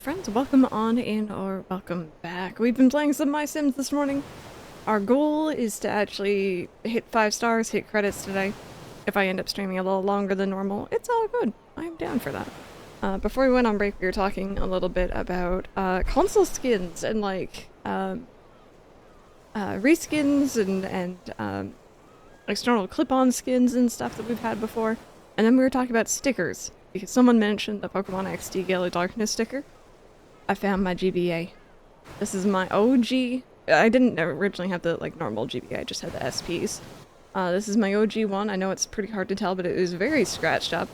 Friends, welcome on in or welcome back. We've been playing some My Sims this morning. Our goal is to actually hit 5 stars, hit credits today. If I end up streaming a little longer than normal, it's all good. I'm down for that. Before we went on break, we were talking a little bit about console skins and like reskins and external clip-on skins and stuff that we've had before. And then we were talking about stickers, because someone mentioned the Pokemon XD Gale of Darkness sticker. I found my GBA. This is my OG. I didn't originally have the like normal GBA, I just had the SPs. This is my OG one. I know it's pretty hard to tell, but it is very scratched up.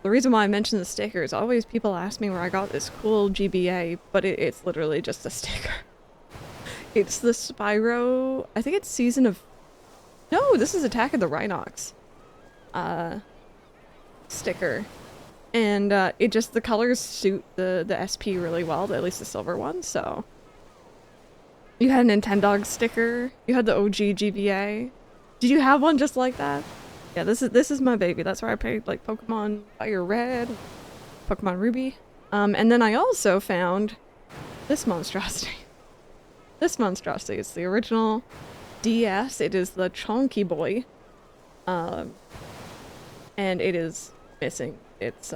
The reason why I mentioned the sticker is always people ask me where I got this cool GBA, but it's literally just a sticker. It's the Spyro, I think it's Season of... No, this is Attack of the Rhinox. Sticker. And it just, the colors suit the SP really well, at least the silver one, so. You had a Nintendog sticker, you had the OG GBA. Did you have one just like that? Yeah, this is my baby. That's where I played like Pokemon Fire Red, Pokemon Ruby. And then I also found this monstrosity. This monstrosity is the original DS. It is the Chonky Boy. And it is missing its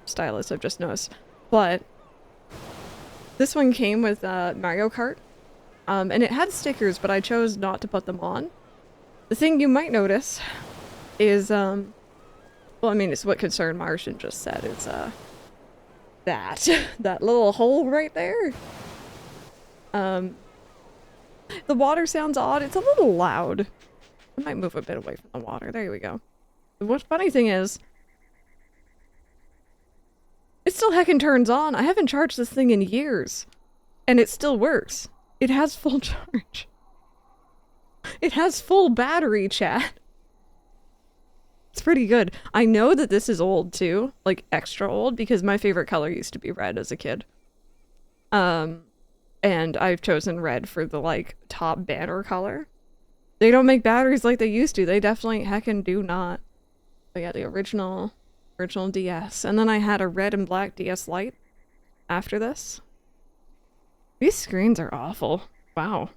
stylus, I've just noticed. But this one came with Mario Kart. And it had stickers, but I chose not to put them on. The thing you might notice is, well, I mean, it's what Concerned Martian just said, is, that little hole right there. The water sounds odd. It's a little loud. I might move a bit away from the water. There we go. What funny thing is, it still heckin' turns on. I haven't charged this thing in years, and it still works. It has full charge. It has full battery, chat. It's pretty good. I know that this is old too, like extra old, because my favorite color used to be red as a kid. And I've chosen red for the like top banner color. They don't make batteries like they used to. They definitely heckin' do not. But yeah, the original DS. And then I had a red and black DS Lite after this. These screens are awful. Wow.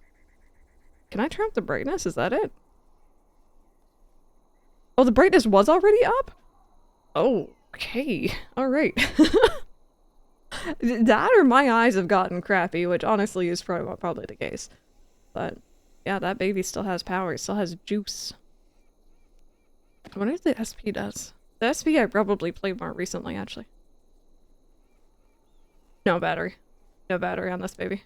Can I turn up the brightness? Is that it? Oh, the brightness was already up? Oh, okay. Alright. That or my eyes have gotten crappy, which honestly is probably the case. But yeah, that baby still has power. It still has juice. I wonder if the SP does. The SP I probably played more recently, actually. No battery. No battery on this baby.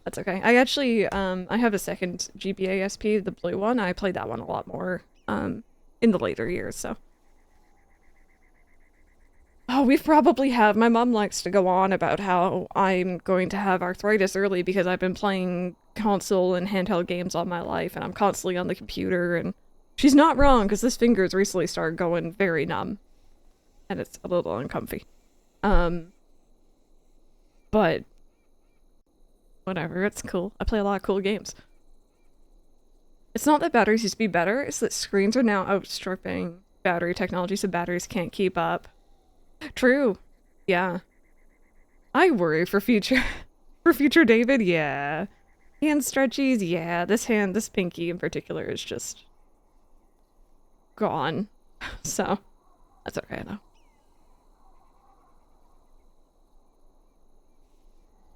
That's okay. I actually, I have a second GBA SP, the blue one. I played that one a lot more, in the later years, so. Oh, we probably have. My mom likes to go on about how I'm going to have arthritis early because I've been playing console and handheld games all my life, and I'm constantly on the computer, and she's not wrong, because this finger's recently started going very numb. And it's a little uncomfy. But whatever, it's cool. I play a lot of cool games. It's not that batteries used to be better, it's that screens are now outstripping battery technology, so batteries can't keep up. True. Yeah. I worry for future David, yeah. Hand stretchies, yeah. This pinky in particular is just gone. So, that's okay though.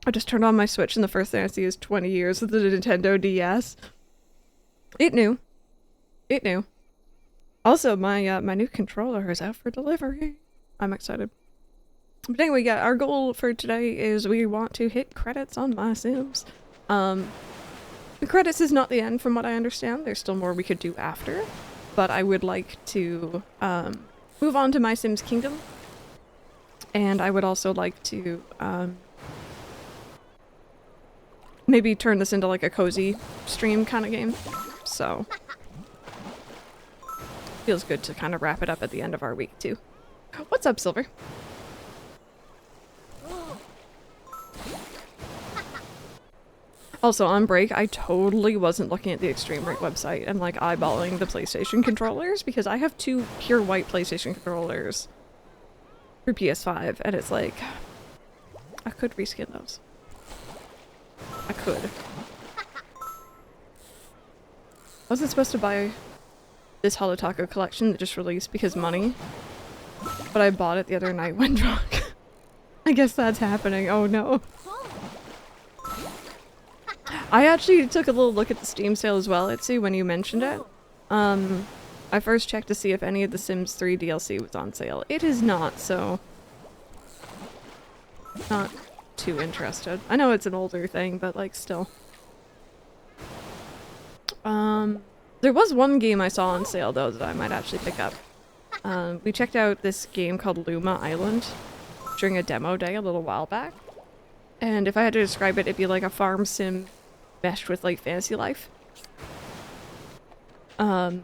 I just turned on my Switch and the first thing I see is 20 years of the Nintendo DS. It knew. It knew. Also, my new controller is out for delivery. I'm excited. But anyway, yeah, our goal for today is we want to hit credits on My Sims. The credits is not the end from what I understand. There's still more we could do after. But I would like to move on to My Sims Kingdom. And I would also like to maybe turn this into like a cozy stream kind of game. So feels good to kind of wrap it up at the end of our week too. What's up, Silver? Also, on break, I totally wasn't looking at the Extreme Right website and like eyeballing the PlayStation controllers because I have two pure white PlayStation controllers for PS5, and it's like, I could reskin those. I could. I wasn't supposed to buy this Holo Taco collection that just released because money, but I bought it the other night when drunk. I guess that's happening. Oh no. I actually took a little look at the Steam sale as well, Itsy, when you mentioned it. I first checked to see if any of the Sims 3 DLC was on sale. It is not, so not too interested. I know it's an older thing, but like still. There was one game I saw on sale though that I might actually pick up. We checked out this game called Luma Island during a demo day a little while back. And if I had to describe it, it'd be like a farm sim meshed with like fantasy life. And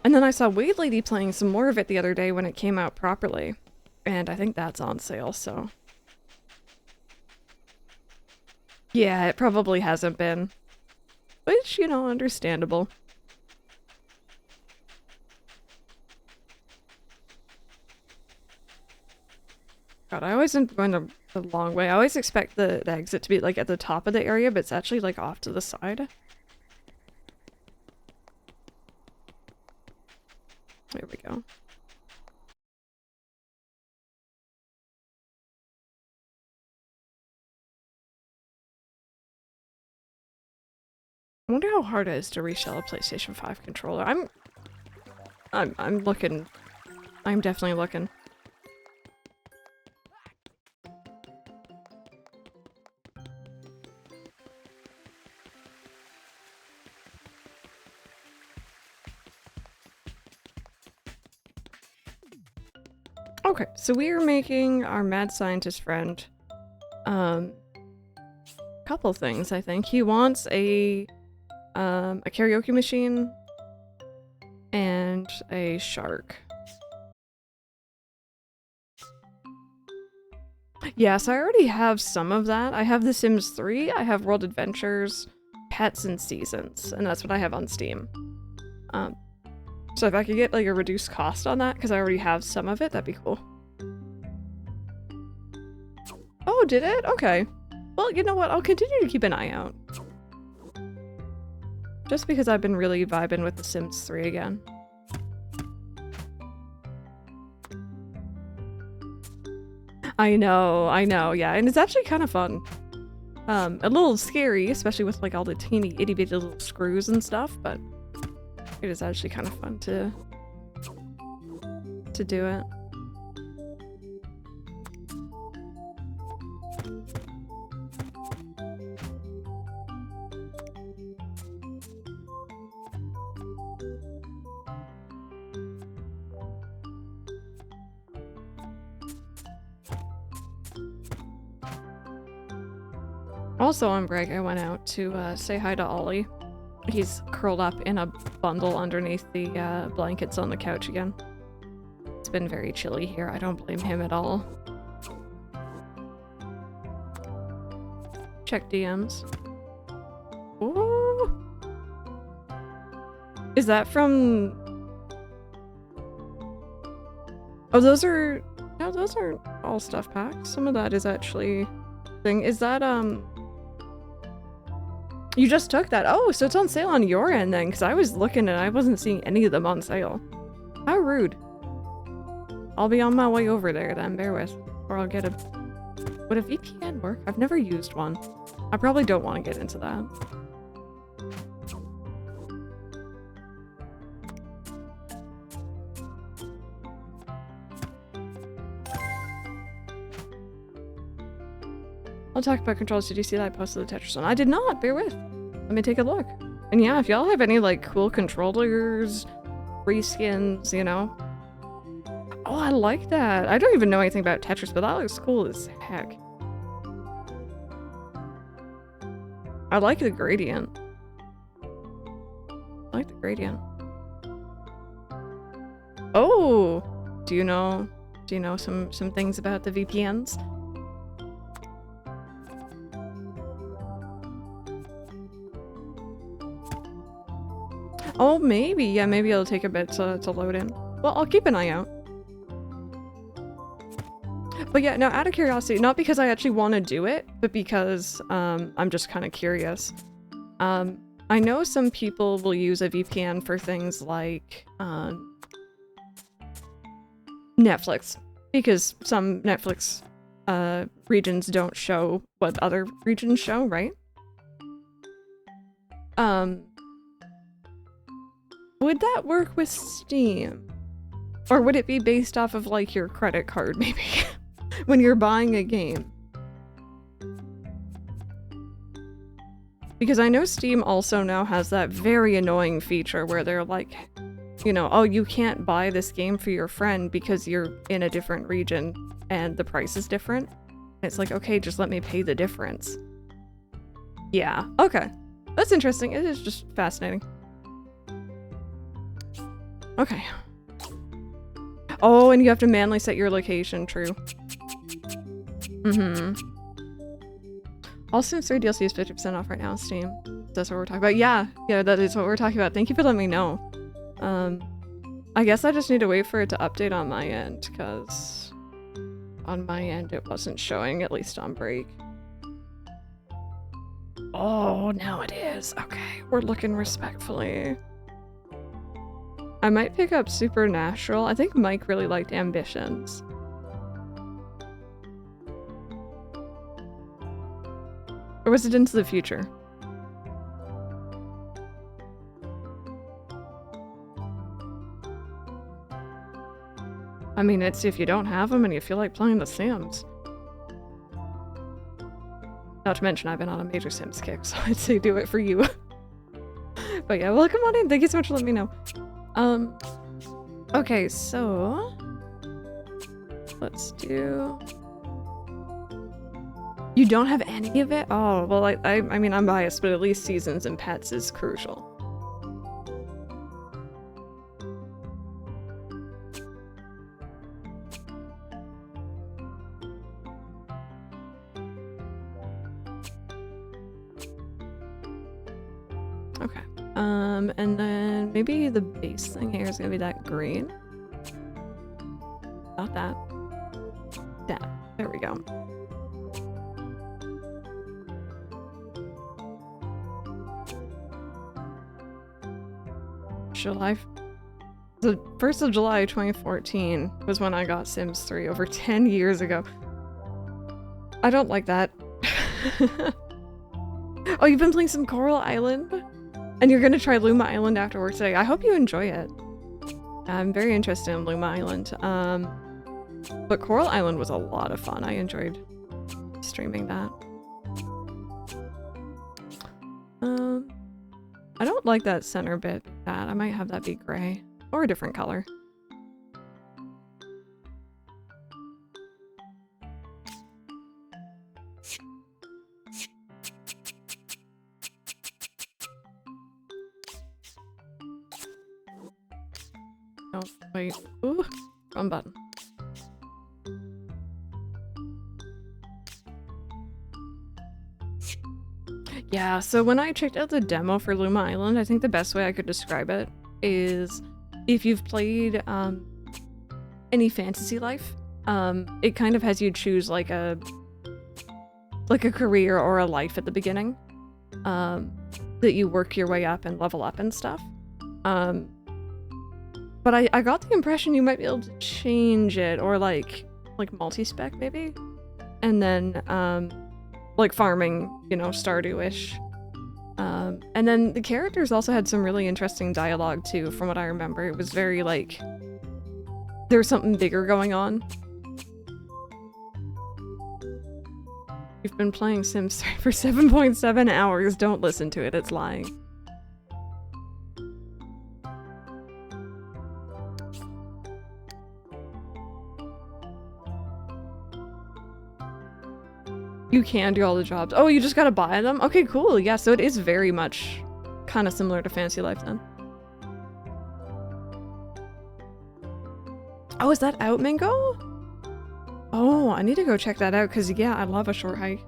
then I saw Wade Lady playing some more of it the other day when it came out properly. And I think that's on sale, so. Yeah, it probably hasn't been. Which, you know, understandable. God, I always am going the long way. I always expect the exit to be like at the top of the area, but it's actually like off to the side. There we go. I wonder how hard it is to resell a PlayStation 5 controller. I'm looking. I'm definitely looking. Okay, so we are making our mad scientist friend couple things, I think. He wants a karaoke machine and a shark. Yes, I already have some of that. I have The Sims 3, I have World Adventures, Pets, and Seasons, and that's what I have on Steam. So if I could get like a reduced cost on that, because I already have some of it, that'd be cool. Oh, did it? Okay. Well, you know what? I'll continue to keep an eye out. Just because I've been really vibing with The Sims 3 again. I know, yeah, and it's actually kind of fun. A little scary, especially with like all the teeny itty bitty little screws and stuff, but it is actually kind of fun to do it. Also on break, I went out to say hi to Ollie. He's curled up in a bundle underneath the blankets on the couch again. It's been very chilly here. I don't blame him at all. Check DMs. Ooh. Is that from... Oh, those are... No, those are all stuff packs. Some of that is actually... thing. Is that, You just took that? Oh, so it's on sale on your end then, because I was looking and I wasn't seeing any of them on sale. How rude. I'll be on my way over there then, bear with. Or I'll get a... Would a VPN work? I've never used one. I probably don't want to get into that. I'll talk about controls. Did you see that I posted the Tetris one? I did not, bear with. Let me take a look. And yeah, if y'all have any like cool controllers, reskins, you know. Oh, I like that. I don't even know anything about Tetris, but that looks cool as heck. I like the gradient. I like the gradient. Oh! Do you know some things about the VPNs? Oh, maybe. Yeah, maybe it'll take a bit to load in. Well, I'll keep an eye out. But yeah, no, out of curiosity, not because I actually want to do it, but because I'm just kind of curious. I know some people will use a VPN for things like Netflix, because some Netflix regions don't show what other regions show, right? Would that work with Steam? Or would it be based off of like your credit card, maybe? When you're buying a game? Because I know Steam also now has that very annoying feature where they're like, you know, oh, you can't buy this game for your friend because you're in a different region and the price is different. It's like, okay, just let me pay the difference. Yeah, okay. That's interesting. It is just fascinating. Okay. Oh, and you have to manually set your location, true. All Sims 3 DLC is 50% off right now on Steam. That's what we're talking about. Yeah, that is what we're talking about. Thank you for letting me know. I guess I just need to wait for it to update on my end, because on my end it wasn't showing, at least on break. Oh, now it is. Okay, we're looking respectfully. I might pick up Supernatural. I think Mike really liked Ambitions. Or was it Into the Future? I mean, it's if you don't have them and you feel like playing The Sims. Not to mention, I've been on a major Sims kick, so I'd say do it for you. But yeah, welcome on in. Thank you so much for letting me know. Okay, so let's do... You don't have any of it? Oh, well, I mean, I'm biased, but at least Seasons and Pets is crucial. Okay. And then maybe the base thing here is gonna be that green. Not that. That. There we go. The 1st of July 2014 was when I got Sims 3, over 10 years ago. I don't like that. Oh, you've been playing some Coral Island? And you're gonna try Luma Island after work today. I hope you enjoy it. I'm very interested in Luma Island. But Coral Island was a lot of fun. I enjoyed streaming that. I don't like that center bit. I might have that be gray or a different color. Oh, wait. Ooh, wrong button. Yeah, so when I checked out the demo for Luma Island, I think the best way I could describe it is if you've played any Fantasy Life, it kind of has you choose like a career or a life at the beginning, that you work your way up and level up and stuff. But I got the impression you might be able to change it, or like multi-spec maybe, and then like farming, you know, Stardew-ish. And then the characters also had some really interesting dialogue too, from what I remember. It was very like, there's something bigger going on. You've been playing Sims 3 for 7.7 hours. Don't listen to it, it's lying. You can do all the jobs. Oh, you just gotta buy them? Okay, cool. Yeah, so it is very much kind of similar to Fantasy Life then. Oh, is that out, Mingo? Oh, I need to go check that out, because yeah, I love a short hike.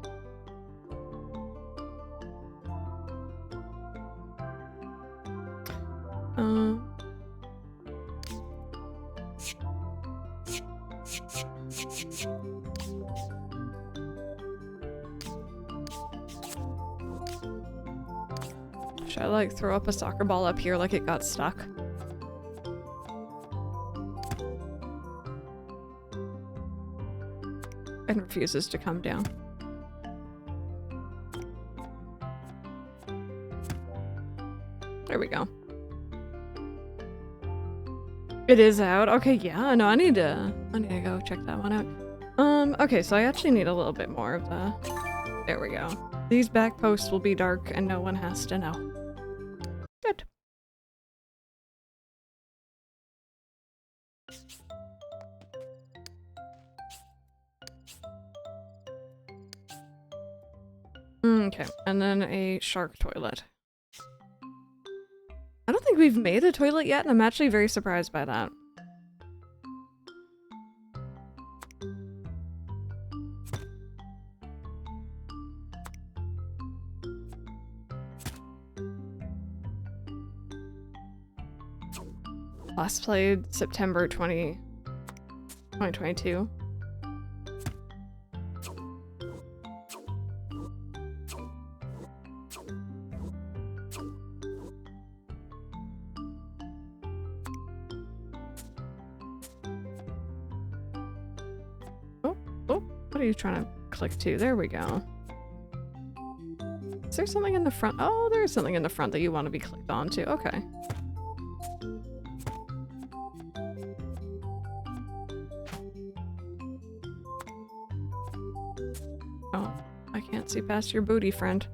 Should I like throw up a soccer ball up here like it got stuck? And refuses to come down. There we go. It is out. Okay, yeah, no, I need to go check that one out. Okay, so I actually need a little bit more of the... There we go. These back posts will be dark and no one has to know. Good. Okay, and then a shark toilet. I don't think we've made a toilet yet, and I'm actually very surprised by that. Last played September 2022. What are you trying to click to? There we go. Is there something in the front? Oh, there's something in the front that you want to be clicked onto. Okay. Oh, I can't see past your booty, friend.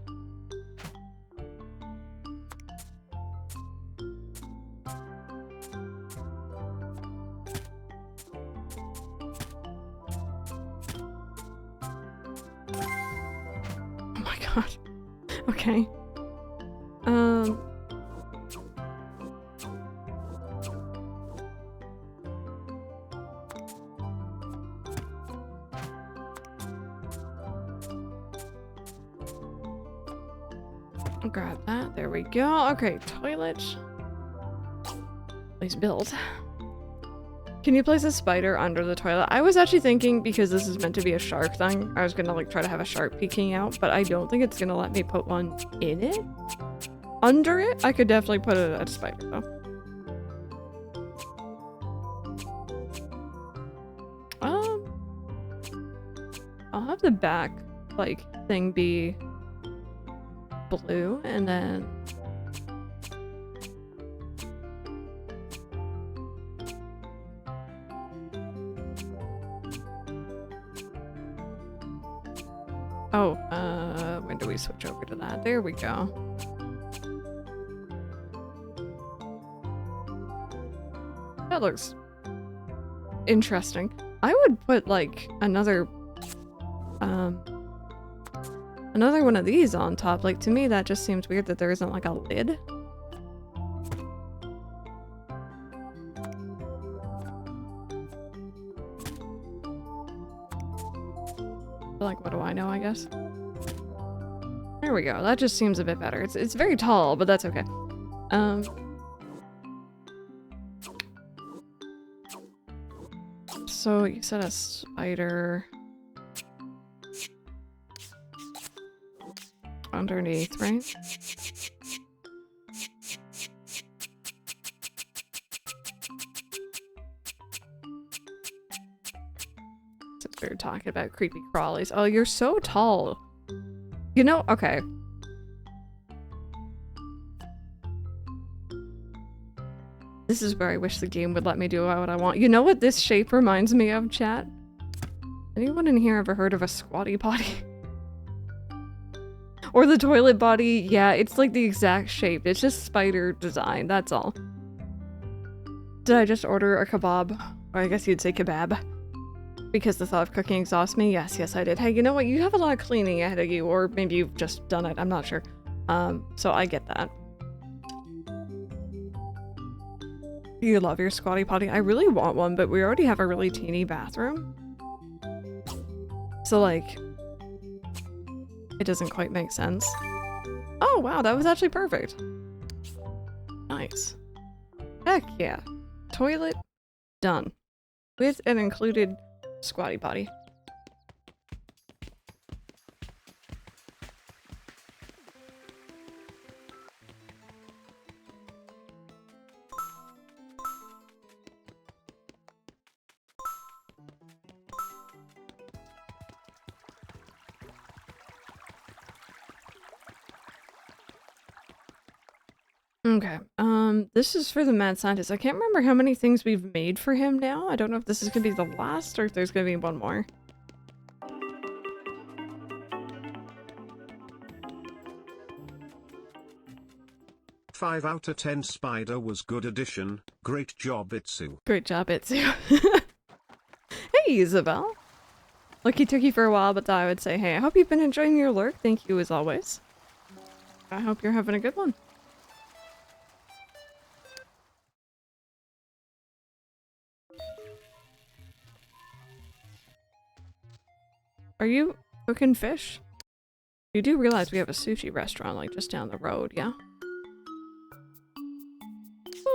Okay. I'll grab that. There we go. Okay, toilet. Please build. Can you place a spider under the toilet? I was actually thinking, because this is meant to be a shark thing, I was gonna like try to have a shark peeking out, but I don't think it's gonna let me put one in it. Under it? I could definitely put a spider though. I'll have the back like thing be blue and then when do we switch over to that? There we go. That looks interesting. I would put like another one of these on top. Like to me that just seems weird that there isn't like a lid. Like, what do I know, I guess? There we go. That just seems a bit better. It's very tall, but that's okay. So you said a spider underneath, right? Since we were talking about creepy crawlies. Oh, you're so tall. You know, okay. This is where I wish the game would let me do what I want. You know what this shape reminds me of, chat? Anyone in here ever heard of a squatty potty? Or the toilet body? Yeah, it's like the exact shape. It's just spider design, that's all. Did I just order a kebab? Or I guess you'd say kebab. Because the thought of cooking exhausts me? Yes, yes I did. Hey, you know what? You have a lot of cleaning ahead of you, or maybe you've just done it. I'm not sure. So I get that. You love your squatty potty? I really want one, but we already have a really teeny bathroom. So like, it doesn't quite make sense. Oh wow, that was actually perfect. Nice. Heck yeah. Toilet, done. With an included squatty potty. Okay, this is for the mad scientist. I can't remember how many things we've made for him now. I don't know if this is gonna be the last or if there's gonna be one more. Five out of 10 Spider was good addition. Great job, Itsu. Great job, Itsu. Hey, Isabel. Lucky took you for a while, but I would say, hey, I hope you've been enjoying your lurk. Thank you as always. I hope you're having a good one. Are you cooking fish? You do realize we have a sushi restaurant like just down the road, yeah?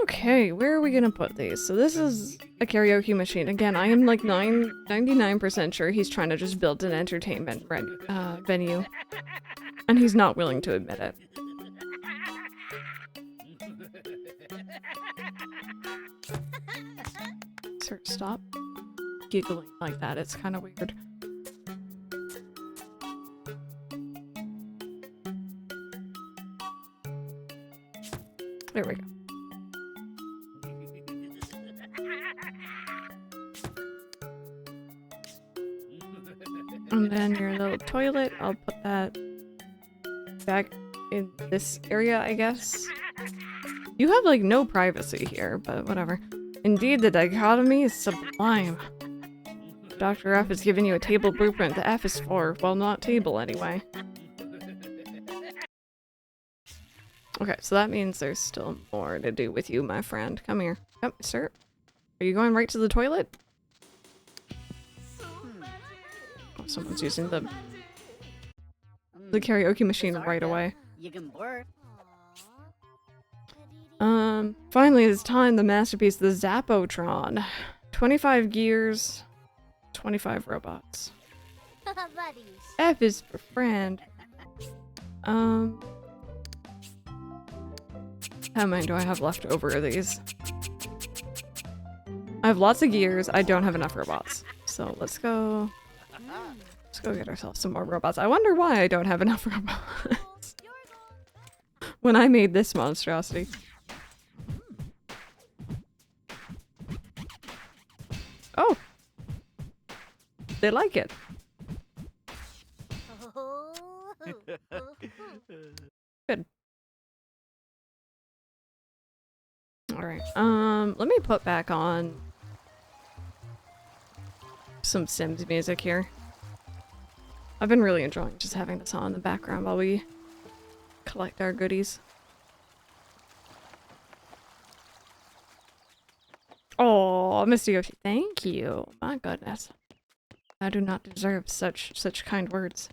Okay, where are we gonna put these? So this is a karaoke machine. Again, I am like 99% sure he's trying to just build an entertainment venue. And he's not willing to admit it. Sir, stop giggling like that. It's kind of weird. There we go. And then your little toilet, I'll put that back in this area, I guess. You have like no privacy here, but whatever. Indeed, the dichotomy is sublime. Dr. F has given you a table blueprint. The F is for, well, not table anyway. Okay, so that means there's still more to do with you, my friend. Come here. Come, sir. Are you going right to the toilet? Oh, someone's using the karaoke machine right away. Finally it's time, the masterpiece, the Zappotron. 25 gears, 25 robots. F is for friend. How many do I have left over of these? I have lots of gears, I don't have enough robots. So let's go get ourselves some more robots. I wonder why I don't have enough robots when I made this monstrosity. Oh! They like it. Good. Alright, let me put back on some Sims music here. I've been really enjoying just having this on in the background while we collect our goodies. Oh, Mr. Yoshi, thank you. My goodness. I do not deserve such kind words.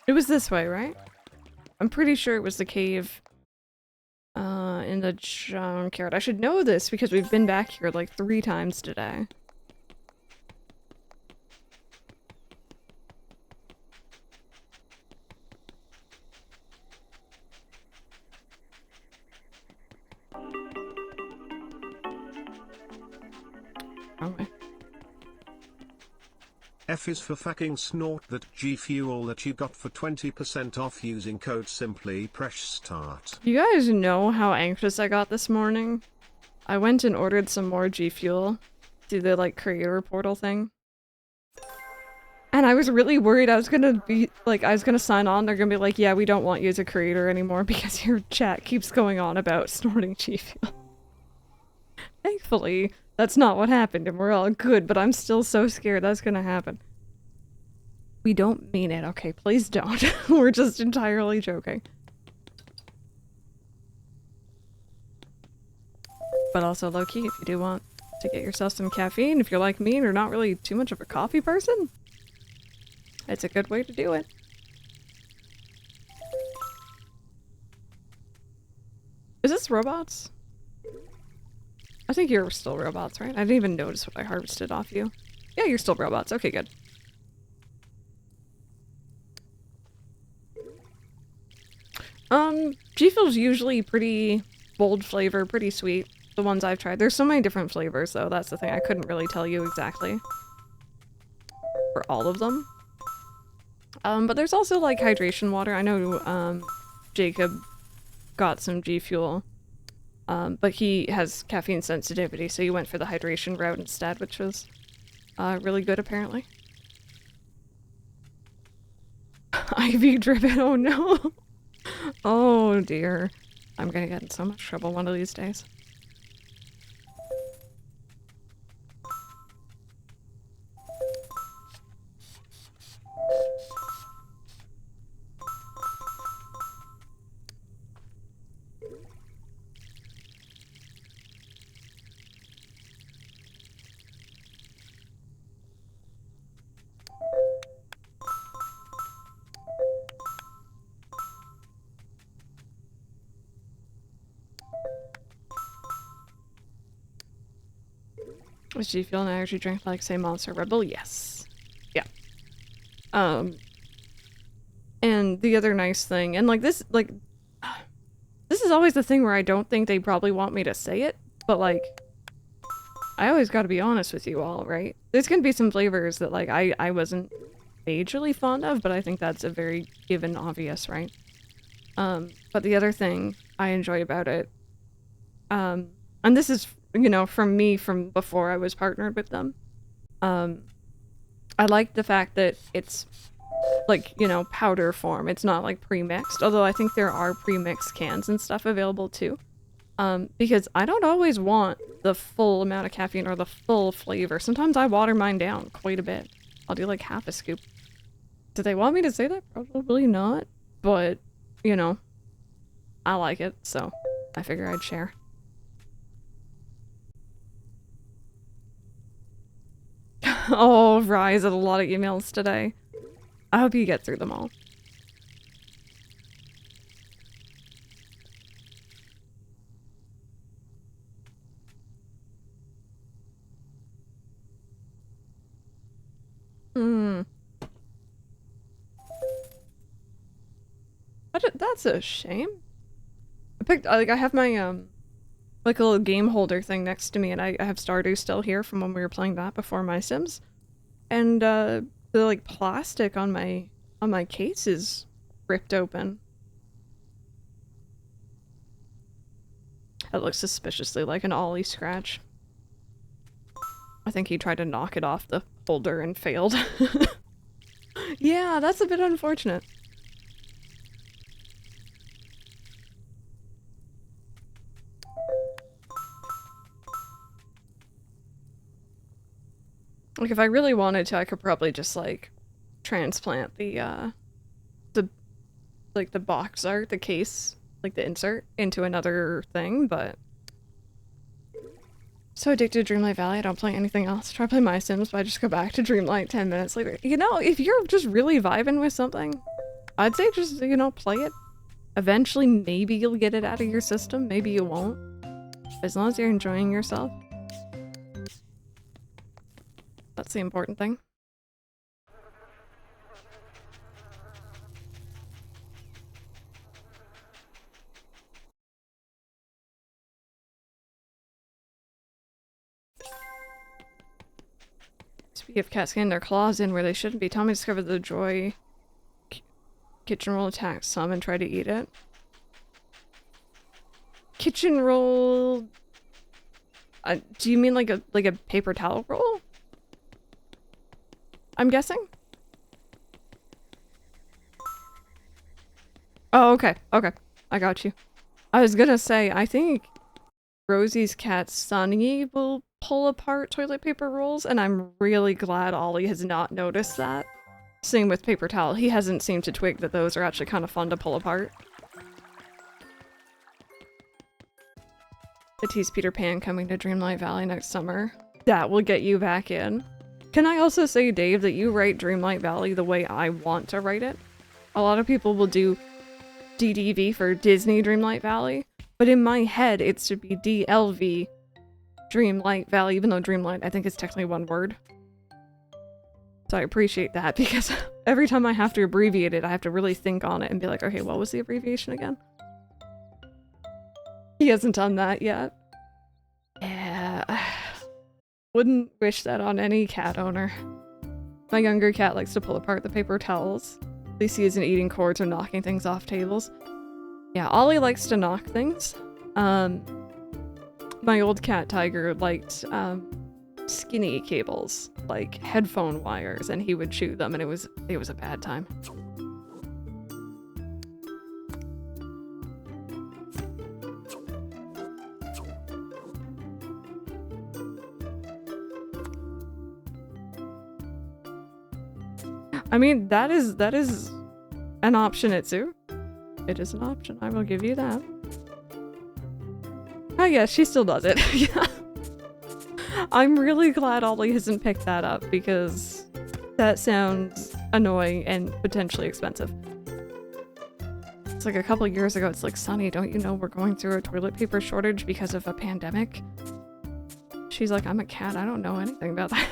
It was this way, right? I'm pretty sure it was the cave in the junkyard. I should know this because we've been back here like 3 times today. Wrong way. F is for fucking snort that G Fuel that you got for 20% off using code SimplyPressStart. You guys know how anxious I got this morning? I went and ordered some more G Fuel through the like creator portal thing. And I was really worried I was gonna be like, I was gonna sign on, they're gonna be like, yeah, we don't want you as a creator anymore because your chat keeps going on about snorting G Fuel. Thankfully, that's not what happened and we're all good, but I'm still so scared that's gonna happen. We don't mean it, okay? Please don't. We're just entirely joking. But also low-key, if you do want to get yourself some caffeine, if you're like me and you're not really too much of a coffee person, it's a good way to do it. Is this robots? I think you're still robots, right? I didn't even notice what I harvested off you. Yeah, you're still robots. Okay, good. G Fuel's usually pretty bold flavor, pretty sweet. The ones I've tried. There's so many different flavors, though. That's the thing. I couldn't really tell you exactly for all of them. But there's also like hydration water. I know Jacob got some G Fuel, but he has caffeine sensitivity, so he went for the hydration route instead, which was really good apparently. IV driven, oh no. Oh dear. I'm gonna get in so much trouble one of these days. Was G Fuel an energy drink like, say, Monster Red Bull? Yes. Yeah. And the other nice thing, and like this is always the thing where I don't think they probably want me to say it, but like, I always gotta be honest with you all, right? There's gonna be some flavors that like I wasn't majorly fond of, but I think that's a very given obvious, right? But the other thing I enjoy about it, and this is, you know, from me from before I was partnered with them, I like the fact that it's like, you know, powder form. It's not like pre-mixed, although I think there are pre-mixed cans and stuff available too. Because I don't always want the full amount of caffeine or the full flavor. Sometimes I water mine down quite a bit. I'll do like half a scoop. Do they want me to say that? Probably not. But, you know, I like it, so I figure I'd share. Oh, Rise had a lot of emails today. I hope you get through them all. Hmm. That's a shame. I picked, like, I have my, like a little game holder thing next to me, and I have Stardew still here from when we were playing that before MySims. And, the, like, plastic on my case is ripped open. It looks suspiciously like an ollie scratch. I think he tried to knock it off the holder and failed. Yeah, that's a bit unfortunate. Like, if I really wanted to, I could probably just, like, transplant the like, the box art, the case, like, the insert, into another thing, but... So addicted to Dreamlight Valley, I don't play anything else. Try to play MySims, but I just go back to Dreamlight 10 minutes later. You know, if you're just really vibing with something, I'd say just, you know, play it. Eventually, maybe you'll get it out of your system, maybe you won't. As long as you're enjoying yourself. That's the important thing. Speaking of cats getting their claws in where they shouldn't be, Tommy discovered the Joy kitchen roll, attacked some and tried to eat it. Kitchen roll... do you mean like a paper towel roll? I'm guessing? Oh, okay. Okay. I got you. I was gonna say, I think Rosie's cat Sunny will pull apart toilet paper rolls, and I'm really glad Ollie has not noticed that. Same with paper towel. He hasn't seemed to twig that those are actually kind of fun to pull apart. I tease Peter Pan coming to Dreamlight Valley next summer. That will get you back in. Can I also say, Dave, that you write Dreamlight Valley the way I want to write it? A lot of people will do DDV for Disney Dreamlight Valley, but in my head it should be DLV Dreamlight Valley, even though Dreamlight I think is technically one word. So I appreciate that because every time I have to abbreviate it, I have to really think on it and be like, okay, what was the abbreviation again? He hasn't done that yet. Yeah. Wouldn't wish that on any cat owner. My younger cat likes to pull apart the paper towels. At least he isn't eating cords or knocking things off tables. Yeah, Ollie likes to knock things. My old cat Tiger liked skinny cables, like headphone wires, and he would chew them, and it was a bad time. I mean, that is an option at zoo. It is an option, I will give you that. Oh yeah, she still does it. Yeah. I'm really glad Ollie hasn't picked that up because that sounds annoying and potentially expensive. It's like a couple of years ago, it's like, Sonny, don't you know we're going through a toilet paper shortage because of a pandemic? She's like, I'm a cat, I don't know anything about that.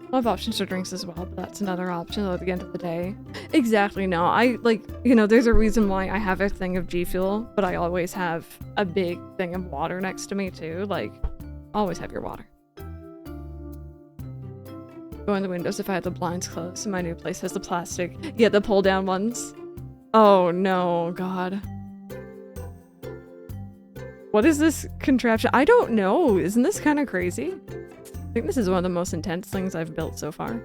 I have options for drinks as well, but that's another option at the end of the day. Exactly, no. I, like, you know, there's a reason why I have a thing of G Fuel, but I always have a big thing of water next to me too. Like, always have your water. Go in the windows if I had the blinds closed, and my new place has the plastic. Yeah, the pull down ones. Oh no, God. What is this contraption? I don't know. Isn't this kind of crazy? I think this is one of the most intense things I've built so far.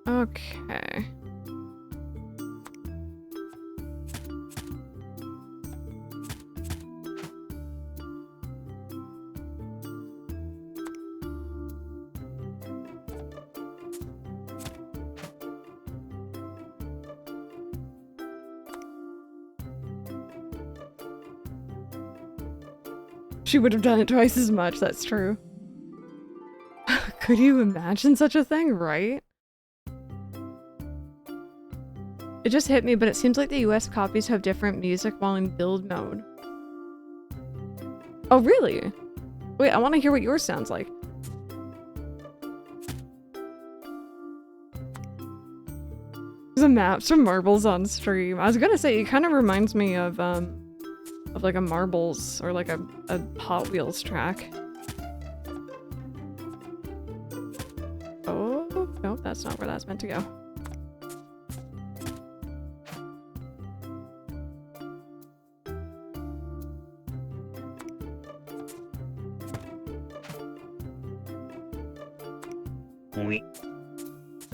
Okay. She would have done it twice as much, that's true. Could you imagine such a thing, right? It just hit me, but it seems like the US copies have different music while in build mode. Oh, really? Wait, I want to hear what yours sounds like. The maps from Marbles on stream. I was gonna say, it kind of reminds me of like a Marbles or like a Hot Wheels track. Oh, no, that's not where that's meant to go.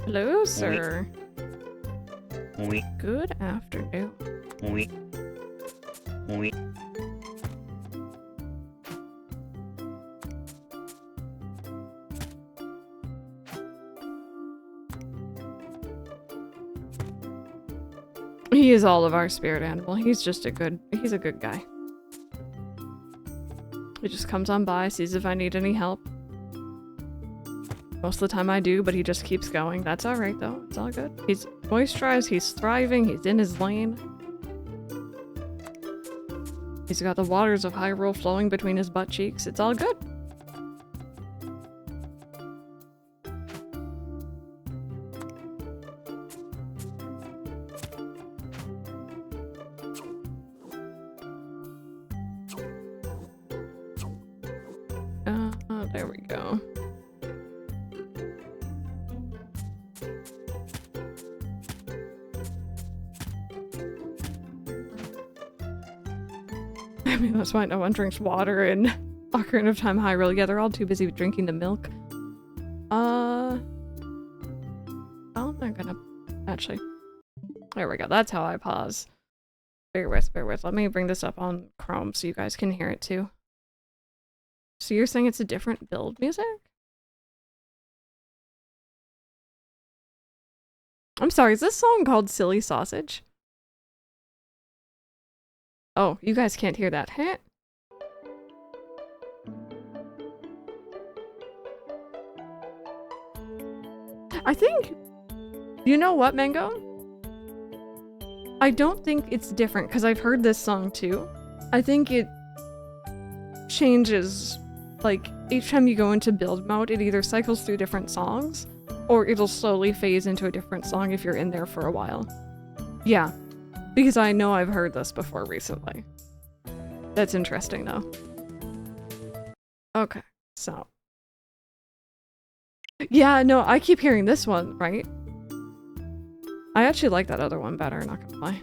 Hello, sir. Good afternoon. He is all of our spirit animal. He's just he's a good guy. He just comes on by, sees if I need any help. Most of the time I do, but he just keeps going. That's alright though, it's all good. He's moisturized, he's thriving, he's in his lane. He's got the waters of Hyrule flowing between his butt cheeks. It's all good. There we go. I mean, that's why no one drinks water in Ocarina of Time Hyrule. Yeah, they're all too busy drinking the milk. How am I gonna... Actually, there we go. That's how I pause. Bear with. Let me bring this up on Chrome so you guys can hear it too. So you're saying it's a different build music? I'm sorry, is this song called Silly Sausage? Oh, you guys can't hear that. Heh. I think... You know what, Mango? I don't think it's different, because I've heard this song too. I think it changes, like, each time you go into build mode, it either cycles through different songs, or it'll slowly phase into a different song if you're in there for a while. Yeah, because I know I've heard this before recently. That's interesting, though. Okay, so... Yeah, no, I keep hearing this one, right? I actually like that other one better, not gonna lie.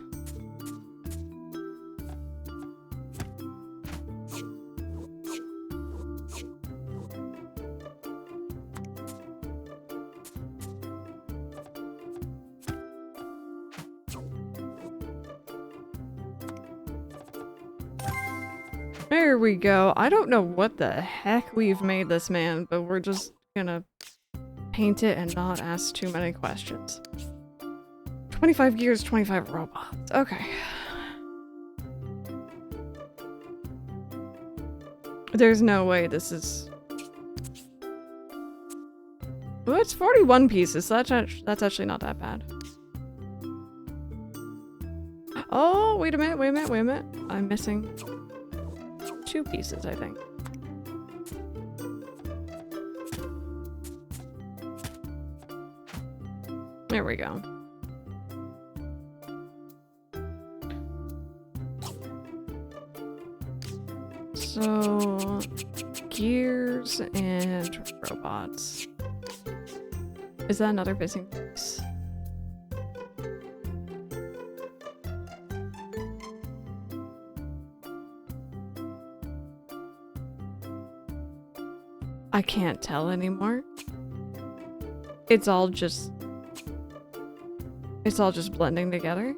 There we go. I don't know what the heck we've made this man, but we're just gonna paint it and not ask too many questions. 25 gears, 25 robots. Okay. There's no way this is... Oh, it's 41 pieces, so that's actually not that bad. Oh, wait a minute, wait a minute, wait a minute. I'm missing 2 pieces, I think. There we go. So, gears and robots. Is that another missing piece? I can't tell anymore. It's all just blending together.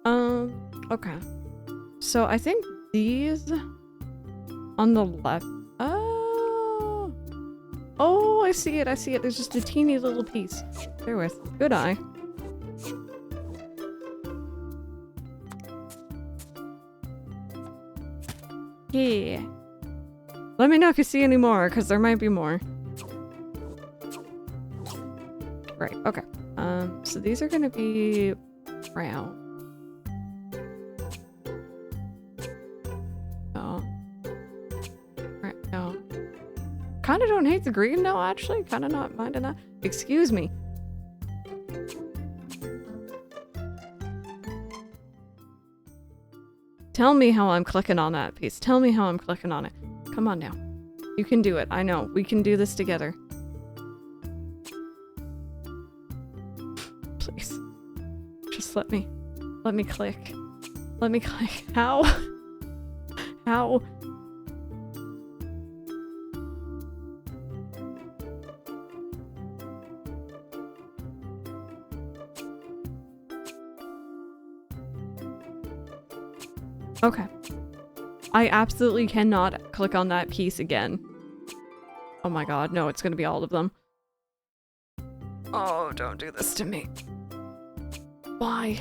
Okay. So I think these on the left. Oh, oh, I see it. I see it. There's just a teeny little piece. Bear with. Good eye. Yeah. Let me know if you see any more, because there might be more. Right. Okay. So these are gonna be brown. Kinda don't hate the green though, actually. Kinda not minding that. Excuse me. Tell me how I'm clicking on that piece. Tell me how I'm clicking on it. Come on now. You can do it. I know. We can do this together. Please. Just let me click. Let me click. How? How? Okay. I absolutely cannot click on that piece again. Oh my god, no, it's gonna be all of them. Oh, don't do this to me. Why?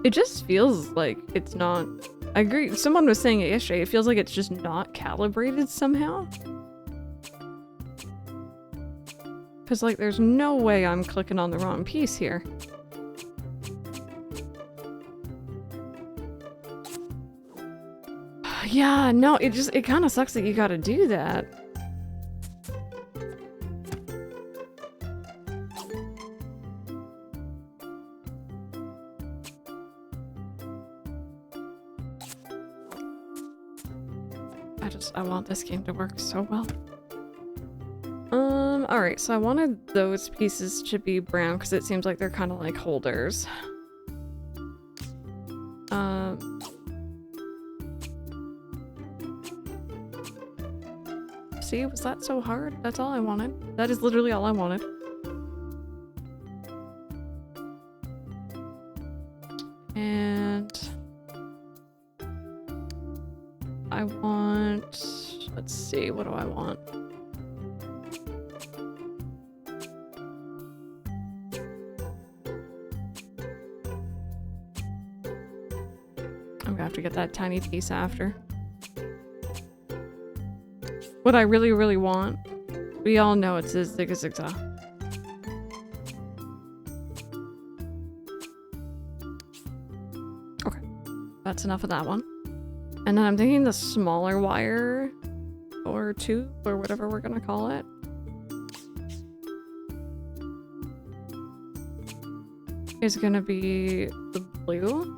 It just feels like it's not... I agree. Someone was saying it yesterday. It feels like it's just not calibrated somehow. Because, like, there's no way I'm clicking on the wrong piece here. Yeah, no, it kind of sucks that you gotta do that. I want this game to work so well. Alright, so I wanted those pieces to be brown because it seems like they're kind of like holders. See, was that so hard? That's all I wanted. That is literally all I wanted. And I want, let's see, what do I want? I'm gonna have to get that tiny piece after. What I really, really want, we all know it's a zigga-zigza. Okay, that's enough of that one. And then I'm thinking the smaller wire, or tube, or whatever we're gonna call it. Is gonna be the blue.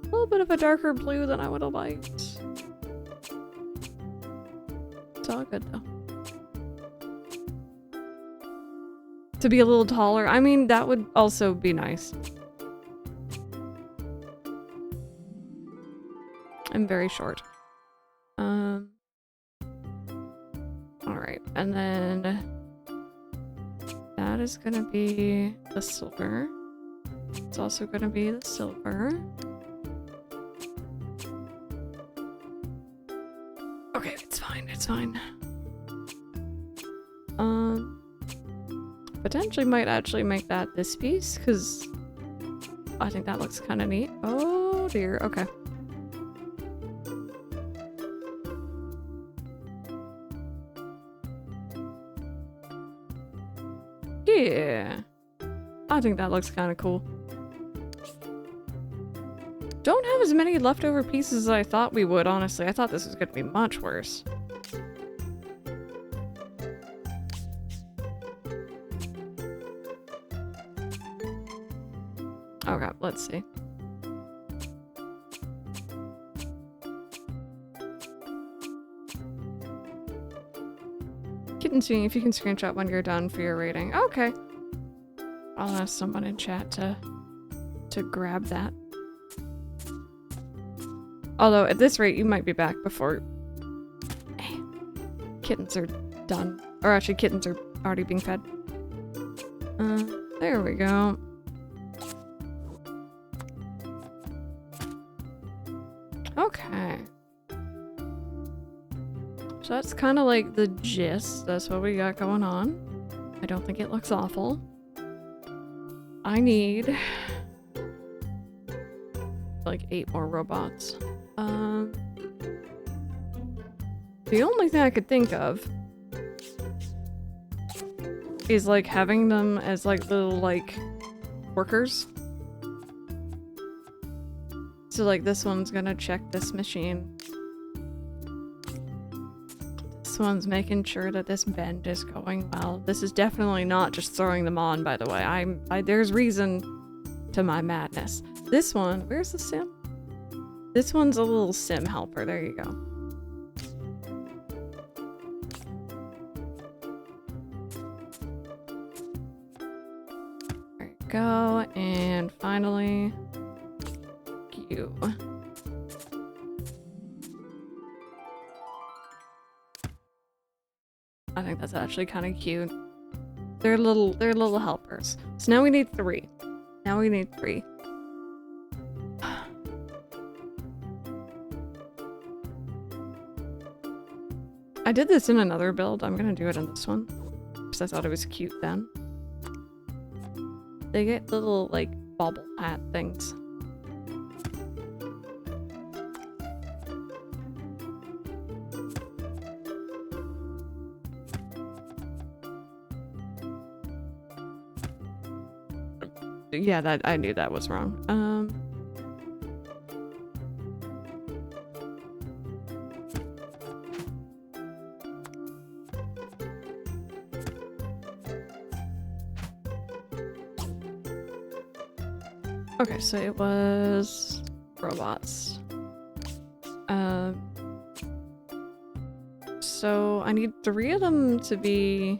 A little bit of a darker blue than I would have liked. It's all good though. To be a little taller, I mean, that would also be nice. I'm very short. Alright, and then that is gonna be the silver. It's also gonna be the silver. Okay, it's fine, it's fine. Potentially might actually make that this piece, because I think that looks kind of neat. Oh dear, okay. Yeah, I think that looks kind of cool. Don't have as many leftover pieces as I thought we would, honestly. I thought this was going to be much worse. Okay, let's see. Kitten seeing if you can screenshot when you're done for your rating. Okay. I'll ask someone in chat to grab that. Although at this rate you might be back before kittens are done. Or actually kittens are already being fed. There we go. Okay. So that's kind of like the gist. That's what we got going on. I don't think it looks awful. I need like 8 more robots. The only thing I could think of is like having them as like little like workers. So like this one's gonna check this machine. This one's making sure that this bend is going well. This is definitely not just throwing them on, by the way. There's reason to my madness. This one, where's the sim? This one's a little sim helper. There you go. There you go. And finally, you. I think that's actually kind of cute. They're little helpers. So now we need 3. Now we need 3. I did this in another build. I'm gonna do it in this one. Because I thought it was cute then. They get little, like, bobble hat things. Yeah, that I knew that was wrong. Okay, so it was robots. So I need 3 of them to be...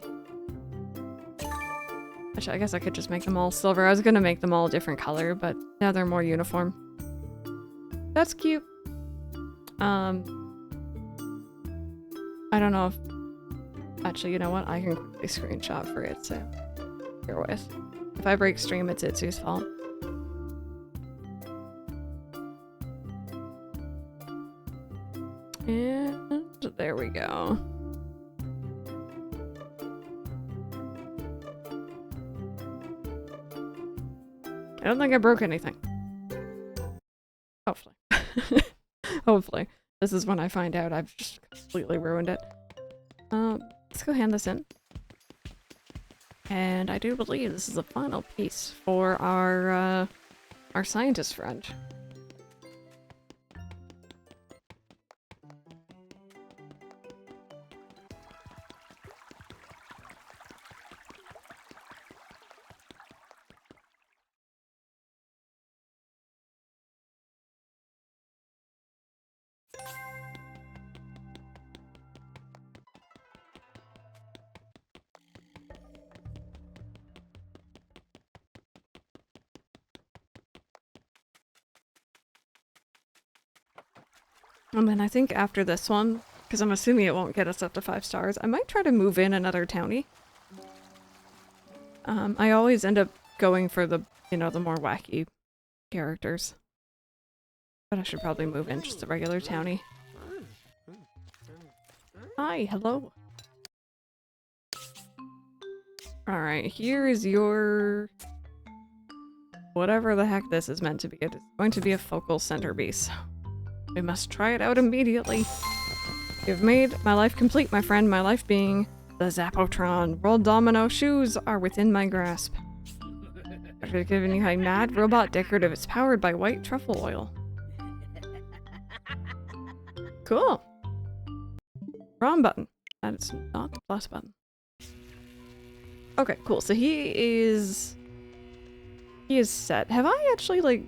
Actually, I guess I could just make them all silver. I was gonna make them all a different color, but now they're more uniform. That's cute. I don't know if... Actually, you know what? I can quickly screenshot for it, so... Here with. If I break stream, it's Itsu's fault. And there we go. I don't think I broke anything. Hopefully. Hopefully. This is when I find out I've just completely ruined it. Let's go hand this in. And I do believe this is the final piece for our scientist friend. And then I think after this one, because I'm assuming it won't get us up to 5 stars, I might try to move in another townie. I always end up going for the, you know, the more wacky characters. But I should probably move in just a regular townie. Hi, hello. Alright, here is your... whatever the heck this is meant to be. It is going to be a focal centerpiece. We must try it out immediately. You've made my life complete, my friend. My life being the Zapotron. World Domino shoes are within my grasp. After giving you a mad robot decorative, it's powered by white truffle oil. Cool. Wrong button. That is not the plus button. Okay, cool. So he is set. Have I actually, like...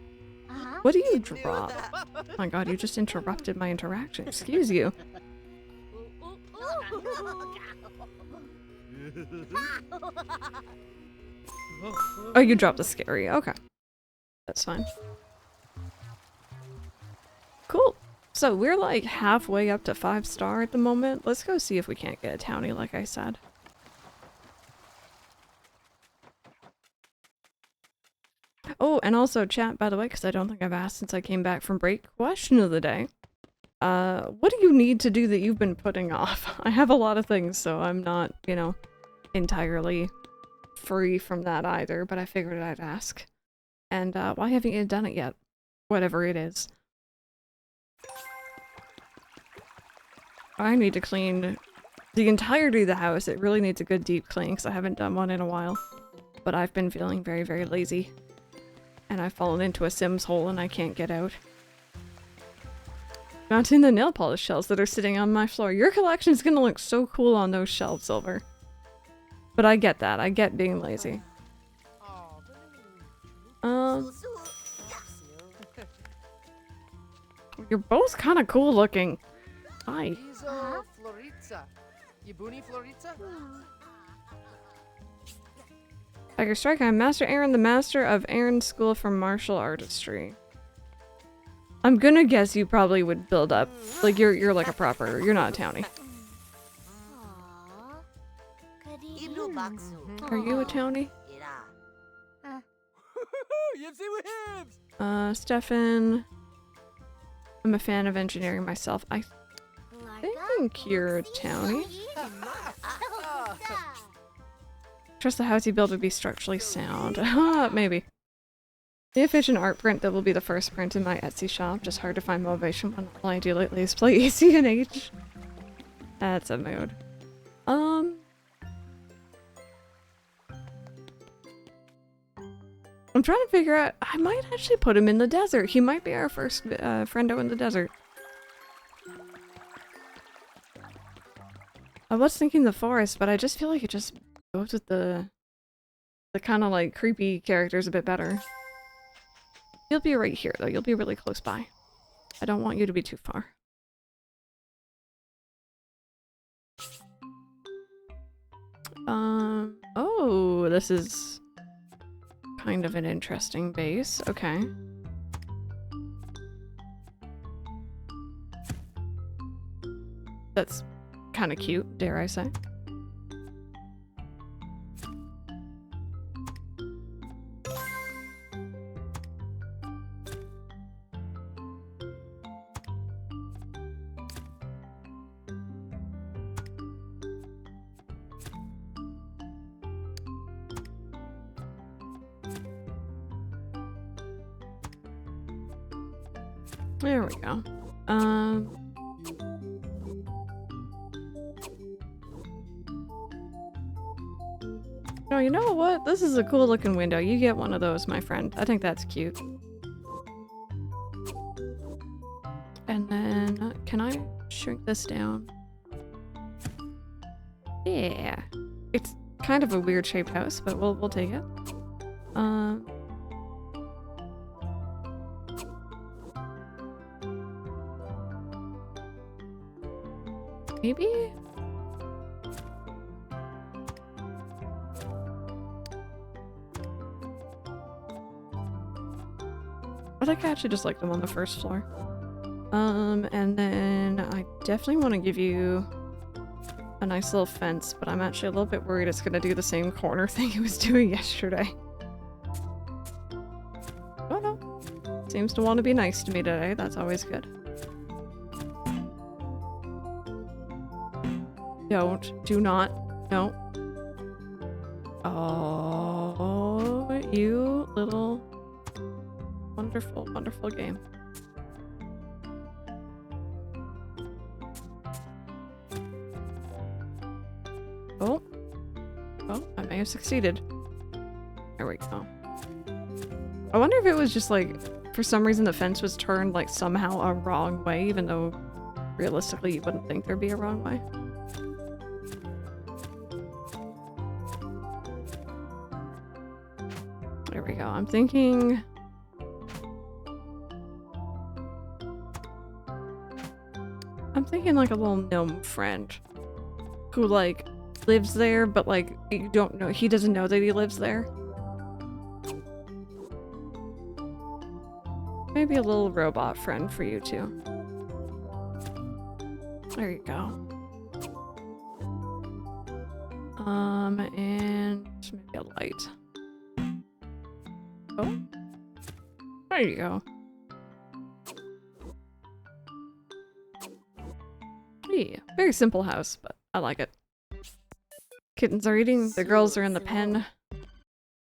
What do you drop? Oh my god, you just interrupted my interaction. Excuse you. Oh, you dropped the scary. Okay. That's fine. Cool. So we're like halfway up to 5 star at the moment. Let's go see if we can't get a townie, like I said. Oh, and also chat, by the way, because I don't think I've asked since I came back from break. Question of the day. What do you need to do that you've been putting off? I have a lot of things, so I'm not, you know, entirely free from that either, but I figured I'd ask. And why haven't you done it yet? Whatever it is. I need to clean the entirety of the house. It really needs a good deep clean because I haven't done one in a while. But I've been feeling very, very lazy. And I've fallen into a Sims hole and I can't get out. Mounting the nail polish shelves that are sitting on my floor. Your collection is gonna look so cool on those shelves, Silver. But I get that. I get being lazy. You're both kind of cool looking. Hi. Tiger Strike, I'm Master Aaron, the master of Aaron's School for Martial Artistry. I'm gonna guess you probably would build up. Like, you're like a proper, you're not a townie. Are you a townie? Stefan. I'm a fan of engineering myself. I think you're a townie. Trust the house you build would be structurally sound. Maybe. The efficient art print that will be the first print in my Etsy shop. Just hard to find motivation when all I do lately is play ECNH. That's a mood. I'm trying to figure out, I might actually put him in the desert. He might be our first friendo in the desert. I was thinking the forest, but I just feel like it just goes with the kind of like creepy characters a bit better. You'll be right here though, you'll be really close by. I don't want you to be too far. Oh, this is kind of an interesting base. Okay. That's kind of cute, dare I say. There we go. Oh, you know what? This is a cool looking window. You get one of those, my friend. I think that's cute. And then, can I shrink this down? Yeah. It's kind of a weird shaped house, but we'll take it. Maybe? I think I actually just like them on the first floor. And then I definitely want to give you a nice little fence, but I'm actually a little bit worried it's gonna do the same corner thing it was doing yesterday. Oh no. Seems to want to be nice to me today. That's always good. Do not. No. Oh, you little wonderful, wonderful game. Oh. Oh, I may have succeeded. There we go. I wonder if it was just like, for some reason the fence was turned like somehow a wrong way, even though realistically you wouldn't think there'd be a wrong way. There we go. I'm thinking... like a little gnome friend who like lives there, but like you don't know, he doesn't know that he lives there. Maybe a little robot friend for you too. There you go. And maybe a light. Oh, there you go. Yeah, very simple house, but I like it. Kittens are eating, the girls are in the pen.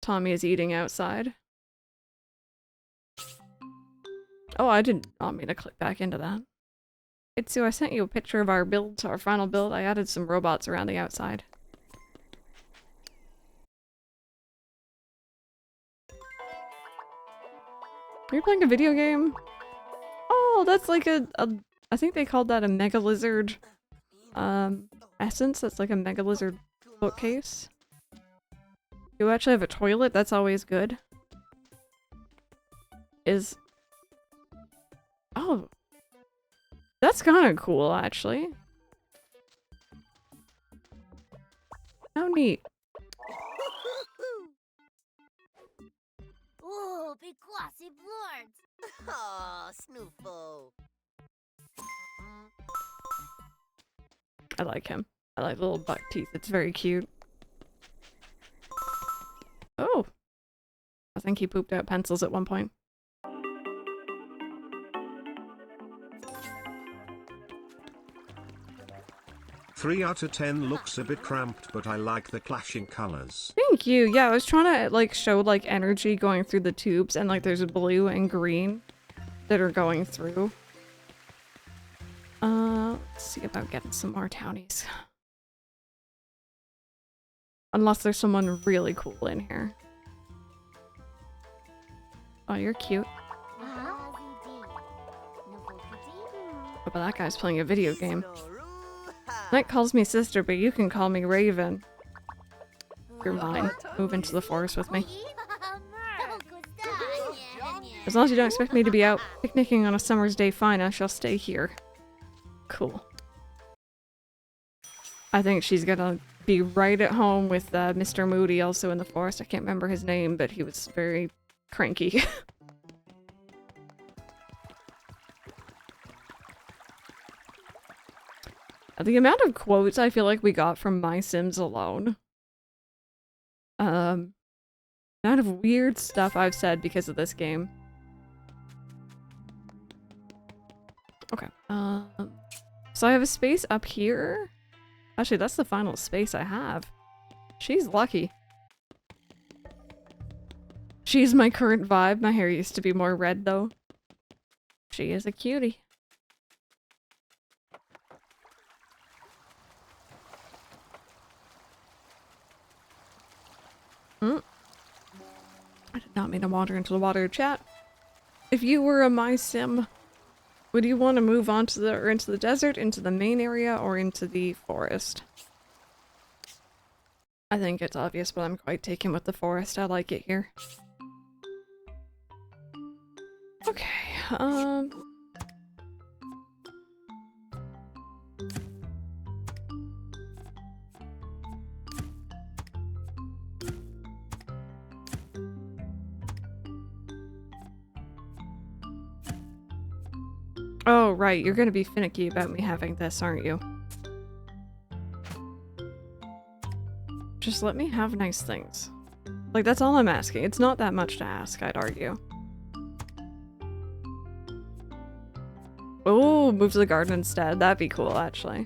Tommy is eating outside. Oh, I didn't want me to click back into that. Itsu, I sent you a picture of our build, our final build. I added some robots around the outside. Are you playing a video game? Oh, that's like I think they called that a Mega Lizard essence. That's like a Mega Lizard bookcase. You actually have a toilet? That's always good. Oh. That's kind of cool, actually. How neat. Ooh, big glossy blords. Oh, Snoofo. I like him. I like little buck teeth. It's very cute. Oh. I think he pooped out pencils at one point. Three out of 10 looks a bit cramped, but I like the clashing colors. Thank you. Yeah, I was trying to like show like energy going through the tubes, and like there's blue and green that are going through. Let's see about getting some more townies. Unless there's someone really cool in here. Oh, you're cute. Oh, but that guy's playing a video game. Night calls me sister, but you can call me Raven. You're mine. Move into the forest with me. As long as you don't expect me to be out picnicking on a summer's day, fine, I shall stay here. Cool. I think she's gonna be right at home with Mr. Moody also in the forest. I can't remember his name, but he was very cranky. The amount of quotes I feel like we got from MySims alone. Amount of weird stuff I've said because of this game. Okay. So I have a space up here. Actually, that's the final space I have. She's lucky. She's my current vibe. My hair used to be more red, though. She is a cutie. I did not mean to wander into the water, chat. If you were a MySim, would you want to move on to into the desert, into the main area, or into the forest? I think it's obvious, but I'm quite taken with the forest. I like it here. Okay, oh, right, you're gonna be finicky about me having this, aren't you? Just let me have nice things. Like, that's all I'm asking. It's not that much to ask, I'd argue. Oh, move to the garden instead. That'd be cool, actually.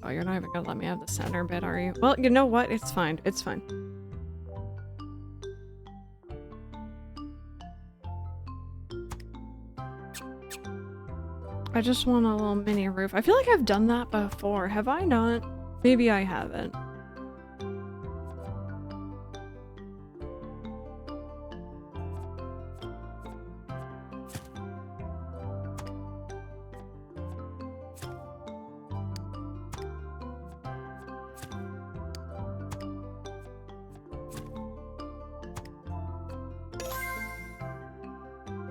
Oh, you're not even gonna let me have the center bit, are you? Well, you know what? It's fine. It's fine. I just want a little mini roof. I feel like I've done that before. Have I not? Maybe I haven't.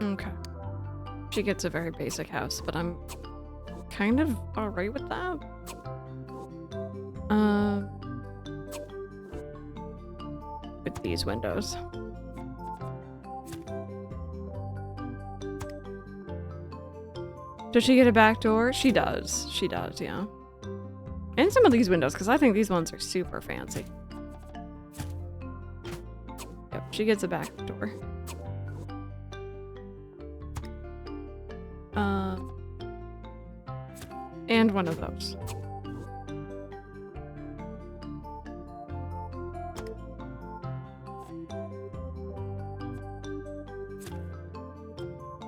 Okay. She gets a very basic house, but I'm kind of alright with that. With these windows. Does she get a back door? She does. She does, yeah. And some of these windows, because I think these ones are super fancy. Yep, she gets a back door. And one of those.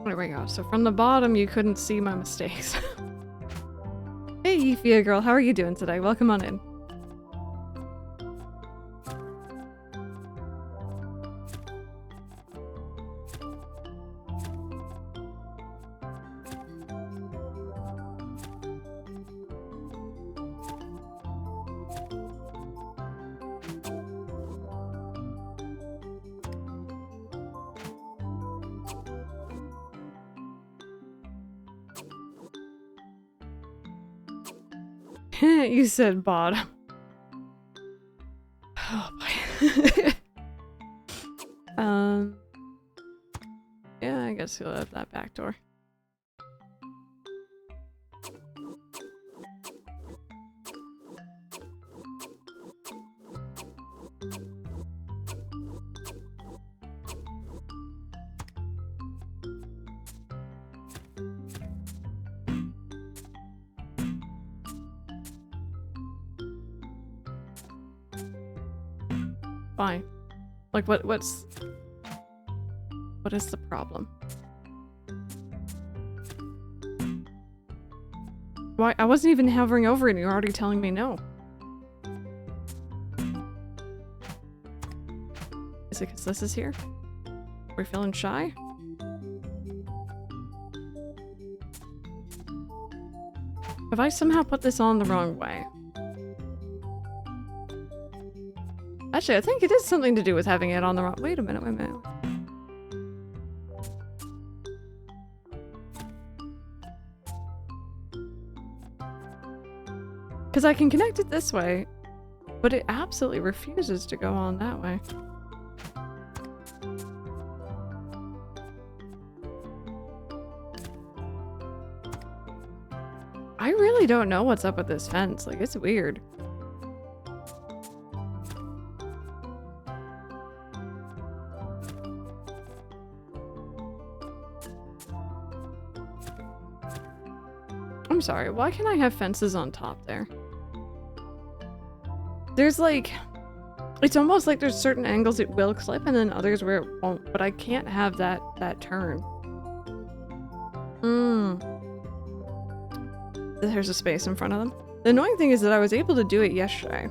There we go. So from the bottom, you couldn't see my mistakes. Hey, Ephia girl, how are you doing today? Welcome on in. You said bottom. Oh boy. Yeah, I guess you'll have that back door. Fine. Like, what is the problem? Why? I wasn't even hovering over it and you're already telling me no. Is it because this is here? We're feeling shy? Have I somehow put this on the wrong way? Actually, I think it is something to do with having it on the wrong— wait a minute, wait a minute. Because I can connect it this way, but it absolutely refuses to go on that way. I really don't know what's up with this fence. Like, it's weird. I'm sorry, why can't I have fences on top there? There's like... It's almost like there's certain angles it will clip and then others where it won't, but I can't have that turn. There's a space in front of them. The annoying thing is that I was able to do it yesterday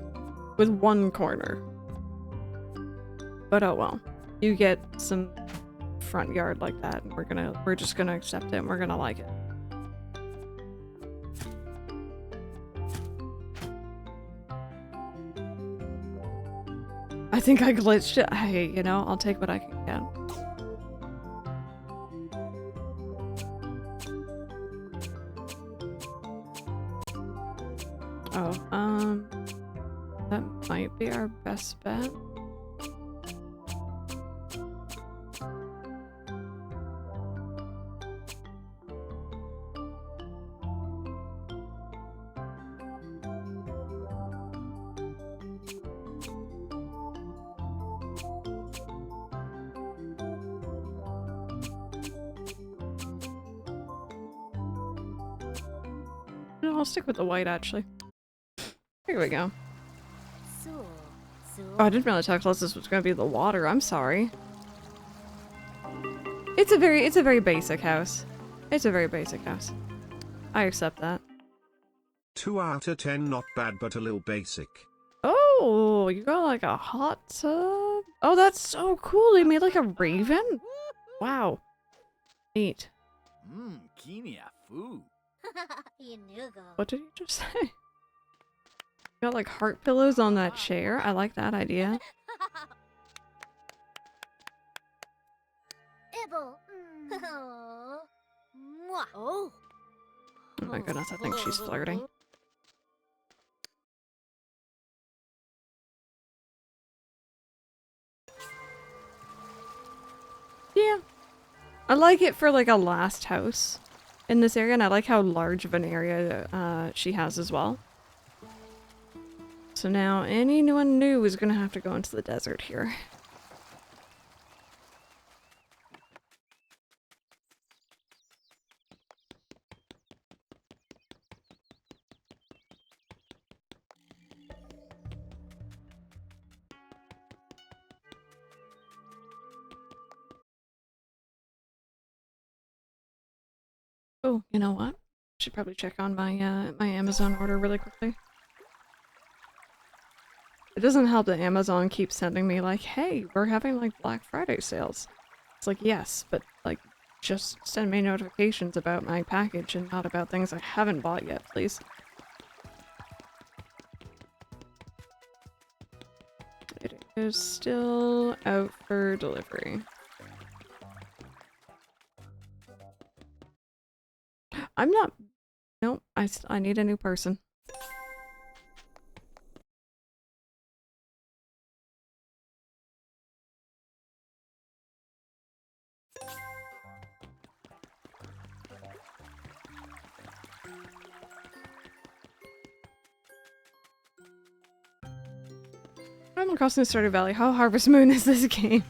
with one corner. But oh well. You get some front yard like that and we're just gonna accept it and we're gonna like it. I think I glitched it. Hey, you know, I'll take what I can get. Oh, that might be our best bet. No, I'll stick with the white actually. Here we go. Oh, I didn't realize how close this was going to be to the water. I'm sorry. It's a very basic house. It's a very basic house. I accept that. 2 out of 10, not bad, but a little basic. Oh, you got like a hot tub? Oh, that's so cool. They made like a raven? Wow. Neat. What did you just say? Got like heart pillows on that chair. I like that idea. Oh my goodness, I think she's flirting. Yeah. I like it for like a last house in this area, and I like how large of an area she has as well. So now anyone new is gonna have to go into the desert here. Oh, you know what? Should probably check on my my Amazon order really quickly. It doesn't help that Amazon keeps sending me like, hey, we're having like Black Friday sales. It's like, yes, but like, just send me notifications about my package and not about things I haven't bought yet, please. It is still out for delivery. I'm not... Nope, I need a new person. Animal Crossing Stardew Valley. How Harvest Moon is this game?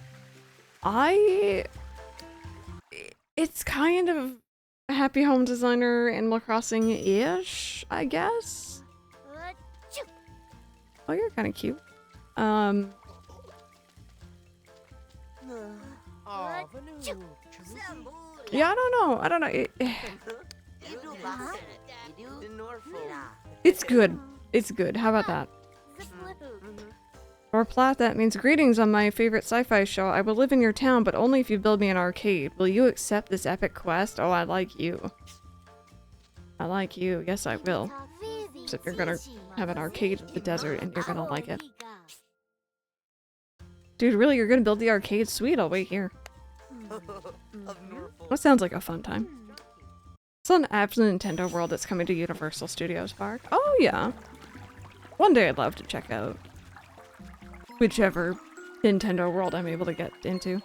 It's kind of a Happy Home Designer Animal Crossing-ish, I guess? Oh, you're kind of cute. Yeah, I don't know. It's good. It's good. How about that? Or Platt, that means greetings on my favorite sci-fi show. I will live in your town, but only if you build me an arcade. Will you accept this epic quest? Oh, I like you. I like you. Yes, I will. So if you're gonna have an arcade in the desert and you're gonna like it. Dude, really? You're gonna build the arcade? Sweet, I'll wait here. That sounds like a fun time. It's on Apps Nintendo World that's coming to Universal Studios Park. Oh, yeah. One day I'd love to check out whichever Nintendo world I'm able to get into.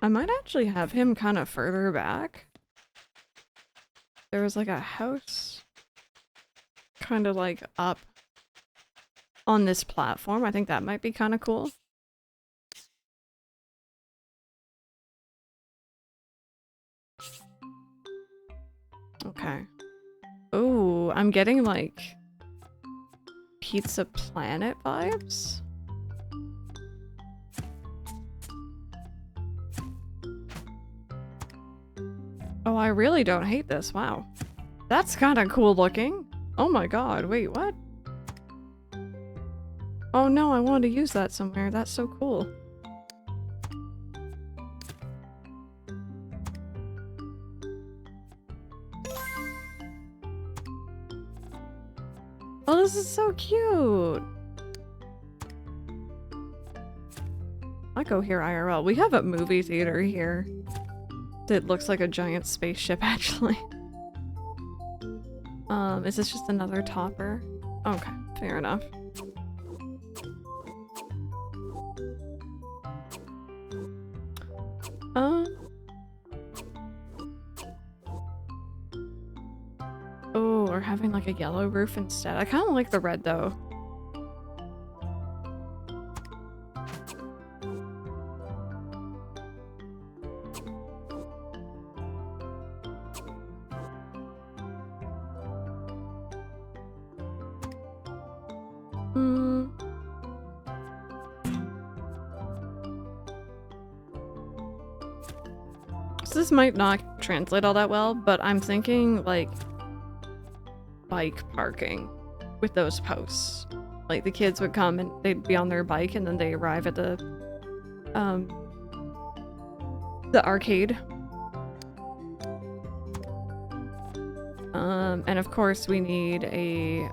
I might actually have him kind of further back. There was like a house kind of like up on this platform. I think that might be kind of cool. Okay. Oh, I'm getting like Pizza Planet vibes. Oh, I really don't hate this. Wow. That's kind of cool looking. Oh my god, wait, what? Oh no, I wanted to use that somewhere. That's so cool. Oh, this is so cute. I go here IRL. We have a movie theater here. It looks like a giant spaceship, actually. Is this just another topper? Okay, fair enough. Oh, we're having like a yellow roof instead. I kind of like the red though. So this might not translate all that well, but I'm thinking like bike parking with those posts. Like the kids would come and they'd be on their bike and then they arrive at the arcade. And of course we need a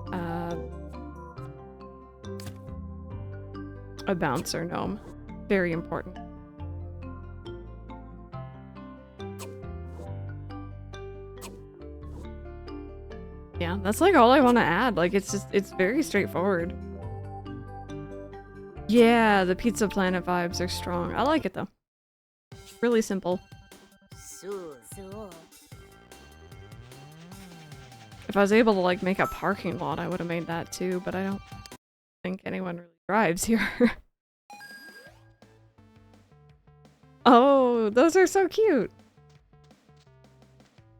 bouncer gnome. Very important. Yeah, that's like all I want to add. Like it's very straightforward. Yeah, the Pizza Planet vibes are strong. I like it though. Really simple. If I was able to like make a parking lot, I would have made that too, but I don't think anyone really drives here. Oh, those are so cute.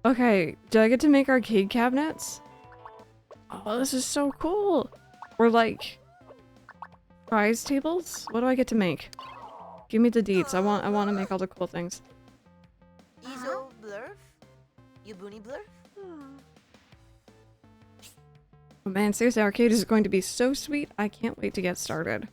Okay, do I get to make arcade cabinets? Oh, this is so cool. Or like prize tables? What do I get to make? Give me the deets. I want to make all the cool things. Izo blurf? Yubuni blurf? Oh man, seriously, arcade is going to be so sweet. I can't wait to get started.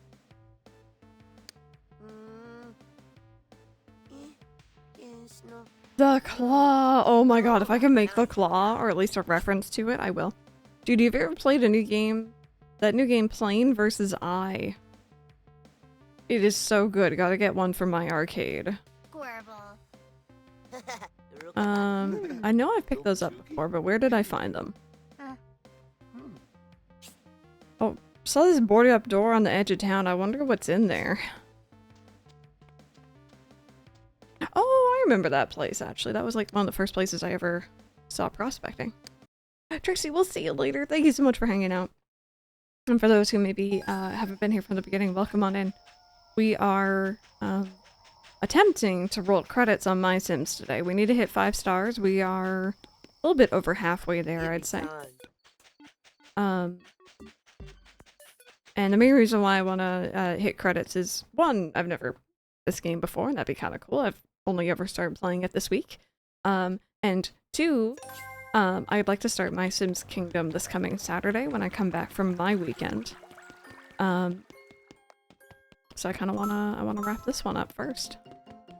The claw! Oh my god, if I can make the claw, or at least a reference to it, I will. Dude, have you ever played a new game? That new game, Plane vs. I. It is so good. Gotta get one for my arcade. I know I've picked those up before, but where did I find them? Oh, saw this boarded up door on the edge of town. I wonder what's in there. Oh, I remember that place, actually. That was like one of the first places I ever saw prospecting. Trixie, we'll see you later. Thank you so much for hanging out. And for those who maybe haven't been here from the beginning, welcome on in. We are attempting to roll credits on MySims today. We need to hit 5 stars. We are a little bit over halfway there, I'd say. And the main reason why I want to hit credits is, one, I've never this game before, and that'd be kind of cool. I've only ever started playing it this week. And two, I'd like to start My Sims Kingdom this coming Saturday when I come back from my weekend. So I kind of wanna wrap this one up first.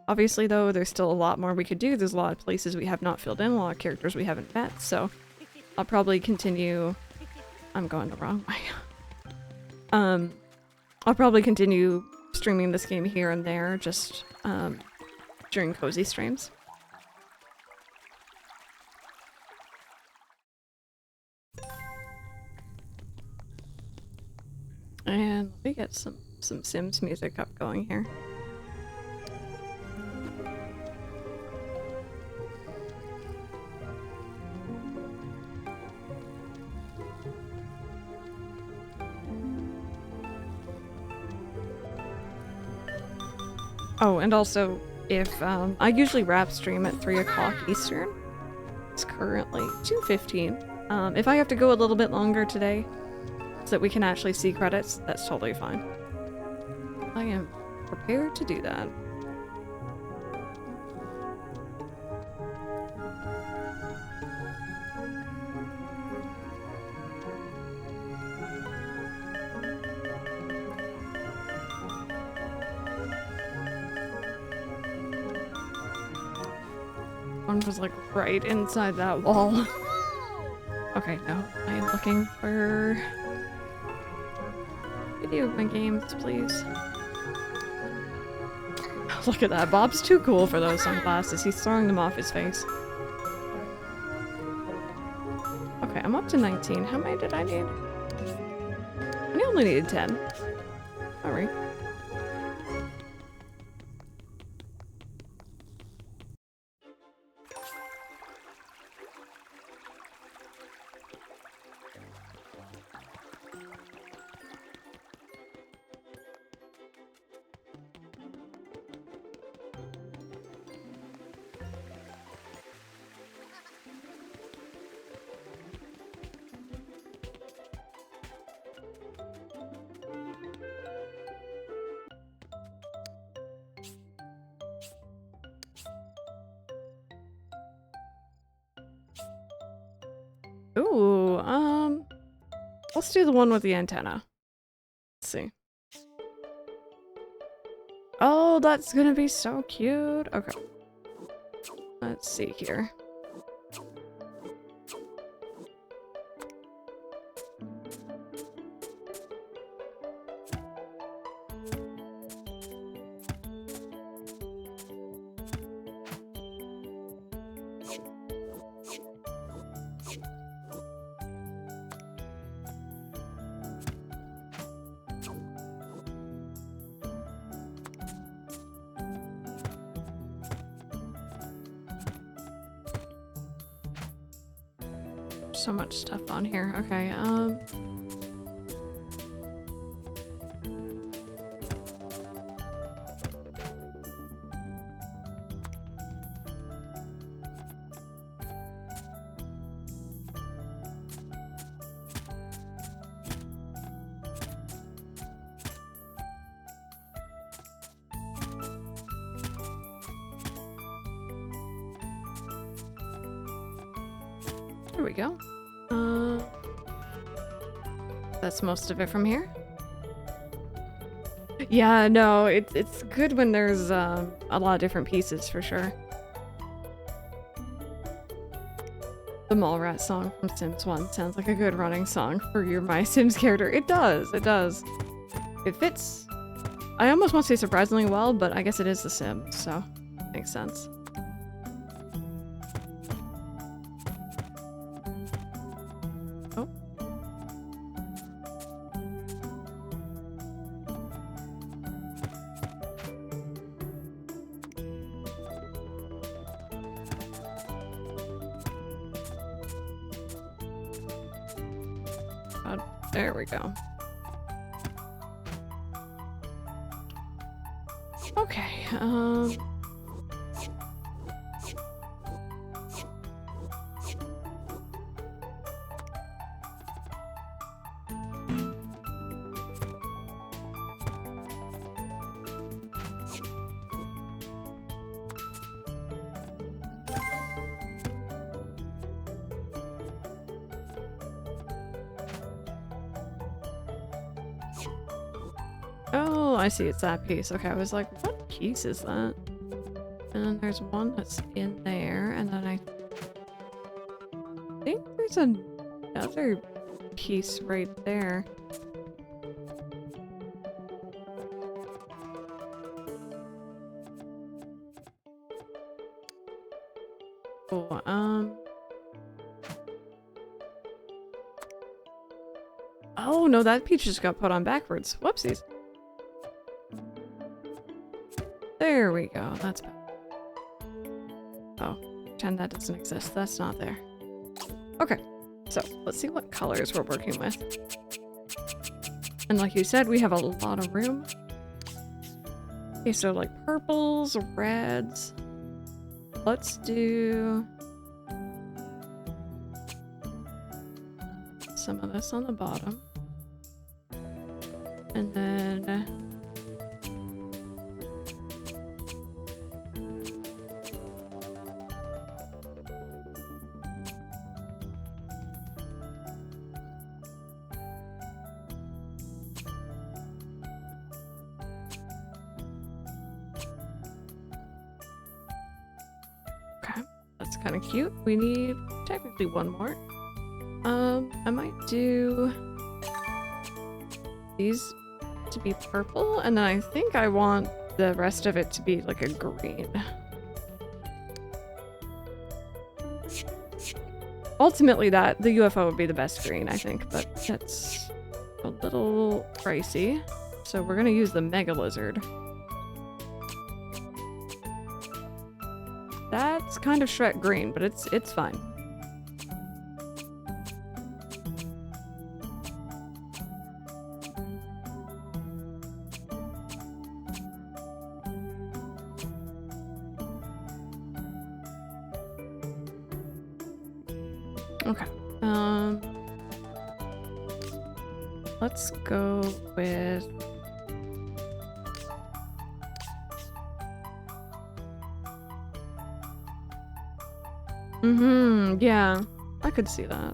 Obviously, though, there's still a lot more we could do. There's a lot of places we have not filled in, a lot of characters we haven't met, so I'll probably continue I'm going the wrong way. I'll probably continue streaming this game here and there, just during cozy streams. And let me get some Sims music up going here. Oh, and also, if I usually wrap stream at 3 o'clock Eastern. It's currently 2:15. If I have to go a little bit longer today, so that we can actually see credits, that's totally fine. I am prepared to do that. One was like right inside that wall. Okay, no, I am looking for video of my games, please. Look at that, Bob's too cool for those sunglasses. He's throwing them off his face. Okay, I'm up to 19. How many did I need? I only needed 10. Alright. Ooh, let's do the one with the antenna. Let's see. Oh, that's gonna be so cute. Okay. Let's see here. So much stuff on here. Okay, there we go. That's most of it from here. Yeah, no, it's good when there's a lot of different pieces for sure. The Mallrat song from Sims 1 sounds like a good running song for your MySims character. It does, it does. It fits, I almost want to say surprisingly well, but I guess it is The Sims, so makes sense. There we go. Okay, oh, I see, it's that piece. Okay, I was like, what piece is that? And there's one that's in there, and then I think there's another piece right there. Oh, oh no, that peach just got put on backwards. Whoopsies. There we go. That's better. Oh, pretend that doesn't exist. That's not there. Okay, so let's see what colors we're working with. And like you said, we have a lot of room. Okay, so like purples, reds. Let's do some of this on the bottom. And then kind of cute. We need technically one more. I might do these to be purple, and then I think I want the rest of it to be like a green. Ultimately, the UFO would be the best green, I think, but that's a little pricey. So we're gonna use the Mega Lizard. That's kind of Shrek green, but it's fine. Okay. Let's go with yeah, I could see that.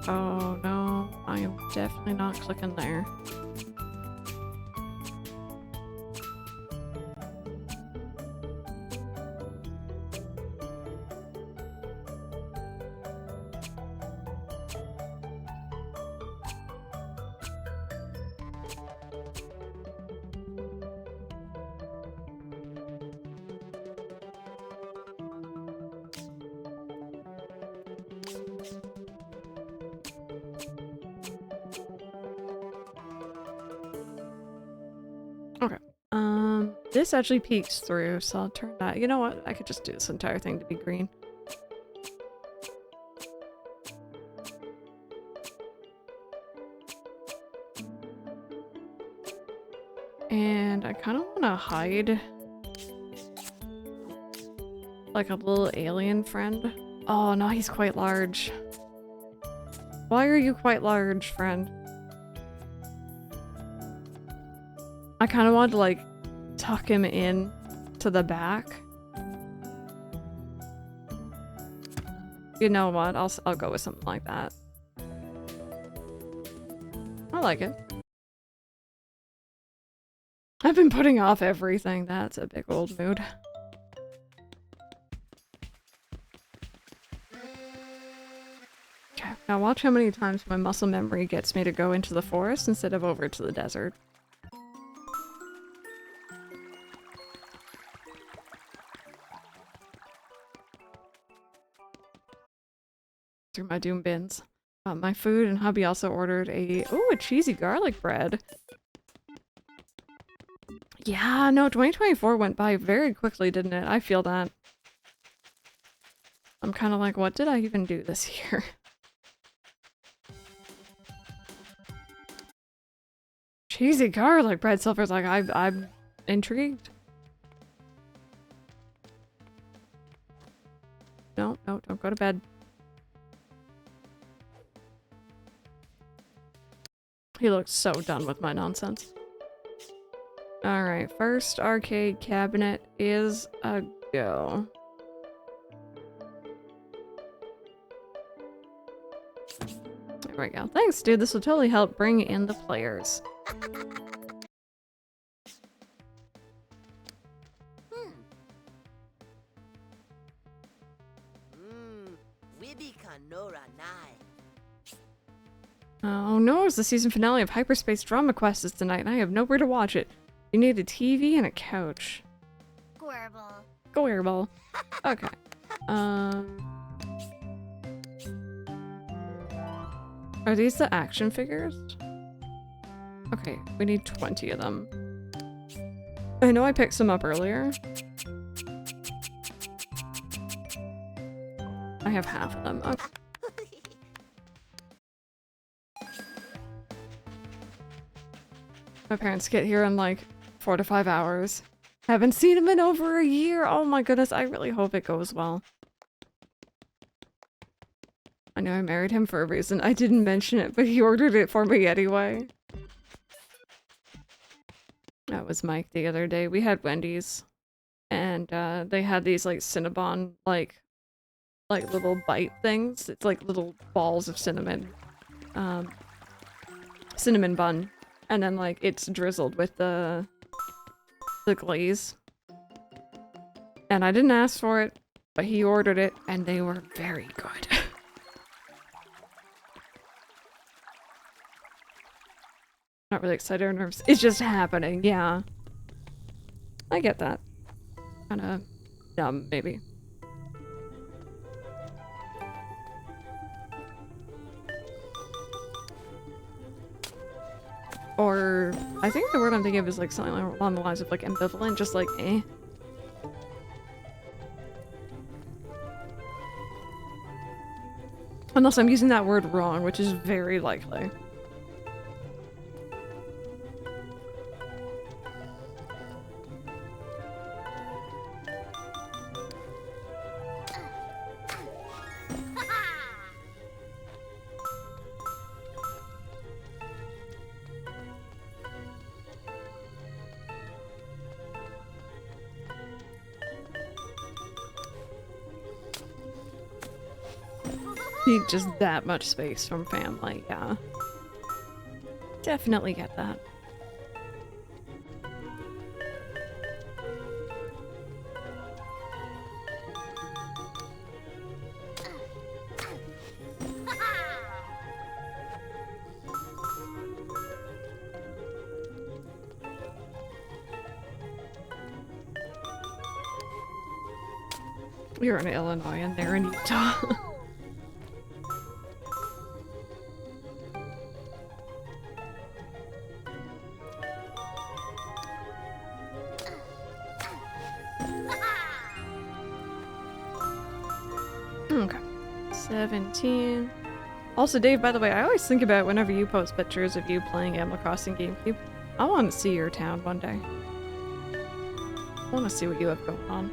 Oh no, I am definitely not clicking there. Okay. This actually peeks through, so I'll turn that. You know what? I could just do this entire thing to be green. And I kind of want to hide like a little alien friend. Oh no, he's quite large. Why are you quite large, friend? I kind of want to like tuck him in to the back. You know what? I'll go with something like that. I like it. I've been putting off everything. That's a big old mood. Okay, now watch how many times my muscle memory gets me to go into the forest instead of over to the desert. Through my doom bins. My food, and hubby also ordered a cheesy garlic bread. Yeah, no, 2024 went by very quickly, didn't it? I feel that. I'm kind of like, what did I even do this year? Cheesy garlic bread. Silver's like, I'm intrigued. No, don't go to bed. He looks so done with my nonsense. Alright, first arcade cabinet is a go. There we go. Thanks, dude. This will totally help bring in the players. Oh no, it's the season finale of Hyperspace Drama Quest is tonight and I have nowhere to watch it. You need a TV and a couch. Squirble. Squirble. Okay. Are these the action figures? Okay, we need 20 of them. I know I picked some up earlier. I have half of them. Okay. My parents get here in like 4 to 5 hours. Haven't seen him in over a year. Oh my goodness, I really hope it goes well. I know I married him for a reason. I didn't mention it, but he ordered it for me anyway. That was Mike the other day. We had Wendy's. And they had these like Cinnabon like little bite things. It's like little balls of cinnamon. Cinnamon bun. And then like it's drizzled with the glaze. And I didn't ask for it, but he ordered it and they were very good. Not really excited or nervous. It's just happening, yeah. I get that. Kinda dumb, maybe. Or, I think the word I'm thinking of is like something along the lines of like ambivalent, just like eh. Unless I'm using that word wrong, which is very likely. Need just that much space from family, yeah. Definitely get that. You're in Illinois and they're in Utah. Okay. 17. Also, Dave, by the way, I always think about whenever you post pictures of you playing Animal Crossing GameCube. I want to see your town one day. I want to see what you have going on.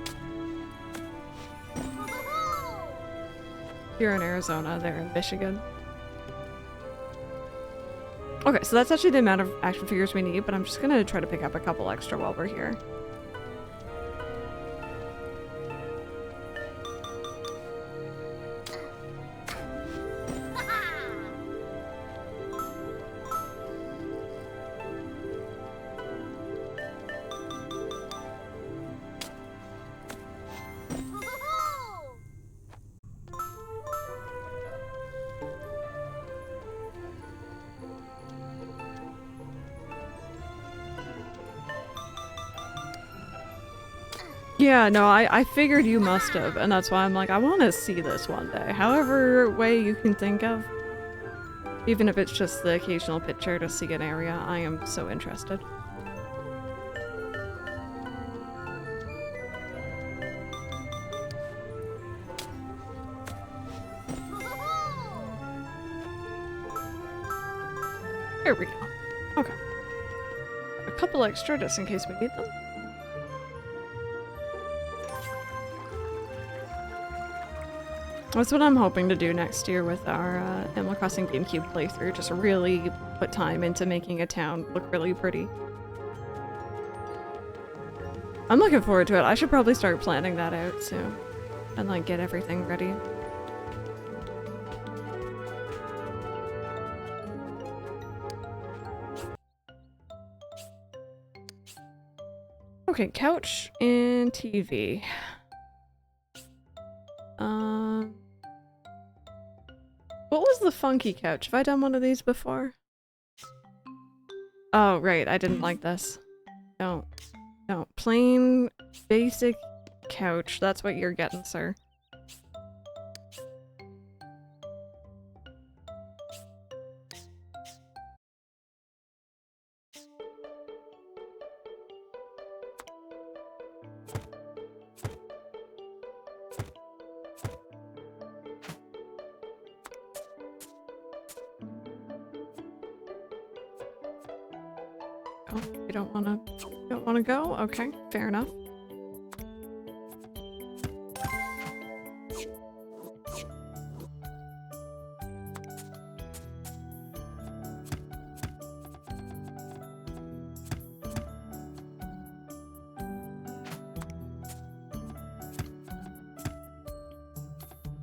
You're in Arizona, they're in Michigan. Okay, so that's actually the amount of action figures we need, but I'm just gonna try to pick up a couple extra while we're here. Yeah, no, I figured you must have, and that's why I'm like, I want to see this one day. However way you can think of. Even if it's just the occasional picture to see an area, I am so interested. There we go. Okay. A couple extra just in case we need them. That's what I'm hoping to do next year with our Animal Crossing GameCube playthrough, just really put time into making a town look really pretty. I'm looking forward to it. I should probably start planning that out soon and like get everything ready. Okay, couch and TV. What was the funky couch. Have I done one of these before? Oh, right. I didn't like this. No. No. Plain, basic couch. That's what you're getting, sir. Oh, you don't wanna go? Okay, fair enough.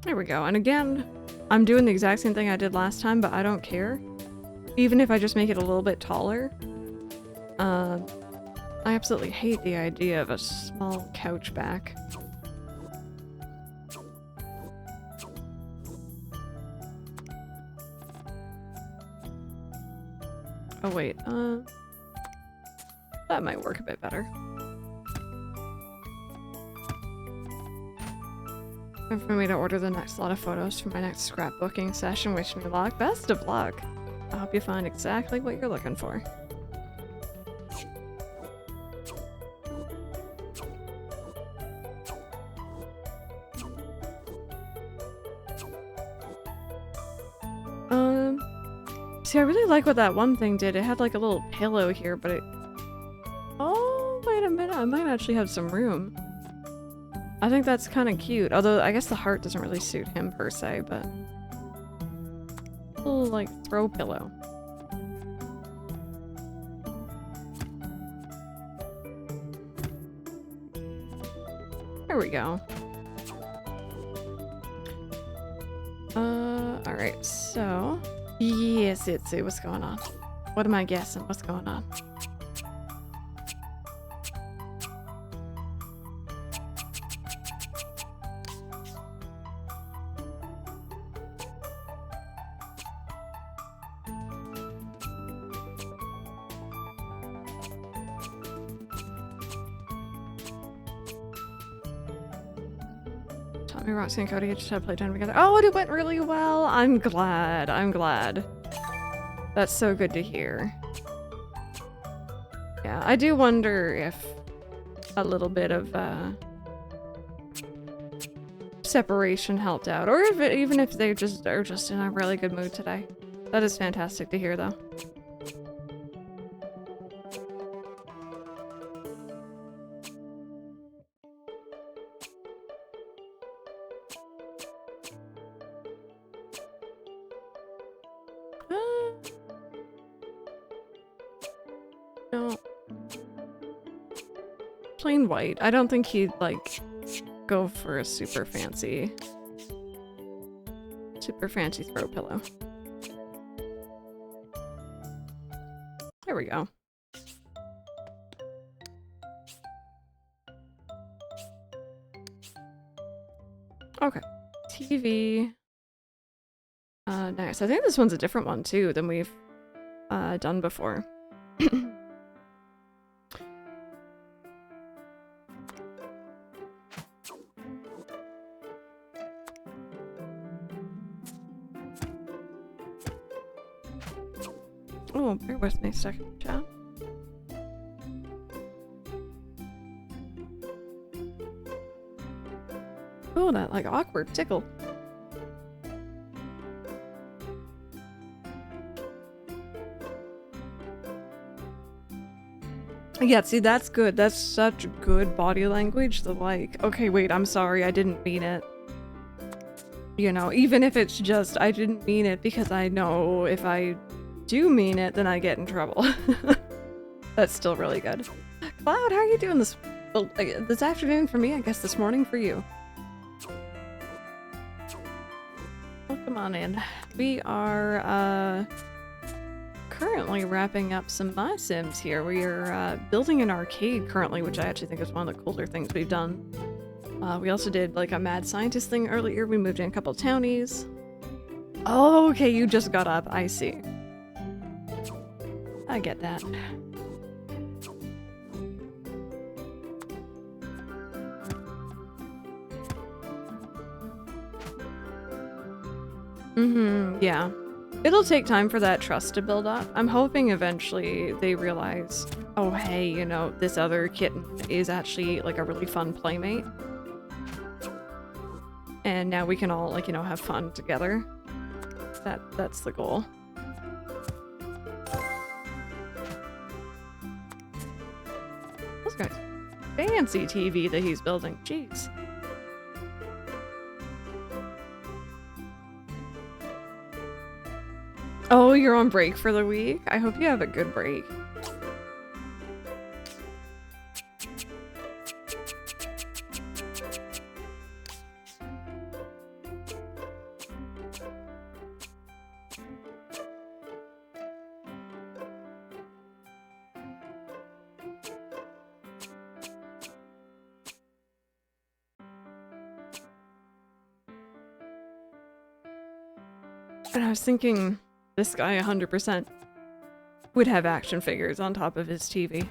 There we go. And again, I'm doing the exact same thing I did last time, but I don't care. Even if I just make it a little bit taller. I absolutely hate the idea of a small couch back. Oh wait, that might work a bit better. And for me to order the next lot of photos for my next scrapbooking session. Wish me luck. Best of luck. I hope you find exactly what you're looking for. See, I really like what that one thing did. It had like a little pillow here, but it... Oh, wait a minute. I might actually have some room. I think that's kind of cute. Although, I guess the heart doesn't really suit him per se, but... A little, like, throw pillow. There we go. Alright, so... Yes, Itzy, what's going on? What am I guessing? What's going on? Tommy, Roxy, and Cody just had playtime together. Oh, it went really well! I'm glad. I'm glad. That's so good to hear. Yeah, I do wonder if a little bit of separation helped out, or if even if they just are just in a really good mood today. That is fantastic to hear, though. No. Plain white. I don't think he'd, like, go for a super fancy throw pillow. There we go. Okay. TV. Nice. I think this one's a different one, too, than we've done before. Oh, bear with me a second, chat. Oh, that, like, awkward tickle. Yeah, see, that's good. That's such good body language. The, like, okay, wait, I'm sorry, I didn't mean it. You know, even if it's just, I didn't mean it, because I know if I do mean it, then I get in trouble. That's still really good. Cloud, how are you doing this? Well, this afternoon for me, I guess this morning for you. Well, come on in. We are currently wrapping up some MySims here. We are building an arcade currently, which I actually think is one of the cooler things we've done. We also did like a mad scientist thing earlier. We moved in a couple townies. Oh, okay, you just got up. I see. I get that. Yeah. It'll take time for that trust to build up. I'm hoping eventually they realize, oh hey, you know, this other kitten is actually like a really fun playmate. And now we can all, like, you know, have fun together. That's the goal. This guy's fancy TV that he's building. Jeez. Oh, you're on break for the week? I hope you have a good break. And I was thinking this guy 100% would have action figures on top of his TV.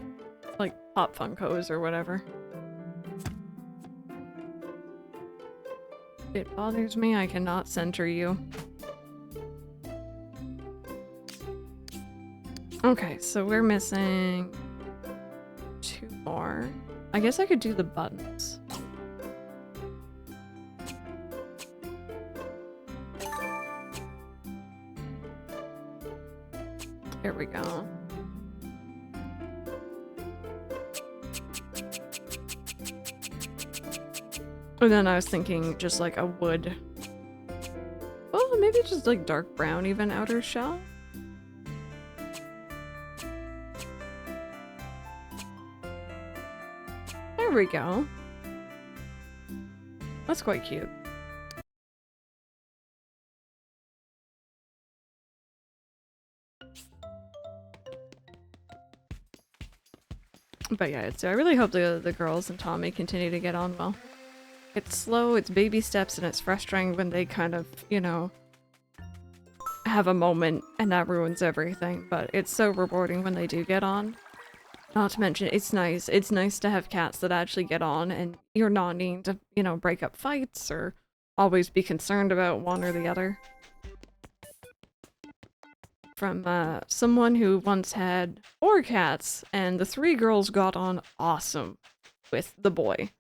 Like Pop Funkos or whatever. It bothers me I cannot center you. Okay, so we're missing 2 more. I guess I could do the buttons. There we go. And then I was thinking just like a wood. Oh, maybe just like dark brown even outer shell. There we go. That's quite cute. But yeah, I really hope the girls and Tommy continue to get on well. It's slow, it's baby steps, and it's frustrating when they kind of, you know, have a moment and that ruins everything, but it's so rewarding when they do get on. Not to mention, it's nice. It's nice to have cats that actually get on and you're not needing to, you know, break up fights or always be concerned about one or the other. From someone who once had 4 cats and the 3 girls got on awesome with the boy.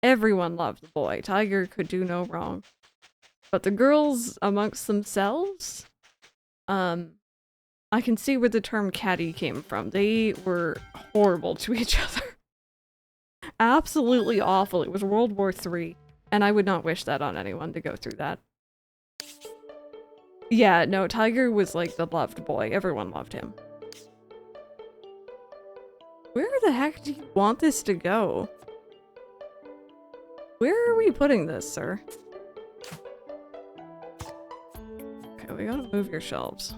Everyone loved the boy. Tiger could do no wrong. But the girls amongst themselves, I can see where the term catty came from. They were horrible to each other. Absolutely awful. It was World War III, and I would not wish that on anyone to go through that. Yeah, no, Tiger was like the loved boy. Everyone loved him. Where the heck do you want this to go? Where are we putting this, sir? Okay, we gotta move your shelves.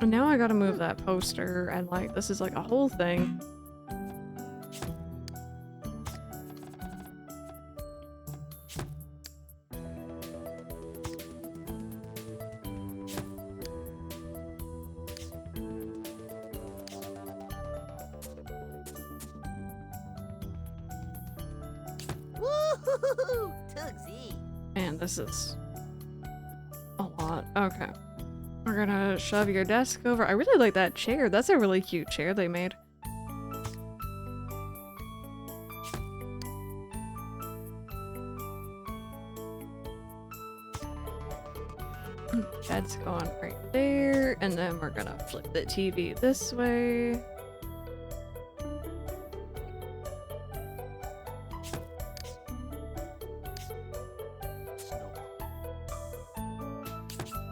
And now I gotta move that poster, and like, this is like a whole thing. Woohoo! Tugsy. And this is a lot. Okay. We're gonna shove your desk over. I really like that chair. That's a really cute chair they made. Bed's going right there, and then we're gonna flip the TV this way.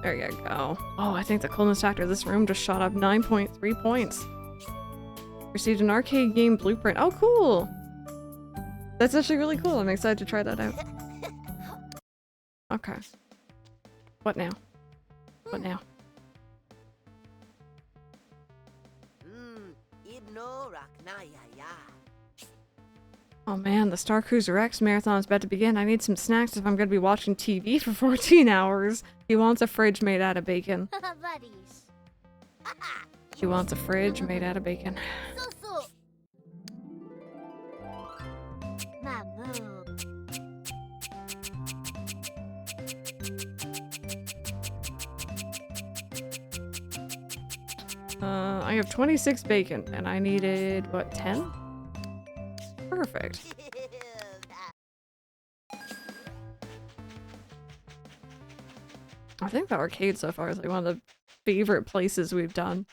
There you go. Oh, I think the coolness factor of this room just shot up 9.3 points. Received an arcade game blueprint. Oh, cool! That's actually really cool. I'm excited to try that out. Okay. What now? What now? Uro Raknaya ya. Oh man, the Star Cruiser X marathon is about to begin. I need some snacks if I'm gonna be watching TV for 14 hours. He wants a fridge made out of bacon. Buddies. He wants a fridge made out of bacon. So. Mamu. I have 26 bacon, and I needed, what, 10? Perfect. I think the arcade so far is like one of the favorite places we've done.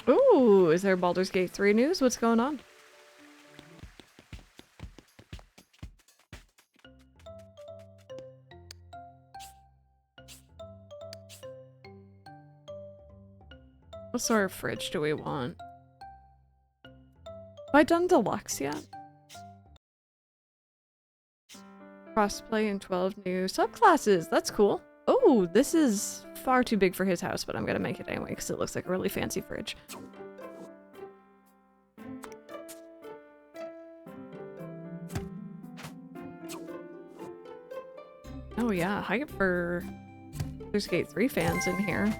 Ooh, is there Baldur's Gate 3 news? What's going on? What sort of fridge do we want? Have I done deluxe yet? Crossplay and 12 new subclasses. That's cool. Oh, this is far too big for his house, but I'm gonna make it anyway because it looks like a really fancy fridge. Oh yeah, hype for Baldur's Gate 3 fans in here.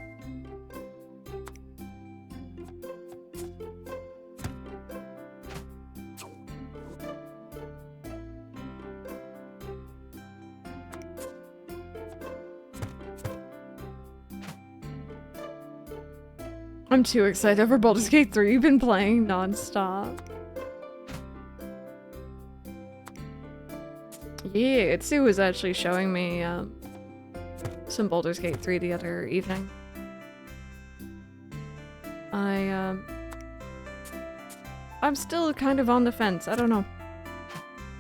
I'm too excited for Baldur's Gate 3. You've been playing non-stop. Yeah, Itsu was actually showing me some Baldur's Gate 3 the other evening. I'm still kind of on the fence. I don't know.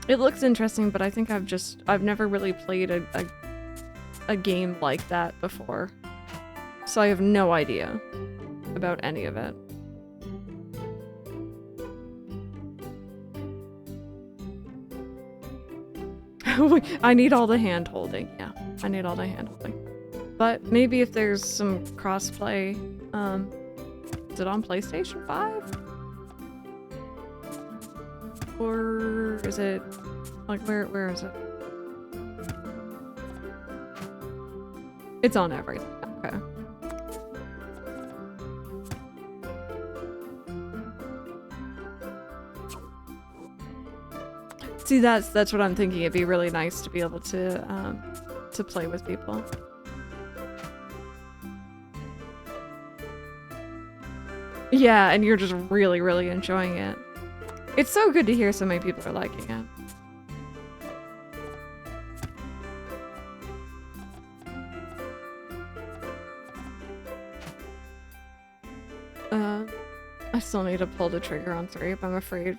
It looks interesting, but I think I've never really played a game like that before. So I have no idea about any of it. I need all the hand holding. Yeah, I need all the hand holding. But maybe if there's some crossplay, is it on PlayStation 5? Or is it like where is it? It's on everything. Okay. See, that's what I'm thinking. It'd be really nice to be able to play with people. Yeah, and you're just really, really enjoying it. It's so good to hear so many people are liking it. I still need to pull the trigger on 3, but I'm afraid.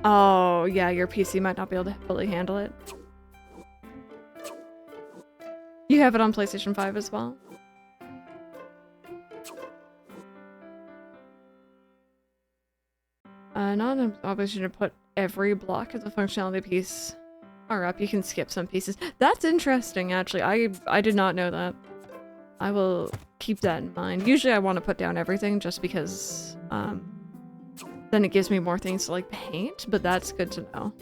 Oh, yeah, your PC might not be able to fully handle it. You have it on PlayStation 5 as well? Not an obligation to put every block of the functionality piece are up. You can skip some pieces. That's interesting, actually. I did not know that. I will keep that in mind. Usually I want to put down everything just because, then it gives me more things to, like, paint, but that's good to know.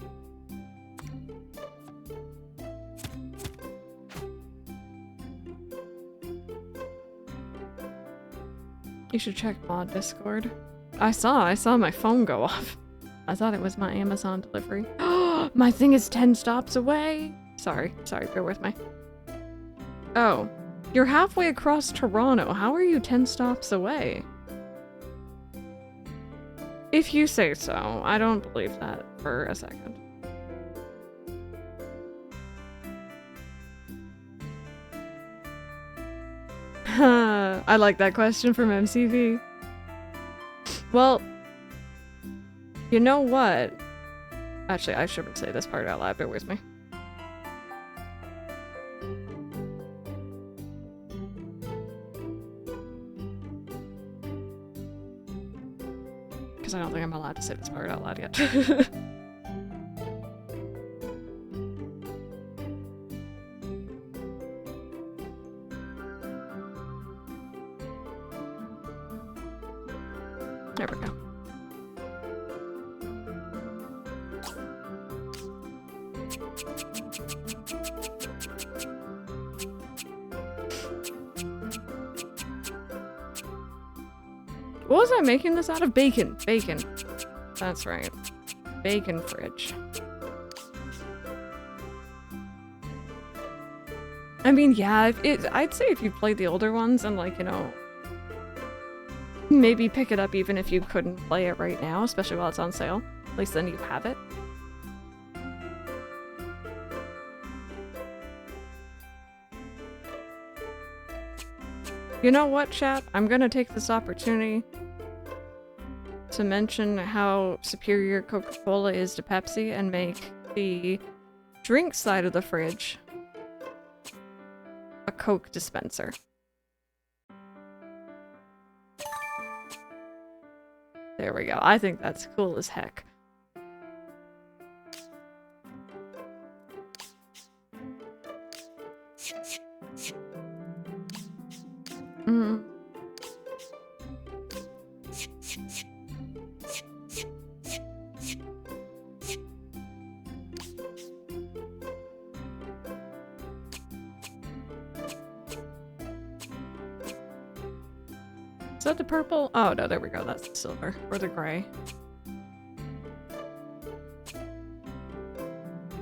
You should check mod Discord. I saw my phone go off. I thought it was my Amazon delivery. My thing is 10 stops away. Sorry, bear with me. Oh, you're halfway across Toronto. How are you 10 stops away? If you say so. I don't believe that for a second. I like that question from MCV. Well, you know what? Actually, I shouldn't say this part out loud, bear with me. Because I don't think I'm allowed to say this part out loud yet. There we go. What was I making this out of? Bacon. Bacon. That's right. Bacon fridge. I mean, yeah, I'd say if you played the older ones and, like, you know, maybe pick it up even if you couldn't play it right now, especially while it's on sale. At least then you have it. You know what, chat? I'm gonna take this opportunity to mention how superior Coca-Cola is to Pepsi and make the drink side of the fridge a Coke dispenser. There we go. I think that's cool as heck. Mm. Is that the purple? Oh no, there we go. That's the silver. Or the gray.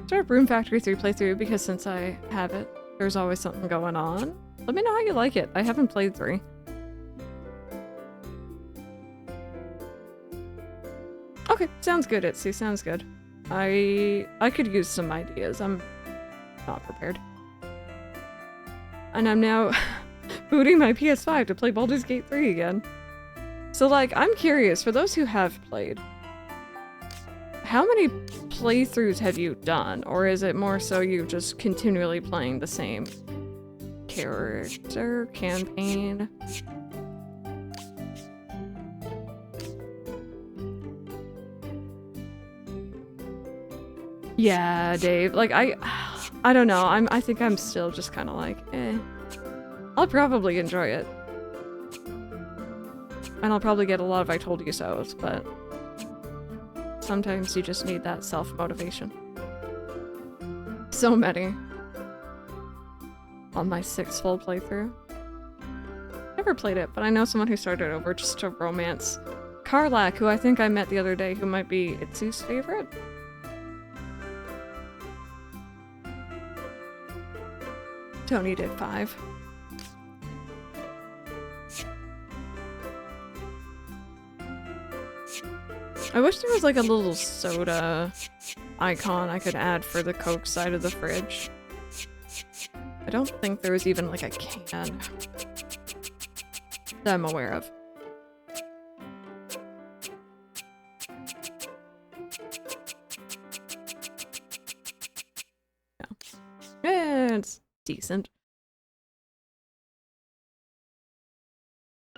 Start Broom Factory 3 playthrough because since I have it, there's always something going on. Let me know how you like it. I haven't played 3. Okay, sounds good, Itzy. Sounds good. I could use some ideas. I'm not prepared. And I'm now booting my PS5 to play Baldur's Gate 3 again. So, like, I'm curious, for those who have played, how many playthroughs have you done? Or is it more so you just continually playing the same character, campaign? Yeah, Dave. Like, I don't know. I think I'm still just kind of like, eh. I'll probably enjoy it. And I'll probably get a lot of I told you so's, but sometimes you just need that self-motivation. So many. On my 6th full playthrough. Never played it, but I know someone who started over just to romance Karlak, who I think I met the other day, who might be Itsu's favorite. Tony did 5. I wish there was like a little soda icon I could add for the Coke side of the fridge. I don't think there was even like a can that I'm aware of. Yeah. It's decent.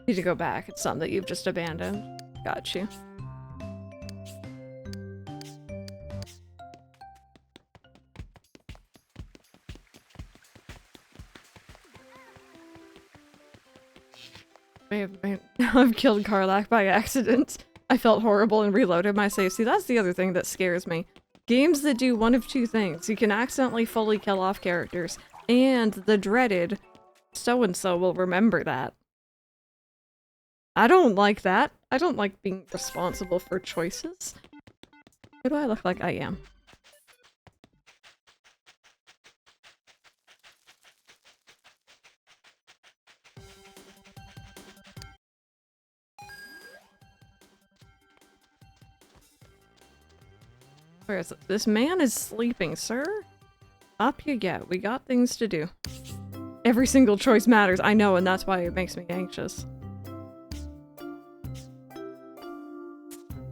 Need to go back. It's something that you've just abandoned. Got you. I've killed Karlak by accident. I felt horrible and reloaded my save. See, that's the other thing that scares me. Games that do one of two things. You can accidentally fully kill off characters, and the dreaded so-and-so will remember that. I don't like that. I don't like being responsible for choices. Who do I look like I am? Where is it? This man is sleeping, sir. Up you get. We got things to do. Every single choice matters. I know, and that's why it makes me anxious.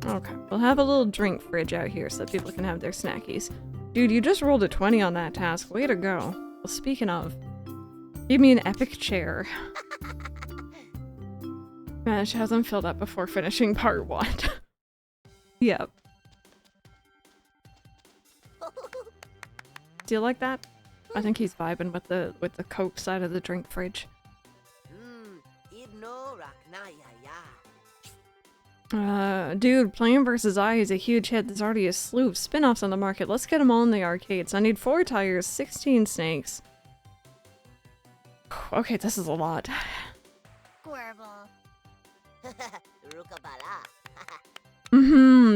Okay, we'll have a little drink fridge out here so that people can have their snackies. Dude, you just rolled a 20 on that task. Way to go. Well, speaking of, give me an epic chair. Manage to have them filled up before finishing part 1. Yep. Do you like that? I think he's vibing with the Coke side of the drink fridge. Dude, Plants vs. I is a huge hit. There's already a slew of spin-offs on the market. Let's get them all in the arcades. I need 4 tires, 16 snakes. Okay, this is a lot. Squirble.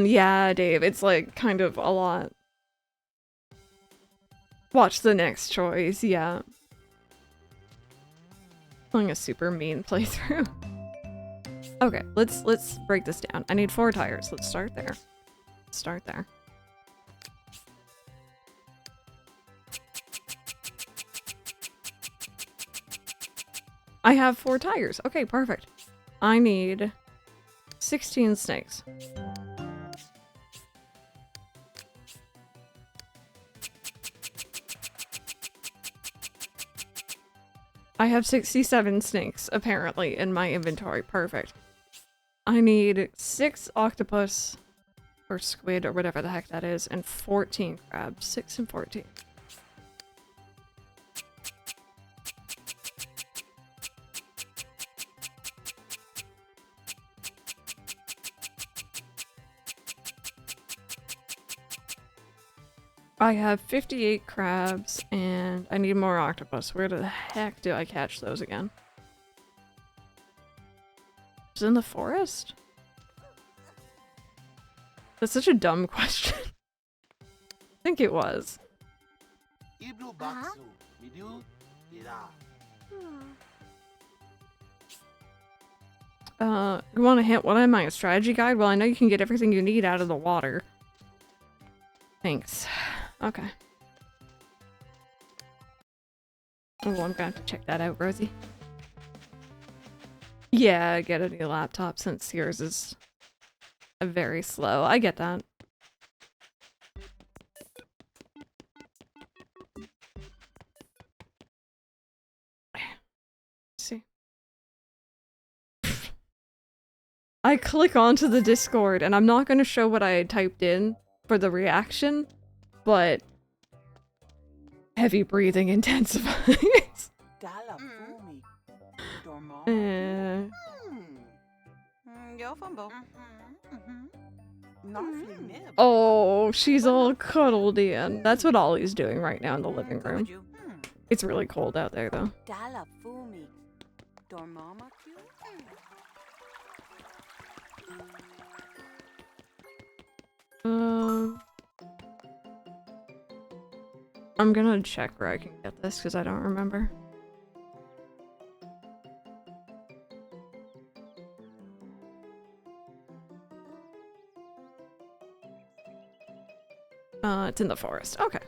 Yeah, Dave, it's like kind of a lot. Watch the next choice, yeah. Playing a super mean playthrough. Okay, let's break this down. I need 4 tires. Let's start there. Start there. I have 4 tires. Okay, perfect. I need 16 snakes. I have 67 snakes, apparently, in my inventory. Perfect. I need 6 octopus, or squid, or whatever the heck that is, and 14 crabs. 6 and 14. I have 58 crabs, and I need more octopus. Where the heck do I catch those again? Is it in the forest? That's such a dumb question. I think it was. You want a hint? What am I, a strategy guide? Well, I know you can get everything you need out of the water. Thanks. Okay. Oh, I'm gonna have to check that out, Rosie. Yeah, get a new laptop since yours is very slow. I get that. See. I click onto the Discord and I'm not gonna show what I typed in for the reaction, but heavy breathing intensifies. Oh, she's all cuddled in. That's what Ollie's doing right now in the living room. It's really cold out there, though. I'm gonna check where I can get this because I don't remember. It's in the forest. Okay.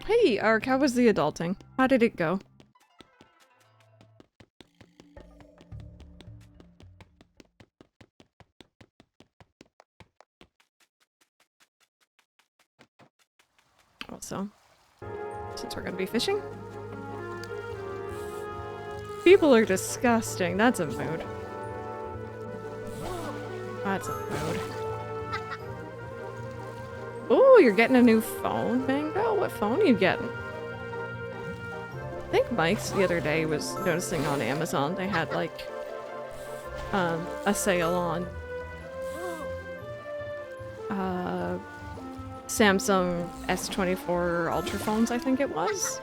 Hey, Ark, how was the adulting? How did it go? Also, since we're gonna be fishing? People are disgusting. That's a mood. That's a mood. Ooh, you're getting a new phone, Mango? What phone are you getting? I think Mike's the other day was noticing on Amazon they had like a sale on Samsung S24 Ultra phones, I think it was.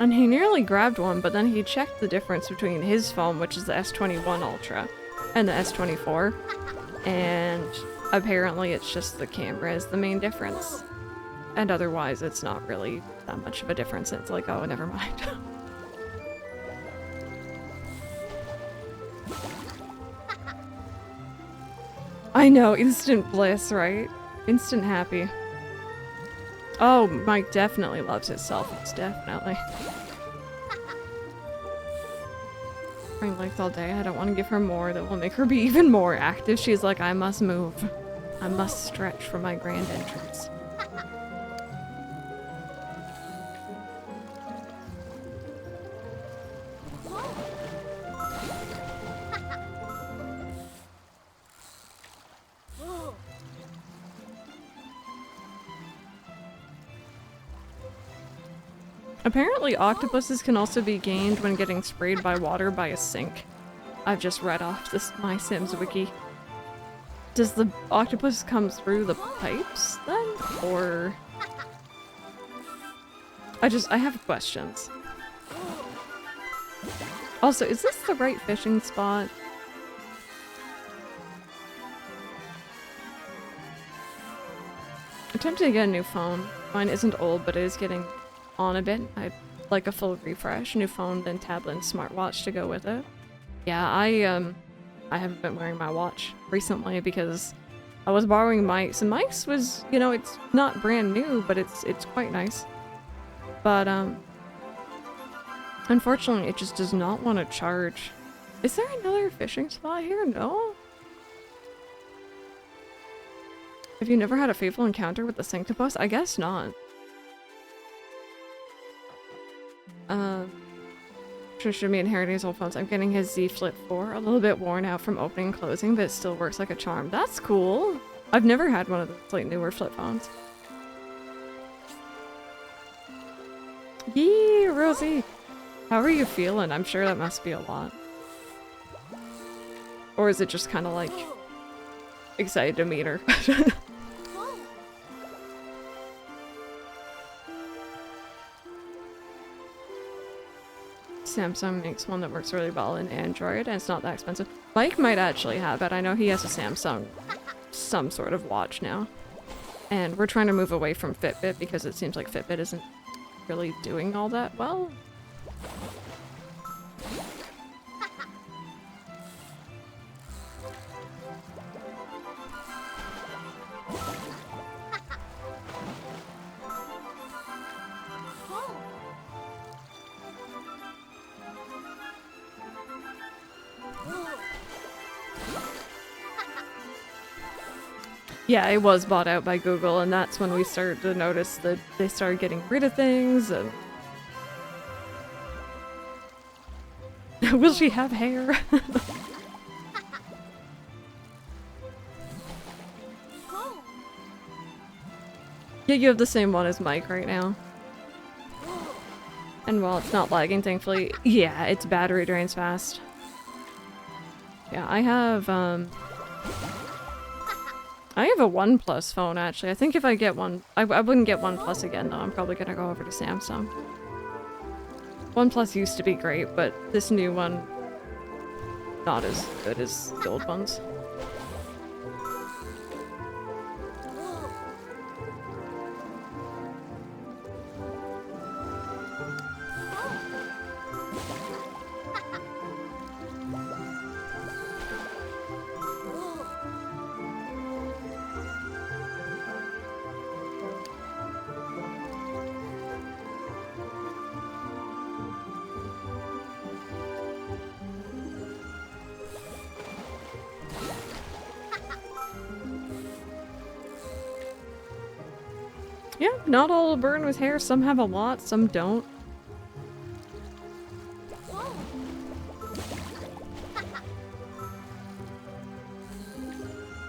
And he nearly grabbed one, but then he checked the difference between his phone, which is the S21 Ultra, and the S24. And apparently it's just the camera is the main difference. And otherwise it's not really that much of a difference. It's like, oh, never mind. I know, instant bliss, right? Instant happy. Oh, Mike definitely loves his cell phones, definitely. Ring length all day. I don't want to give her more that will make her be even more active. She's like, I must move. I must stretch for my grand entrance. Apparently octopuses can also be gained when getting sprayed by water by a sink. I've just read off this MySims wiki. Does the octopus come through the pipes then? Or... I have questions. Also, is this the right fishing spot? Attempting to get a new phone. Mine isn't old, but it is getting on a bit. I'd like a full refresh, new phone, then tablet and smartwatch to go with it. Yeah, I haven't been wearing my watch recently because I was borrowing Mike's, and Mike's was, you know, it's not brand new, but it's quite nice. But unfortunately, it just does not want to charge. Is there another fishing spot here? No? Have you never had a fateful encounter with the Synctopus? I guess not. Should be inheriting his old phones. I'm getting his Z Flip 4, a little bit worn out from opening and closing, but it still works like a charm. That's cool. I've never had one of those like newer flip phones. Yee, Rosie! How are you feeling? I'm sure that must be a lot. Or is it just kind of like excited to meet her? Samsung makes one that works really well in Android, and it's not that expensive. Mike might actually have it. I know he has a Samsung, some sort of watch now. And we're trying to move away from Fitbit because it seems like Fitbit isn't really doing all that well. Yeah, it was bought out by Google, and that's when we started to notice that they started getting rid of things, and... Will she have hair? Yeah, you have the same one as Mike right now. And while it's not lagging, thankfully, yeah, its battery drains fast. Yeah, I have a OnePlus phone, actually. I think if I get one... I wouldn't get OnePlus again, though. I'm probably gonna go over to Samsung. OnePlus used to be great, but this new one... not as good as the old ones. Yeah, not all burn with hair. Some have a lot, some don't.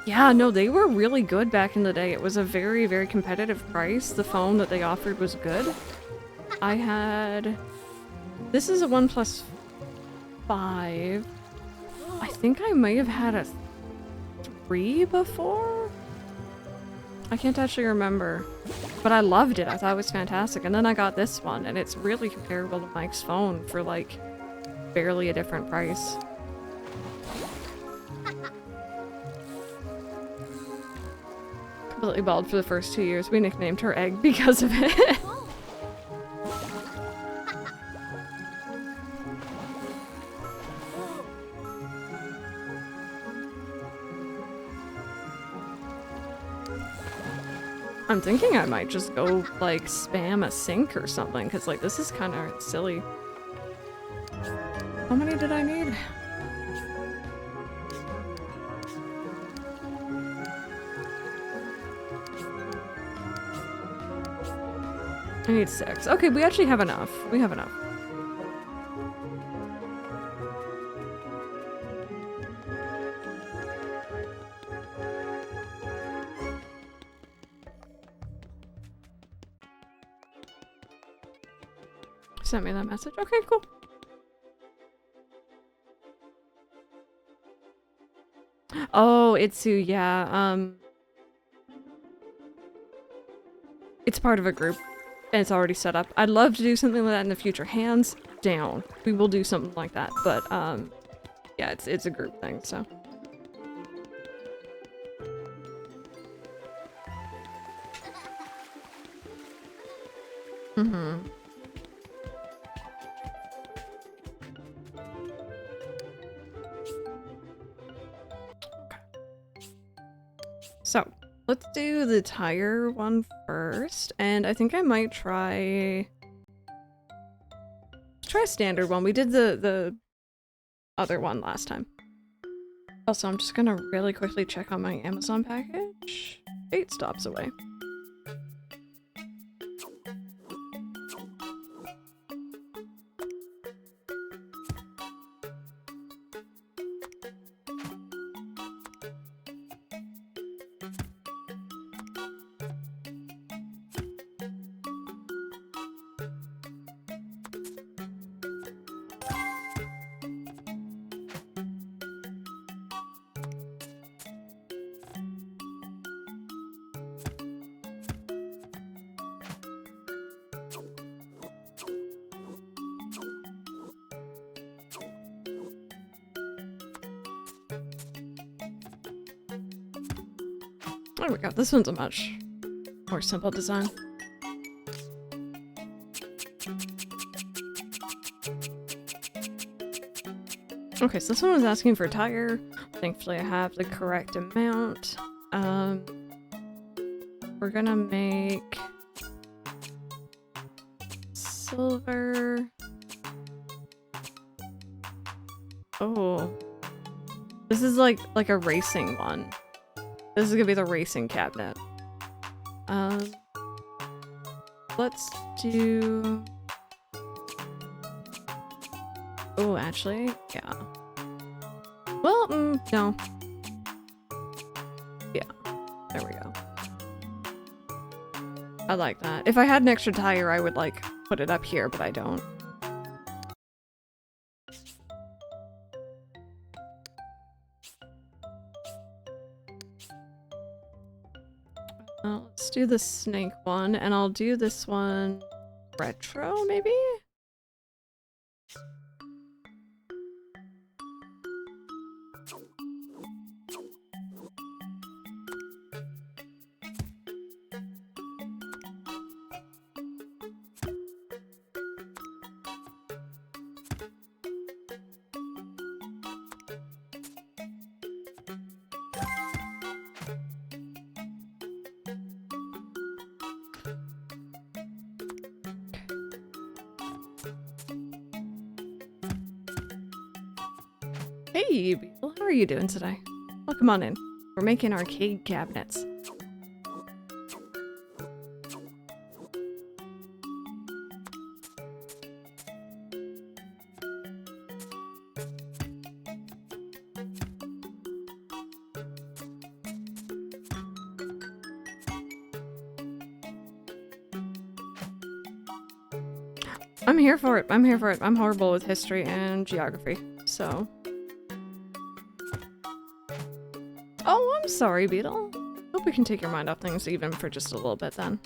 Yeah, no, they were really good back in the day. It was a very, very competitive price. The phone that they offered was good. I had... This is a OnePlus 5. I think I may have had a 3 before? I can't actually remember. But I loved it. I thought it was fantastic. And then I got this one, and it's really comparable to Mike's phone for, like, barely a different price. Completely bald for the first 2 years. We nicknamed her Egg because of it. I'm thinking I might just go, like, spam a sink or something, because, like, this is kind of silly. How many did I need? I need 6. Okay, we actually have enough. We have enough. Sent me that message. Okay, cool. Oh, Itsu, yeah. It's part of a group, and it's already set up. I'd love to do something like that in the future. Hands down. We will do something like that, but, yeah, it's a group thing, so. Mm-hmm. So, let's do the tire one first, and I think I might try a standard one. We did the other one last time. Also, I'm just gonna really quickly check on my Amazon package. 8 stops away. There we go. This one's a much more simple design. Okay, so this one was asking for a tire. Thankfully, I have the correct amount. We're gonna make silver. Oh, this is like a racing one. This is gonna be the racing cabinet. Let's do... Oh, actually, yeah. Well, no. Yeah, there we go. I like that. If I had an extra tire, I would, like, put it up here, but I don't. Let's do the snake one, and I'll do this one retro, maybe? Hey, Beetle, how are you doing today? Welcome on in. We're making arcade cabinets. I'm here for it. I'm here for it. I'm horrible with history and geography, so... Oh, I'm sorry, Beetle. Hope we can take your mind off things even for just a little bit then.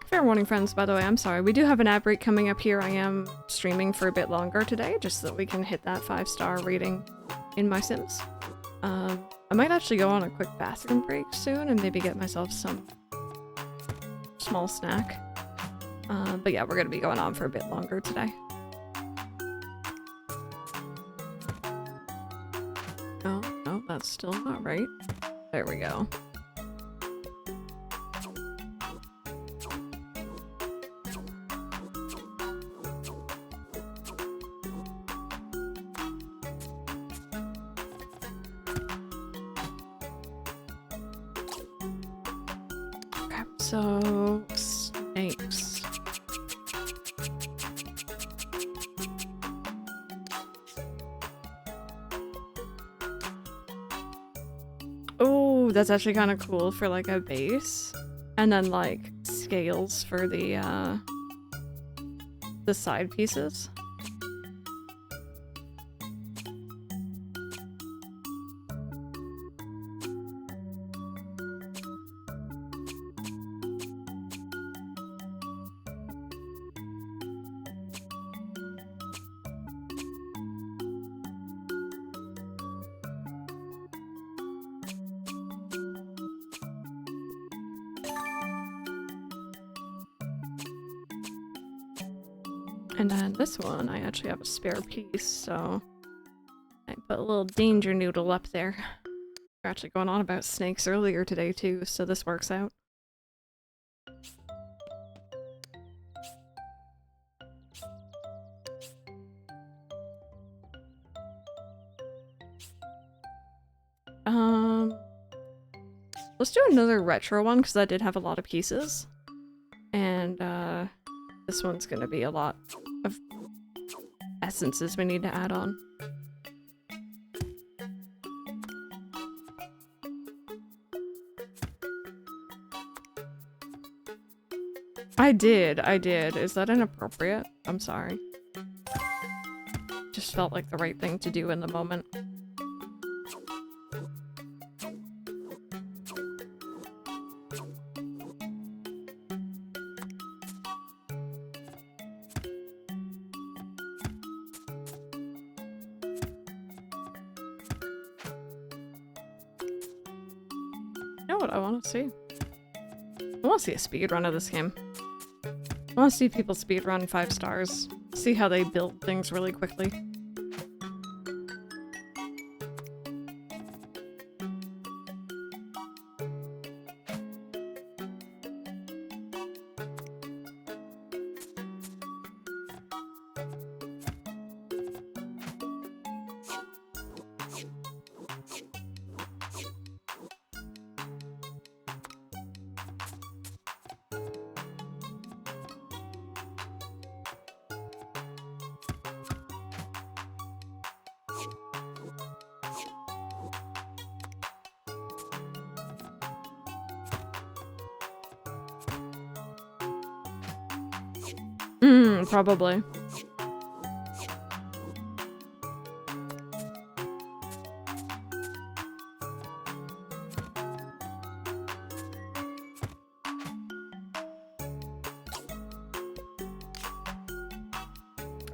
Fair warning, friends, by the way, I'm sorry. We do have an ad break coming up here. I am streaming for a bit longer today, just so that we can hit that 5-star rating in My Sims. I might actually go on a quick bathroom break soon and maybe get myself some small snack. But yeah, we're gonna be going on for a bit longer today. Oh, no, that's still not right. There we go. Okay, so snakes. Oh, that's actually kind of cool for like a base. And then like scales for the side pieces. And then this one, I actually have a spare piece, so I put a little danger noodle up there. We're actually going on about snakes earlier today too, so this works out. Let's do another retro one, because I did have a lot of pieces. And, this one's gonna be a lot of essences we need to add on. I did. Is that inappropriate? I'm sorry. Just felt like the right thing to do in the moment. You know what I want to see? I want to see a speedrun of this game. I want to see people speedrun 5 stars. See how they build things really quickly. Probably.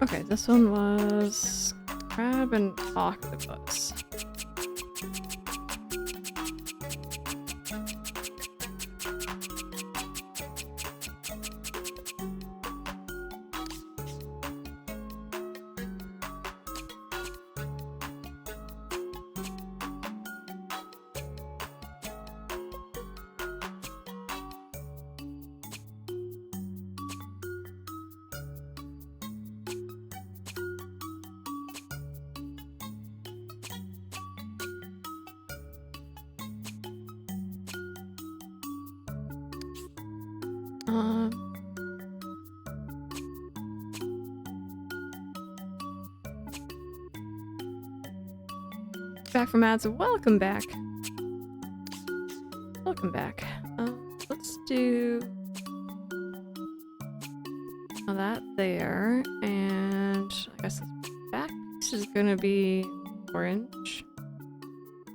Okay, this one was crab and octopus. Back from ads. Welcome back. Welcome back. Let's do that there, and I guess this back piece is gonna be orange.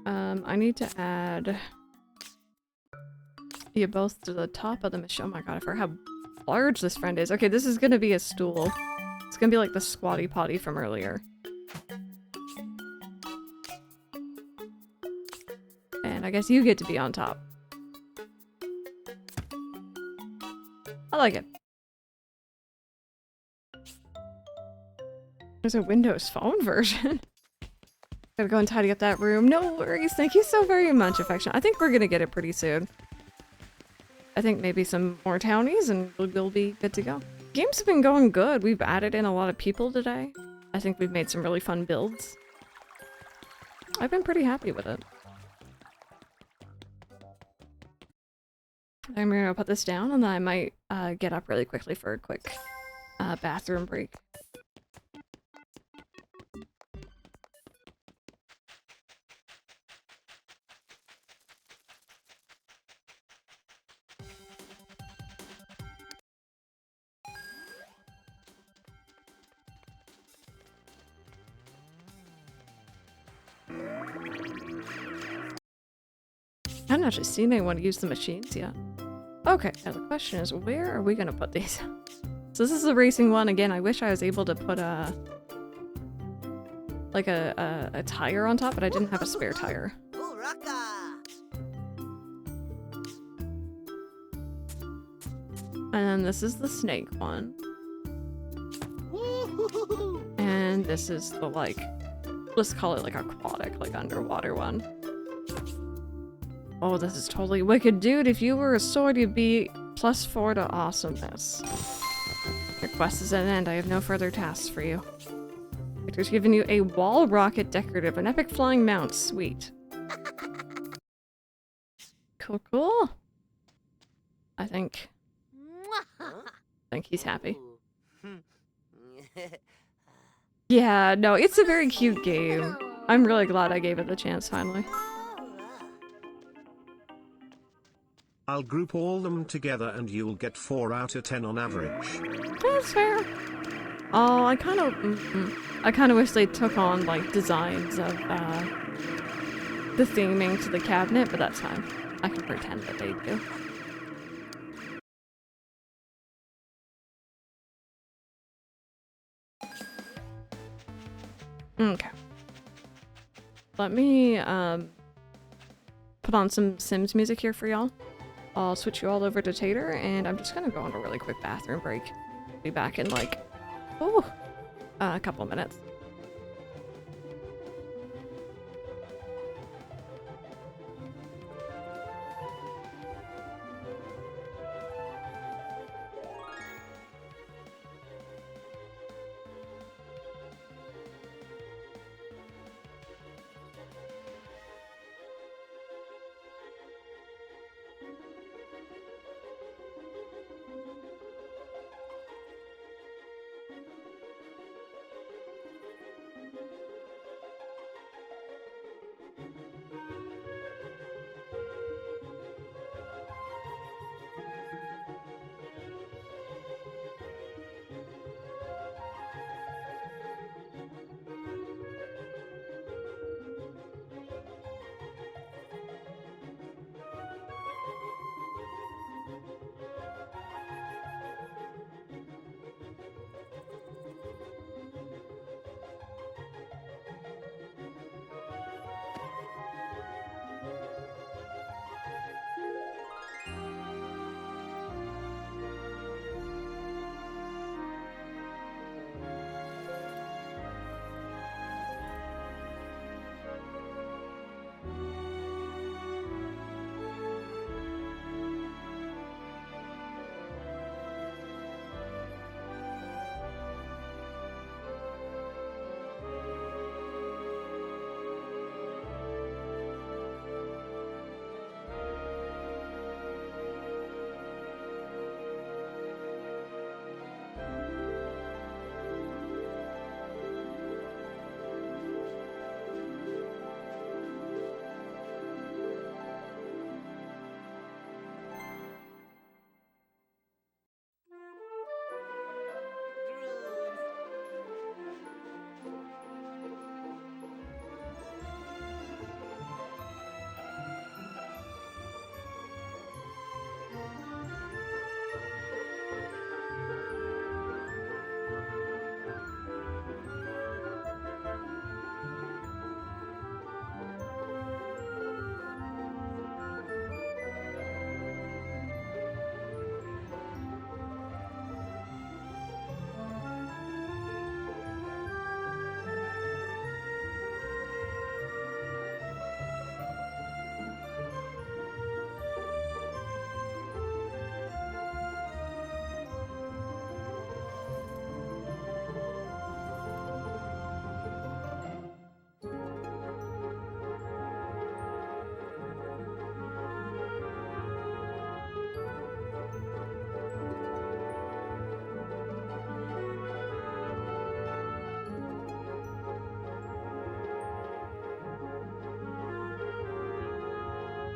I need to add you both to the top of the machine. Oh my god, I forgot how large this friend is. Okay, this is gonna be a stool. It's gonna be like the squatty potty from earlier. And I guess you get to be on top. I like it. There's a Windows Phone version. Gotta go and tidy up that room. No worries. Thank you so very much, Affection. I think we're gonna get it pretty soon. I think maybe some more townies and we'll be good to go. Games have been going good. We've added in a lot of people today. I think we've made some really fun builds. I've been pretty happy with it. I'm gonna put this down and then I might get up really quickly for a quick bathroom break. I haven't actually seen anyone use the machines yet. Okay, now the question is, where are we gonna put these? So this is the racing one. Again, I wish I was able to put a tire on top, but I didn't have a spare tire. Hurrah! And then this is the snake one. And this is the, like, let's call it like aquatic, like underwater one. Oh, this is totally wicked. Dude, if you were a sword, you'd be +4 to awesomeness. Your quest is at an end. I have no further tasks for you. Victor's given you a wall rocket decorative, an epic flying mount. Sweet. Cool, cool. I think he's happy. Yeah, no, it's a very cute game. I'm really glad I gave it the chance finally. I'll group all them together and you'll get 4 out of 10 on average. That's fair. Oh, I kind of wish they took on like designs of the theming to the cabinet, but that's fine. I can pretend that they do. Okay. Let me put on some Sims music here for y'all. I'll switch you all over to Tater, and I'm just gonna go on a really quick bathroom break. Be back in like, a couple minutes.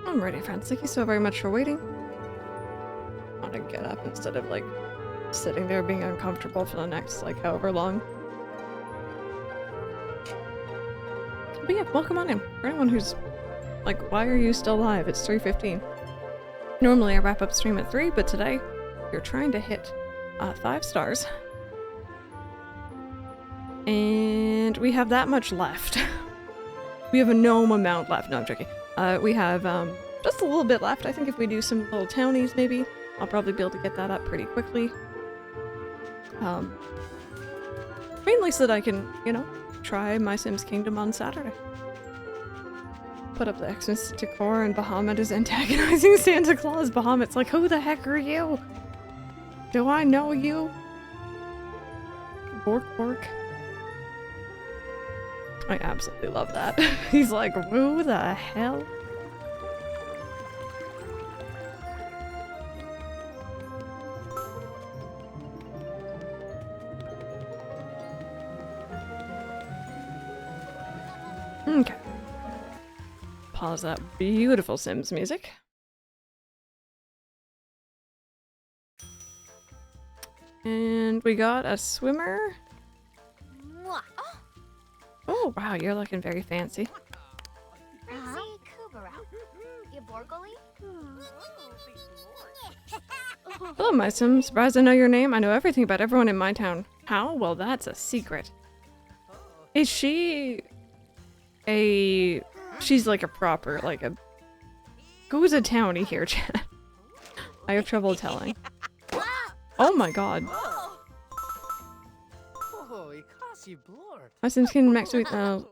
Alrighty, friends. Thank you so very much for waiting. I want to get up instead of, like, sitting there being uncomfortable for the next, like, however long. But yeah, welcome on in. For anyone who's like, why are you still live? It's 3:15. Normally I wrap up stream at 3, but today you're trying to hit 5 stars. And we have that much left. We have a gnome amount left. No, I'm joking. We have just a little bit left. I think if we do some little townies, maybe, I'll probably be able to get that up pretty quickly. Mainly so that I can, you know, try My Sims Kingdom on Saturday. Put up the Xmas decor and Bahamut is antagonizing Santa Claus. Bahamut's like, who the heck are you? Do I know you? Bork bork. I absolutely love that. He's like, who the hell? Okay. Pause that beautiful Sims music. And we got a swimmer. Mwah. Oh, wow, you're looking very fancy. Hello, my Sim. Surprised I know your name. I know everything about everyone in my town. How? Well, that's a secret. Is she a... She's like a proper, like a... Who's a townie here, Chad? I have trouble telling. Oh my god. My Sims can next week, a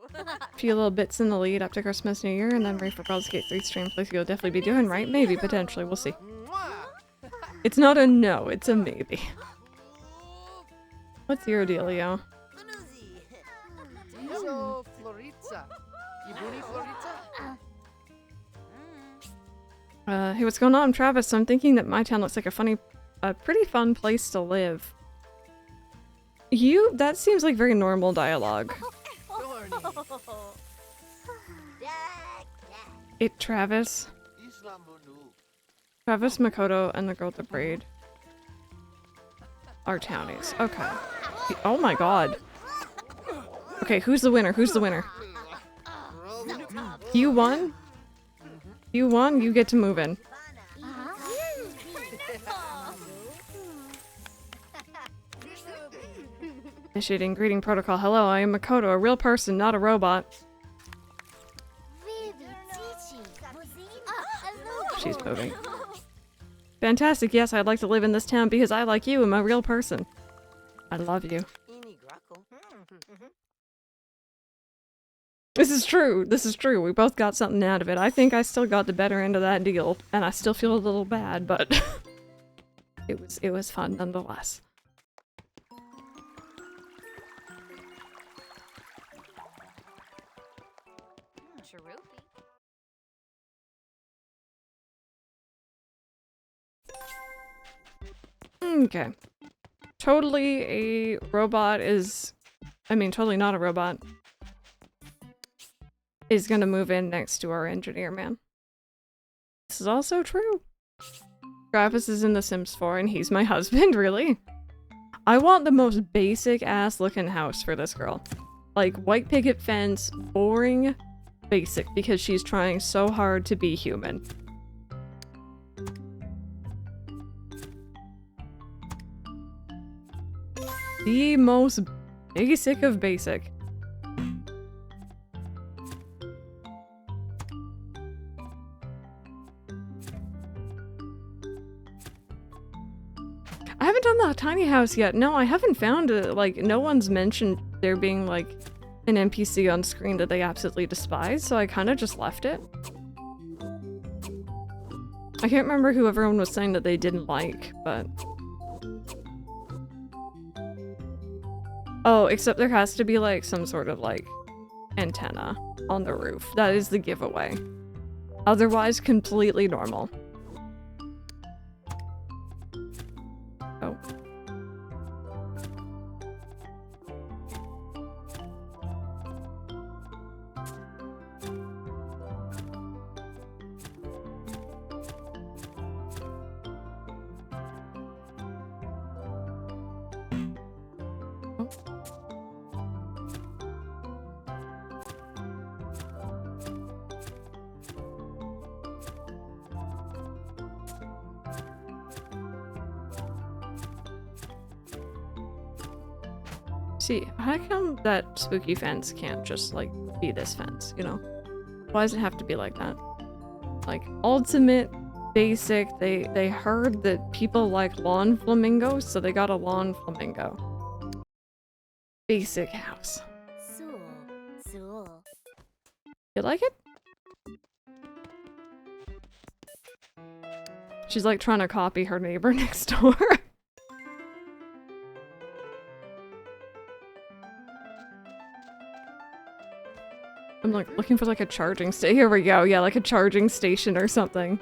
few little bits in the lead up to Christmas, New Year, and then ready for Baldur's Gate 3 stream. Place you'll definitely be doing, right? Maybe, potentially, we'll see. It's not a no, it's a maybe. What's your dealio? Hey, what's going on, Travis? I'm thinking that my town looks like a pretty fun place to live. That seems like very normal dialogue. Travis, Makoto, and the girl with the braid are townies. Okay. Oh my god. Okay, who's the winner? Who's the winner? You won? You won? You get to move in. Initiating greeting protocol. Hello, I am Makoto, a real person, not a robot. She's moving. Fantastic, yes, I'd like to live in this town because I, like you, am a real person. I love you. This is true, this is true. We both got something out of it. I think I still got the better end of that deal, and I still feel a little bad, but it was fun nonetheless. Okay. Totally a robot is... I mean, totally not a robot. Is gonna move in next to our engineer man. This is also true. Travis is in The Sims 4 and he's my husband, really? I want the most basic ass looking house for this girl. Like, white picket fence, boring, basic, because she's trying so hard to be human. The most basic of basic. I haven't done the tiny house yet. No, I haven't found it. Like, no one's mentioned there being, like, an NPC on screen that they absolutely despise, so I kind of just left it. I can't remember who everyone was saying that they didn't like, but... Oh, except there has to be, like, some sort of, like, antenna on the roof. That is the giveaway. Otherwise, completely normal. Oh. See, how come that spooky fence can't just, like, be this fence, you know? Why does it have to be like that? Like, ultimate, basic, they heard that people like lawn flamingos, so they got a lawn flamingo. Basic house. You like it? She's like trying to copy her neighbor next door. I'm like looking for like a charging station. Here we go. Yeah, like a charging station or something.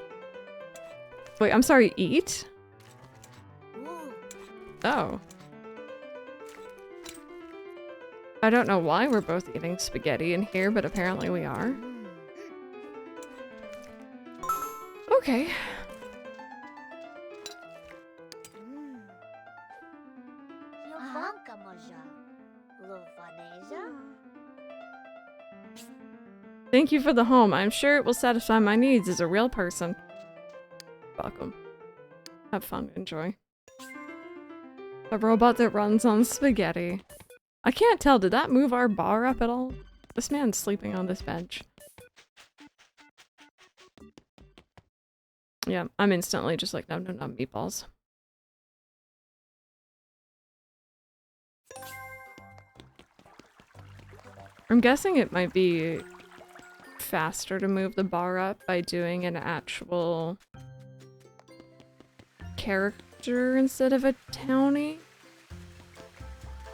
Wait, I'm sorry, eat? Oh. I don't know why we're both eating spaghetti in here, but apparently we are. Okay. Thank you for the home. I'm sure it will satisfy my needs as a real person. Welcome. Have fun. Enjoy. A robot that runs on spaghetti. I can't tell. Did that move our bar up at all? This man's sleeping on this bench. Yeah, I'm instantly just like, no, no, no, meatballs. I'm guessing it might be faster to move the bar up by doing an actual character instead of a townie.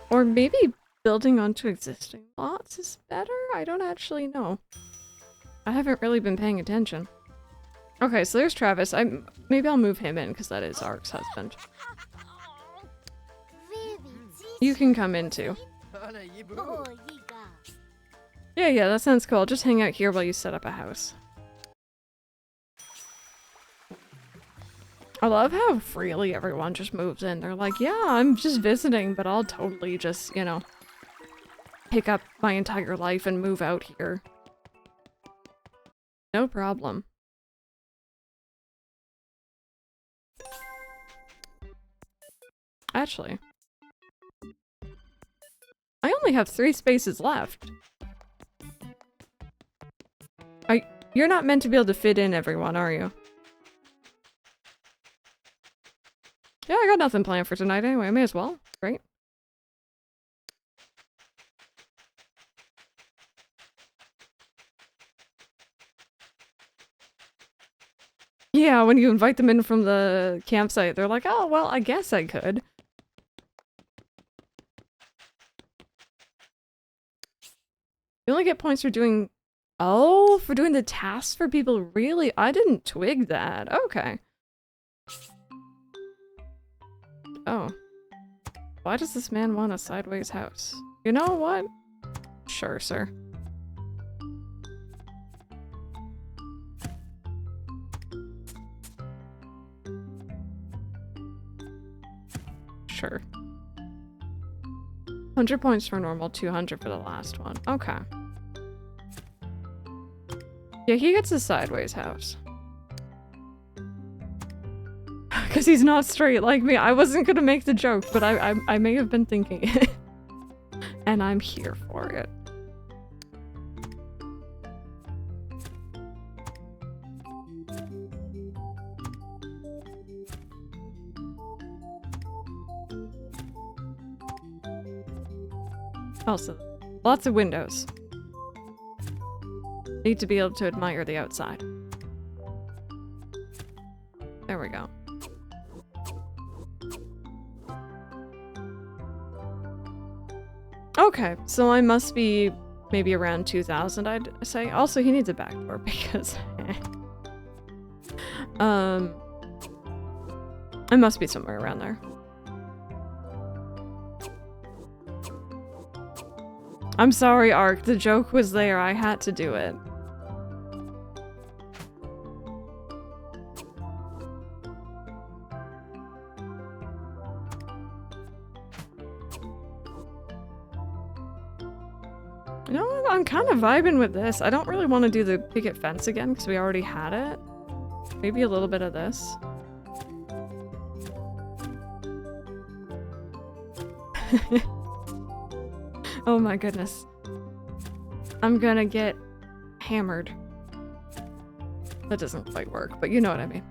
Or maybe building onto existing lots is better? I don't actually know. I haven't really been paying attention. Okay, so there's Travis. Maybe I'll move him in because that is Ark's husband. You can come in too. Yeah, that sounds cool. I'll just hang out here while you set up a house. I love how freely everyone just moves in. They're like, yeah, I'm just visiting, but I'll totally just, you know, pick up my entire life and move out here. No problem. Actually, I only have 3 spaces left. You're not meant to be able to fit in everyone, are you? Yeah, I got nothing planned for tonight anyway. I may as well. Great. Yeah, when you invite them in from the campsite, they're like, oh, well, I guess I could. You only get points for doing... Oh, for doing the tasks for people, really? I didn't twig that. Okay. Oh. Why does this man want a sideways house? You know what? Sure, sir. Sure. 100 points for normal, 200 for the last one. Okay. Yeah, he gets a sideways house. Because he's not straight like me. I wasn't gonna make the joke, but I may have been thinking it. And I'm here for it. Also, lots of windows. Need to be able to admire the outside. There we go. Okay, so I must be maybe around 2,000, I'd say. Also, he needs a back door because... I must be somewhere around there. I'm sorry, Ark. The joke was there. I had to do it. You know, I'm kind of vibing with this. I don't really want to do the picket fence again because we already had it. Maybe a little bit of this. Oh my goodness. I'm gonna get hammered. That doesn't quite work, but you know what I mean.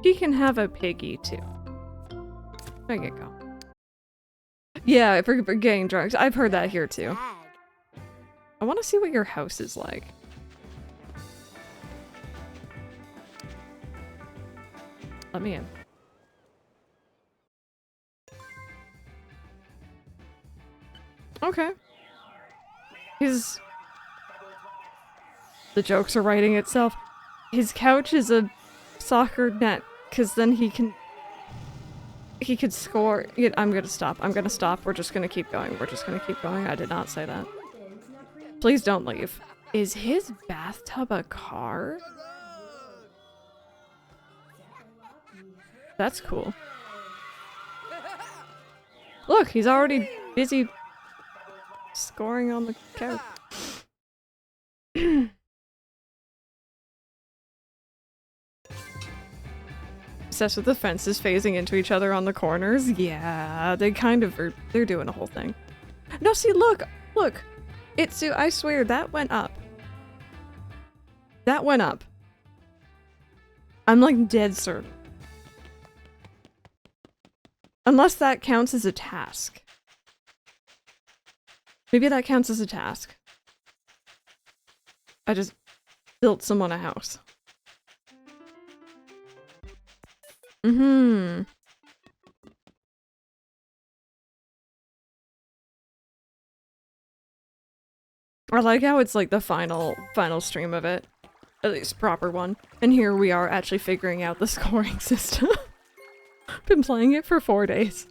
He can have a piggy too. There you go. Yeah, for getting drunk. I've heard that here too. Bag. I want to see what your house is like. Let me in. Okay. The jokes are writing itself. His couch is a soccer net, because then he could score. Yeah, I'm gonna stop. I'm gonna stop. We're just gonna keep going. We're just gonna keep going. I did not say that. Please don't leave. Is his bathtub a car? That's cool. Look, he's already busy scoring on the couch. Obsessed with the fences phasing into each other on the corners. Yeah, they kind of are. They're doing a whole thing. No, see, look! Look! I swear, that went up. That went up. I'm like dead certain. Unless that counts as a task. Maybe that counts as a task. I just built someone a house. Mm-hmm. I like how it's like the final stream of it. At least proper one. And here we are actually figuring out the scoring system. Been playing it for 4 days.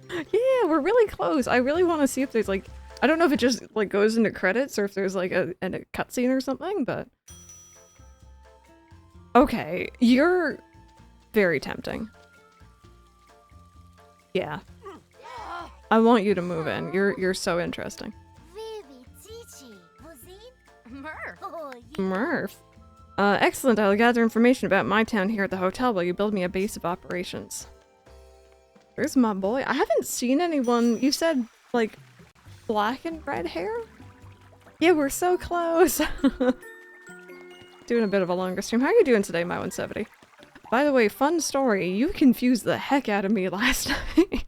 Yeah, we're really close. I really want to see if there's like, I don't know if it just like goes into credits or if there's like a cutscene or something, but okay, you're very tempting. Yeah. I want you to move in. You're so interesting. Murph. Excellent. I'll gather information about my town here at the hotel while you build me a base of operations. Where's my boy? I haven't seen anyone. You said, like, black and red hair? Yeah, we're so close. Doing a bit of a longer stream. How are you doing today, my 170? By the way, fun story. You confused the heck out of me last night.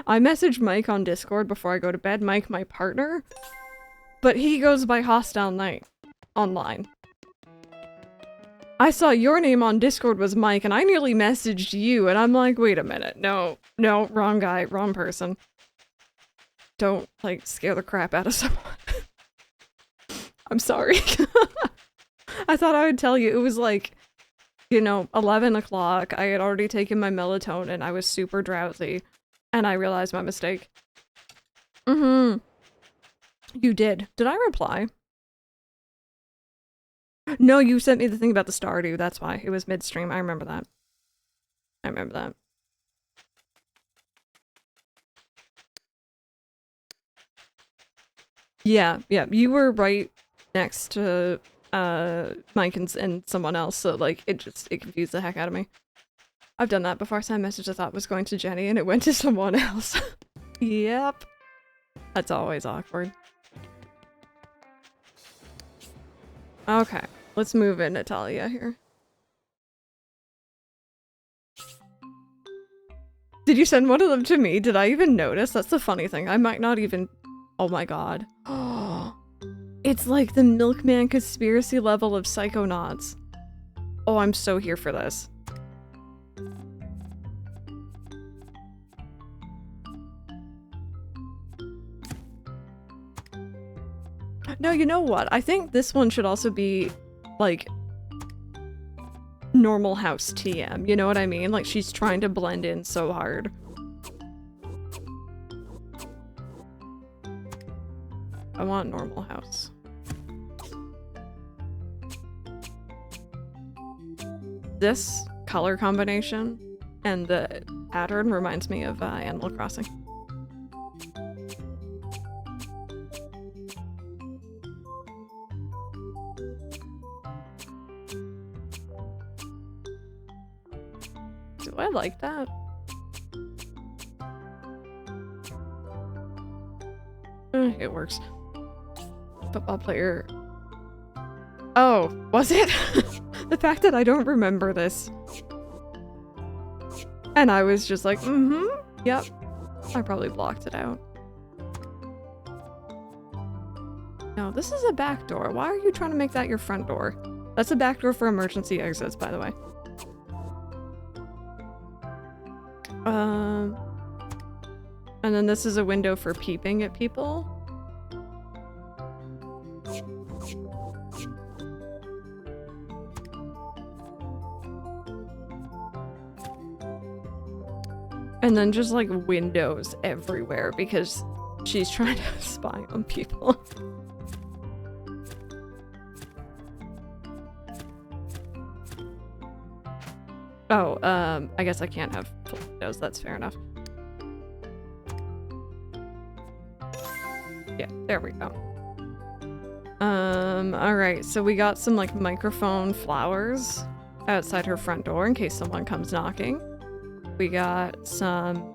I messaged Mike on Discord before I go to bed. Mike, my partner. But he goes by Hostile Knight online. I saw your name on Discord was Mike, and I nearly messaged you, and I'm like, wait a minute. No, wrong guy, wrong person. Don't, like, scare the crap out of someone. I'm sorry. I thought I would tell you. It was like, you know, 11 o'clock. I had already taken my melatonin. I was super drowsy, and I realized my mistake. Mm-hmm. You did. Did I reply? No, you sent me the thing about the Stardew, that's why. It was midstream, I remember that. I remember that. Yeah, you were right next to, Mike and someone else, so, like, it confused the heck out of me. I've done that before. I sent a message I thought was going to Jenny, and it went to someone else. Yep. That's always awkward. Okay. Let's move in Natalia here. Did you send one of them to me? Did I even notice? That's the funny thing. I might not even... Oh my god. It's like the Milkman conspiracy level of Psychonauts. Oh, I'm so here for this. No, you know what? I think this one should also be, like, normal house TM, you know what I mean? Like, she's trying to blend in so hard. I want normal house. this color combination and the pattern reminds me of Animal Crossing. Do I like that? It works. Football player. Oh, was it? The fact that I don't remember this. And I was just like, yep. I probably blocked it out. No, this is a back door. Why are you trying to make that your front door? That's a back door for emergency exits, by the way. And then this is a window for peeping at people. And then just like windows everywhere because she's trying to spy on people. Oh, I guess I can't have full windows, that's fair enough. Yeah, there we go. Alright, so we got some like microphone flowers outside her front door in case someone comes knocking. We got some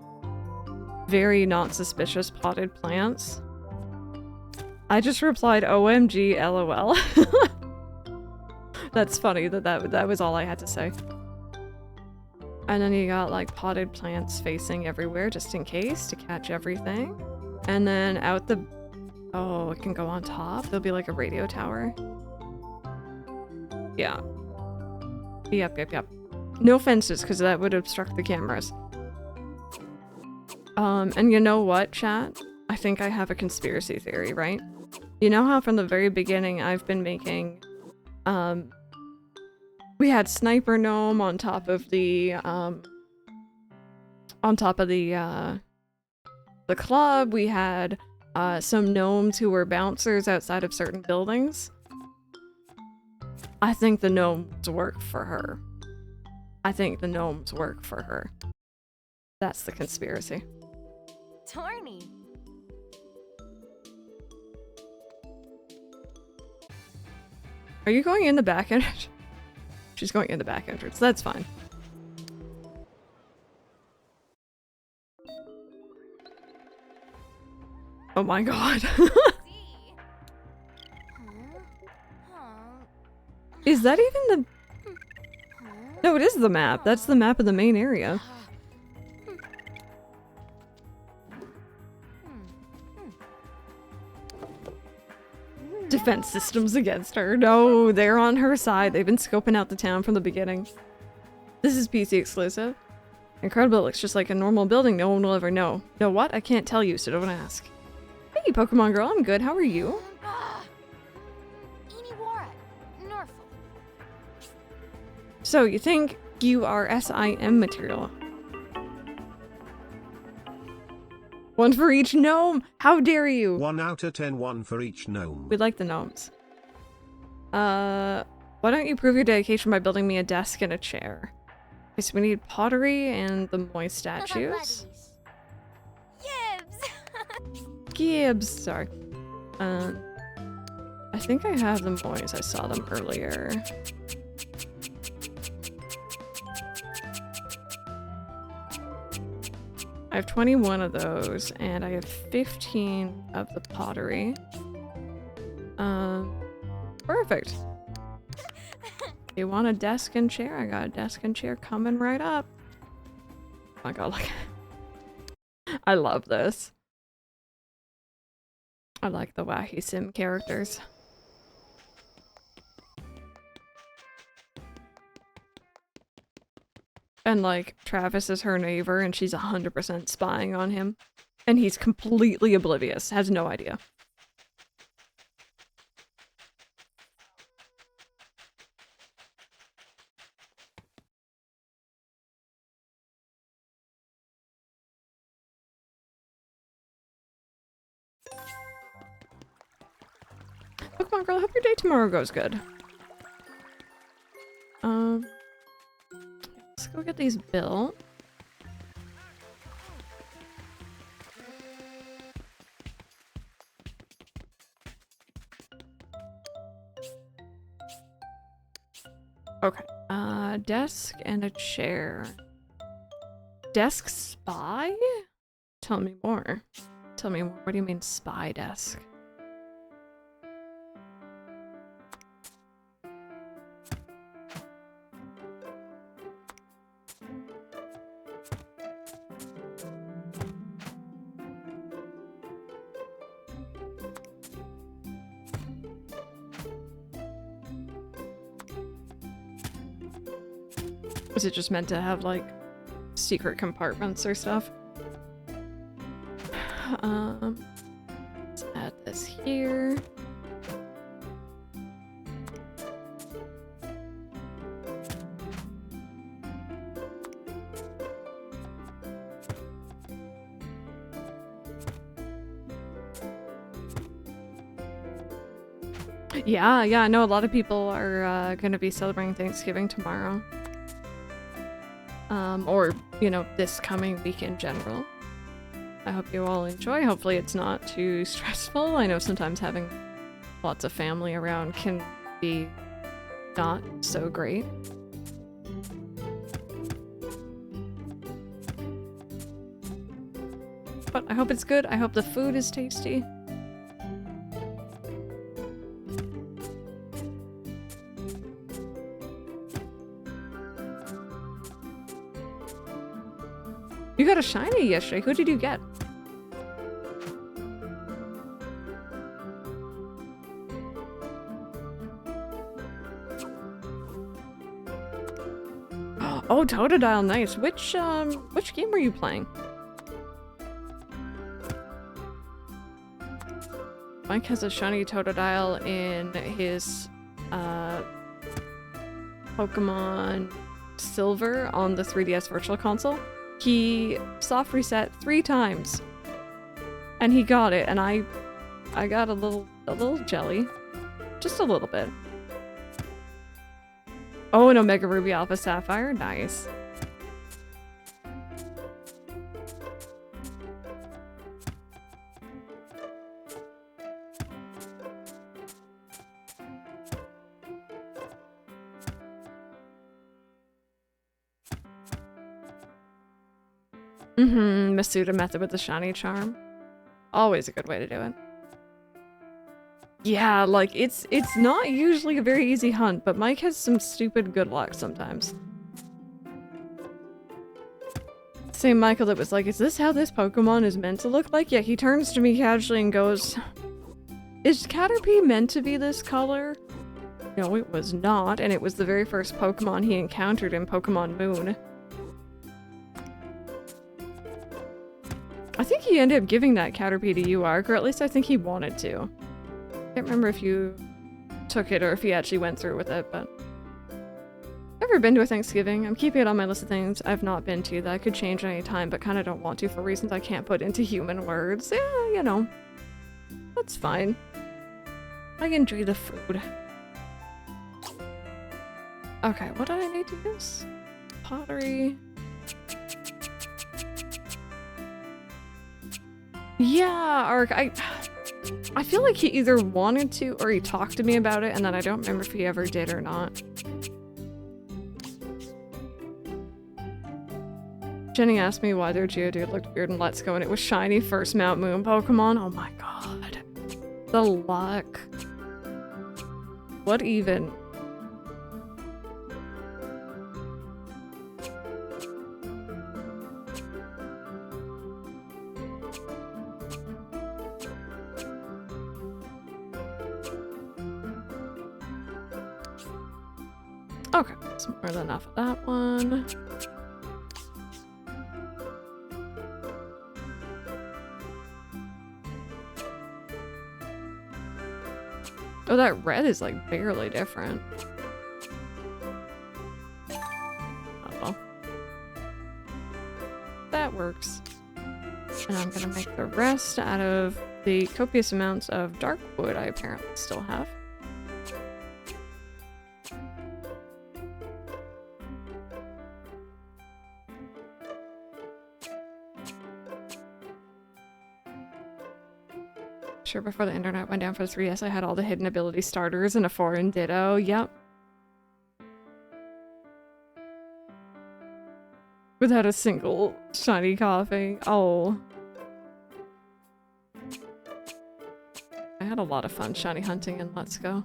very not suspicious potted plants. I just replied OMG LOL. That's funny that was all I had to say. And then you got like potted plants facing everywhere just in case to catch everything. And then out the... Oh, it can go on top? There'll be like a radio tower. Yeah. Yep. No fences, because that would obstruct the cameras. And you know what, chat? I think I have a conspiracy theory, right? You know how from the very beginning I've been making, we had Sniper Gnome on top of the club. We had, some gnomes who were bouncers outside of certain buildings. I think the gnomes work for her. That's the conspiracy. Torny. Are you going in the back entrance? She's going in the back entrance. That's fine. Oh my god. Is that even the... No, it is the map. That's the map of the main area. Defense systems against her. No, they're on her side. They've been scoping out the town from the beginning. This is PC exclusive. Incredible, it looks just like a normal building. No one will ever know. Know what? I can't tell you, so don't ask. Hey, Pokemon girl, I'm good. How are you? So, you think you are SIM material? One for each gnome! How dare you! 1 out of 10, 1 for each gnome. We like the gnomes. Why don't you prove your dedication by building me a desk and a chair? Okay, so we need pottery and the moist statues. Gibbs! Sorry. I think I have the moist. I saw them earlier. I have 21 of those, and I have 15 of the pottery. Perfect. You want a desk and chair? I got a desk and chair coming right up. Oh my god, look. I love this. I like the wacky sim characters. And like, Travis is her neighbor and she's 100% spying on him. And he's completely oblivious, has no idea. Pokemon girl, I hope your day tomorrow goes good. go get these built. Okay. Desk and a chair. Desk spy? Tell me more. Tell me more. What do you mean spy desk? Is it just meant to have, like, secret compartments or stuff? Let's add this here. Yeah, I know a lot of people are gonna be celebrating Thanksgiving tomorrow. Or, you know, this coming week in general. I hope you all enjoy. Hopefully it's not too stressful. I know sometimes having lots of family around can be not so great. But I hope it's good. I hope the food is tasty. You got a shiny yesterday. Who did you get? Oh, Totodile, nice. Which game were you playing? Mike has a shiny Totodile in his Pokemon Silver on the 3DS Virtual Console. He soft reset 3 times, and he got it, and I got a little jelly, just a little bit. Oh, an Omega Ruby Alpha Sapphire, nice. Masuda method with the shiny charm. Always a good way to do it. Yeah, like, it's not usually a very easy hunt, but Mike has some stupid good luck sometimes. Same Michael that was like, is this how this Pokemon is meant to look like? Yeah, he turns to me casually and goes, is Caterpie meant to be this color? No, it was not, and it was the very first Pokemon he encountered in Pokemon Moon. I think he ended up giving that Caterpie to you, Ark, or at least I think he wanted to. I can't remember if you took it or if he actually went through with it, but... Never been to a Thanksgiving. I'm keeping it on my list of things I've not been to that could change any time, but kind of don't want to for reasons I can't put into human words. Yeah, you know. That's fine. I enjoy the food. Okay, what do I need to use? Pottery... Yeah, Ark, I feel like he either wanted to or he talked to me about it, and then I don't remember if he ever did or not. Jenny asked me why their Geodude looked weird in Let's Go, and it was shiny first Mount Moon Pokemon. Oh my god. The luck. What even? Okay, that's more than enough of that one. Oh, that red is like barely different. Oh well. That works. And I'm gonna make the rest out of the copious amounts of dark wood I apparently still have. Sure, before the internet went down for the 3DS, I had all the hidden ability starters and a foreign ditto. Yep. Without a single shiny coughing. Oh. I had a lot of fun shiny hunting in Let's Go.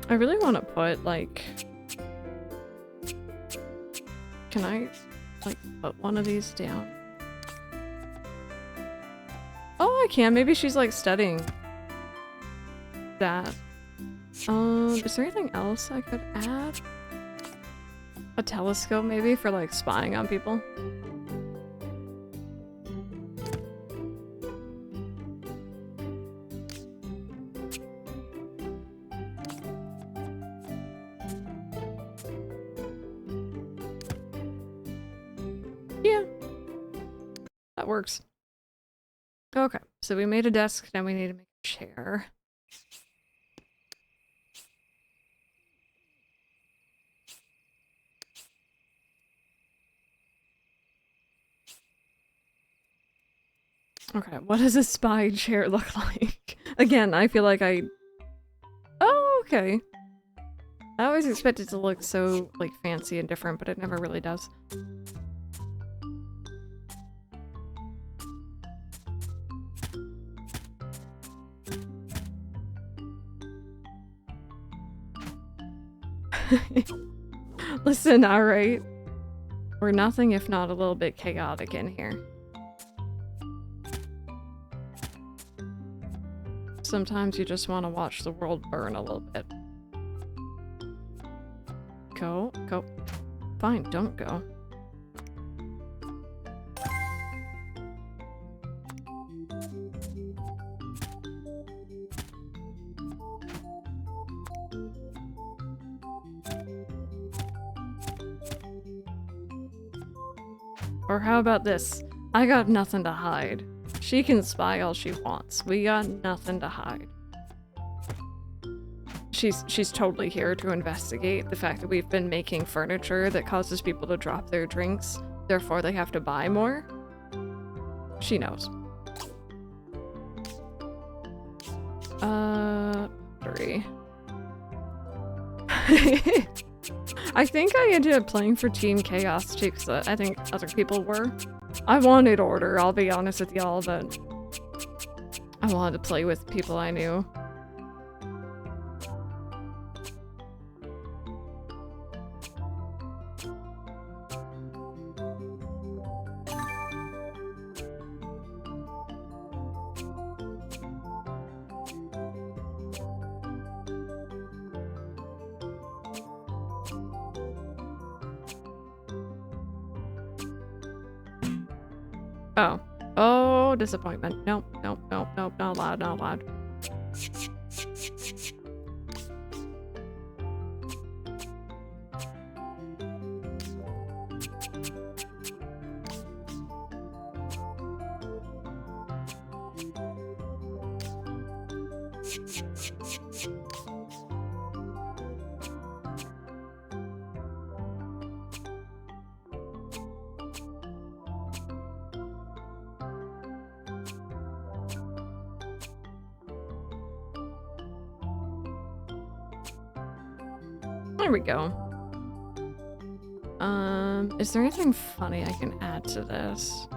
I really want to put, like... Can I, like, put one of these down? Oh, I can. Maybe she's, like, studying that. Is there anything else I could add? A telescope, maybe, for, like, spying on people? Yeah. That works. Okay, so we made a desk, now we need to make a chair. Okay, what does a spy chair look like? Again, I feel like I... Oh, okay. I always expect it to look so, like, fancy and different, but it never really does. Listen, alright. We're nothing if not a little bit chaotic in here. Sometimes you just want to watch the world burn a little bit. Go. Go. Fine, don't go. Or how about this? I got nothing to hide. She can spy all she wants. We got nothing to hide. She's totally here to investigate the fact that we've been making furniture that causes people to drop their drinks, therefore they have to buy more. She knows. 3. I think I ended up playing for Team Chaos too, because I think other people were. I wanted order, I'll be honest with y'all, but I wanted to play with people I knew. Oh. Oh, disappointment. Nope, nope, nope, nope, not allowed, not allowed. There we go. Is there anything funny I can add to this?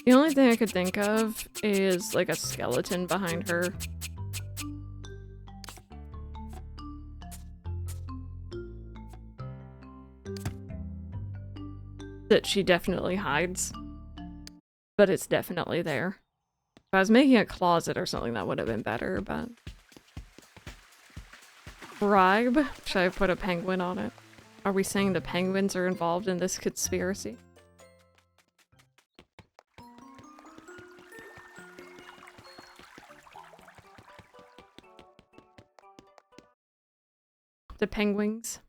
The only thing I could think of is like a skeleton behind her. that she definitely hides. But it's definitely there. If I was making a closet or something, that would have been better, but... Bribe? Should I put a penguin on it? Are we saying the penguins are involved in this conspiracy? The penguins.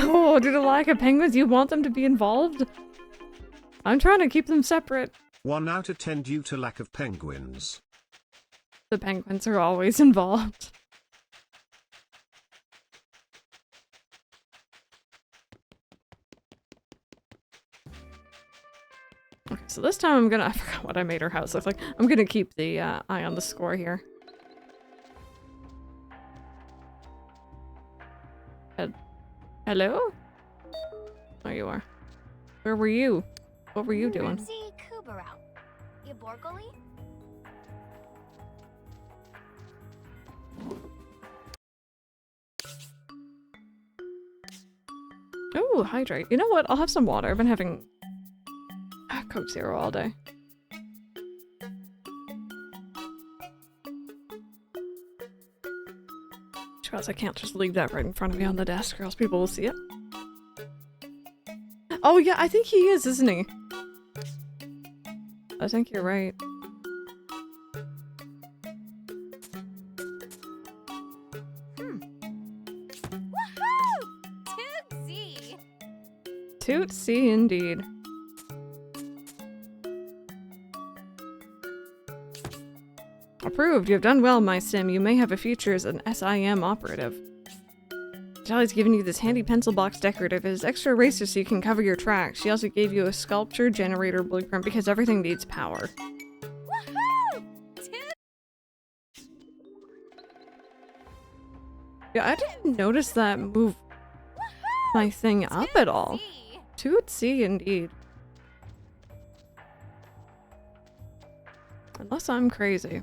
Oh, due to lack of penguins, you want them to be involved? I'm trying to keep them separate. 1 out of 10 due to lack of penguins. The penguins are always involved. Okay, so this time I'm gonna- I forgot what I made her house look like. I'm gonna keep the eye on the score here. Hello? There you are. Where were you? What were you doing? See Kubarao. You Borgoli? Oh, hydrate. You know what? I'll have some water. I've been having Coke Zero all day. Because I can't just leave that right in front of me on the desk or else people will see it. Oh yeah, I think he is, isn't he? I think you're right. Woohoo! Tootsie! Tootsie indeed. Approved. You have done well, my sim. You may have a future as an SIM operative. Jolly's given you this handy pencil box decorative. It is extra eraser so you can cover your tracks. She also gave you a sculpture generator blueprint because everything needs power. Woohoo! Yeah, I didn't notice that move my thing up at all. Tootsie indeed. Unless I'm crazy.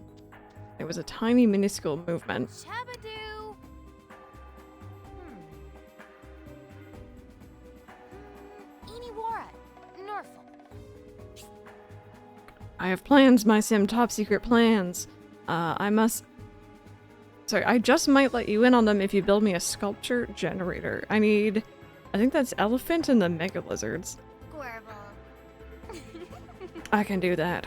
It was a tiny minuscule movement. Shabadoo! Iniwara, Norfolk. I have plans, my sim, top secret plans. Sorry, I just might let you in on them if you build me a sculpture generator. I think that's elephant and the mega lizards. Squirrel. I can do that.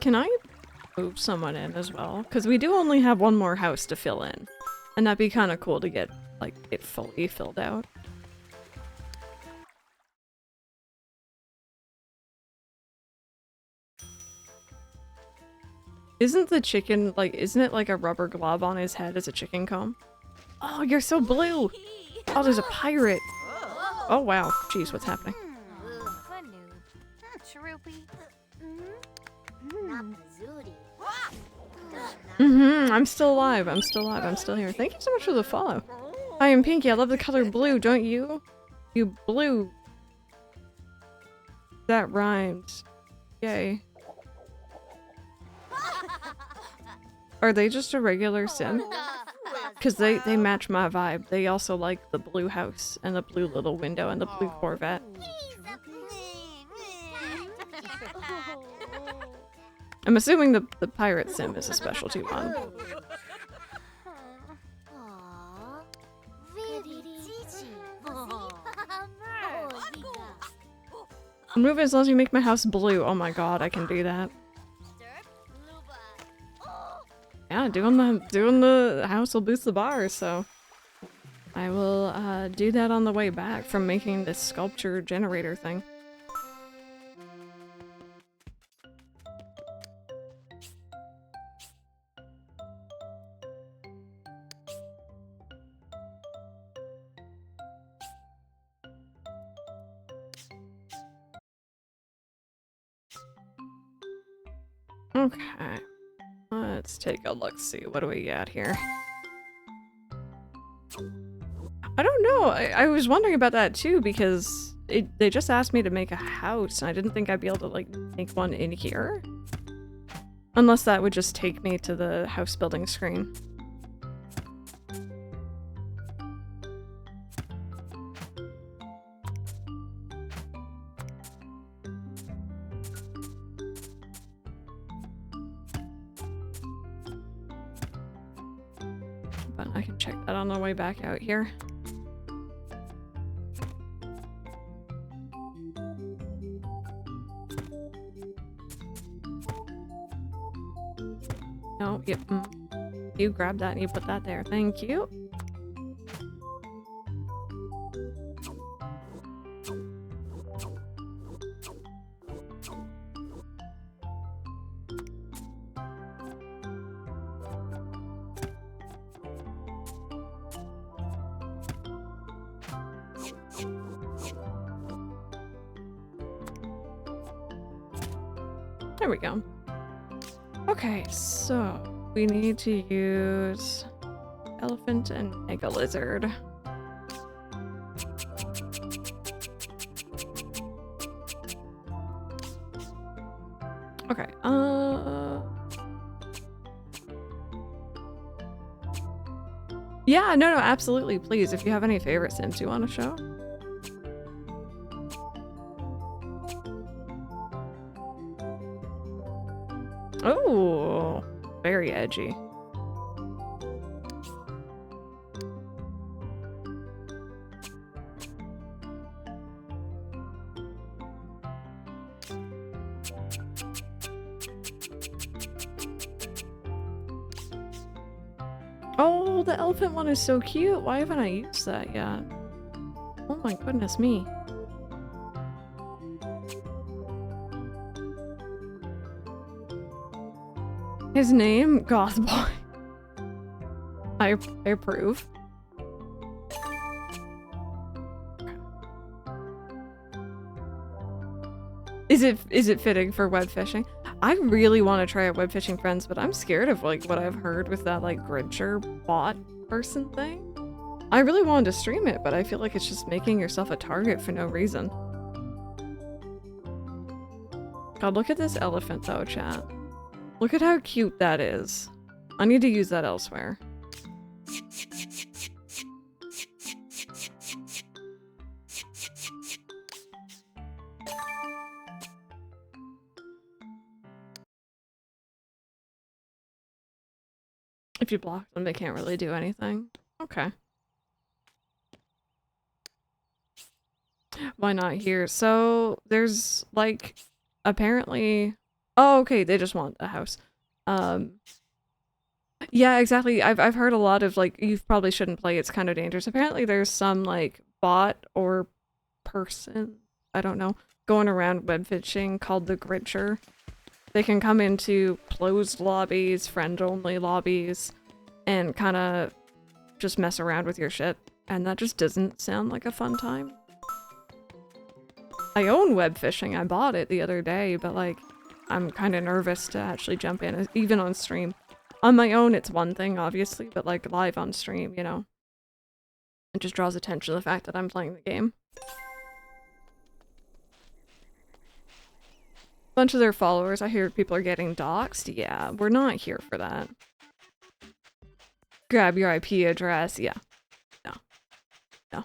Can I move someone in as well? Because we do only have one more house to fill in. And that'd be kind of cool to get, like, it fully filled out. Isn't the chicken, like, isn't it like a rubber glove on his head as a chicken comb? Oh, you're so blue! Oh, there's a pirate! Oh, wow. Jeez, what's happening? Fun news. Cheroopy. I'm still alive. I'm still alive. I'm still here. Thank you so much for the follow. I am Pinky. I love the color blue, don't you? You blue. That rhymed. Yay. Are they just a regular sim? Because they match my vibe. They also like the blue house and the blue little window and the blue Corvette. I'm assuming the pirate sim is a specialty one. Move as long as you make my house blue. Oh my god, I can do that. Yeah, doing the house will boost the bar, so I will do that on the way back from making this sculpture generator thing. Okay. Let's take a look, see what do we got here. I don't know. I was wondering about that too because they just asked me to make a house and I didn't think I'd be able to like make one in here. Unless that would just take me to the house building screen. But I can check that on the way back out here. No, yep. You grab that and you put that there. Thank you. There we go. Okay, so we need to use elephant and mega lizard. Okay, yeah, no, absolutely, please, if you have any favorite Sims you want to show. Oh, very edgy. Oh, the elephant one is so cute. Why haven't I used that yet? Oh my goodness me. His name? Goth Boy. I approve. Is it fitting for web fishing? I really want to try out web fishing friends, but I'm scared of like what I've heard with that like Grincher bot person thing. I really wanted to stream it, but I feel like it's just making yourself a target for no reason. God, look at this elephant though, chat. Look at how cute that is. I need to use that elsewhere. If you block them, they can't really do anything. Okay. Why not here? So there's like apparently. Oh, okay. They just want a house. Yeah, exactly. I've heard a lot of like you probably shouldn't play. It's kind of dangerous. Apparently, there's some like bot or person, I don't know, going around web fishing called the Grincher. They can come into closed lobbies, friend-only lobbies, and kind of just mess around with your shit. And that just doesn't sound like a fun time. I own web fishing. I bought it the other day, but like, I'm kind of nervous to actually jump in, even on stream. On my own, it's one thing, obviously, but like live on stream, you know. It just draws attention to the fact that I'm playing the game. Bunch of their followers, I hear people are getting doxxed. Yeah, we're not here for that. Grab your IP address. Yeah. No. No.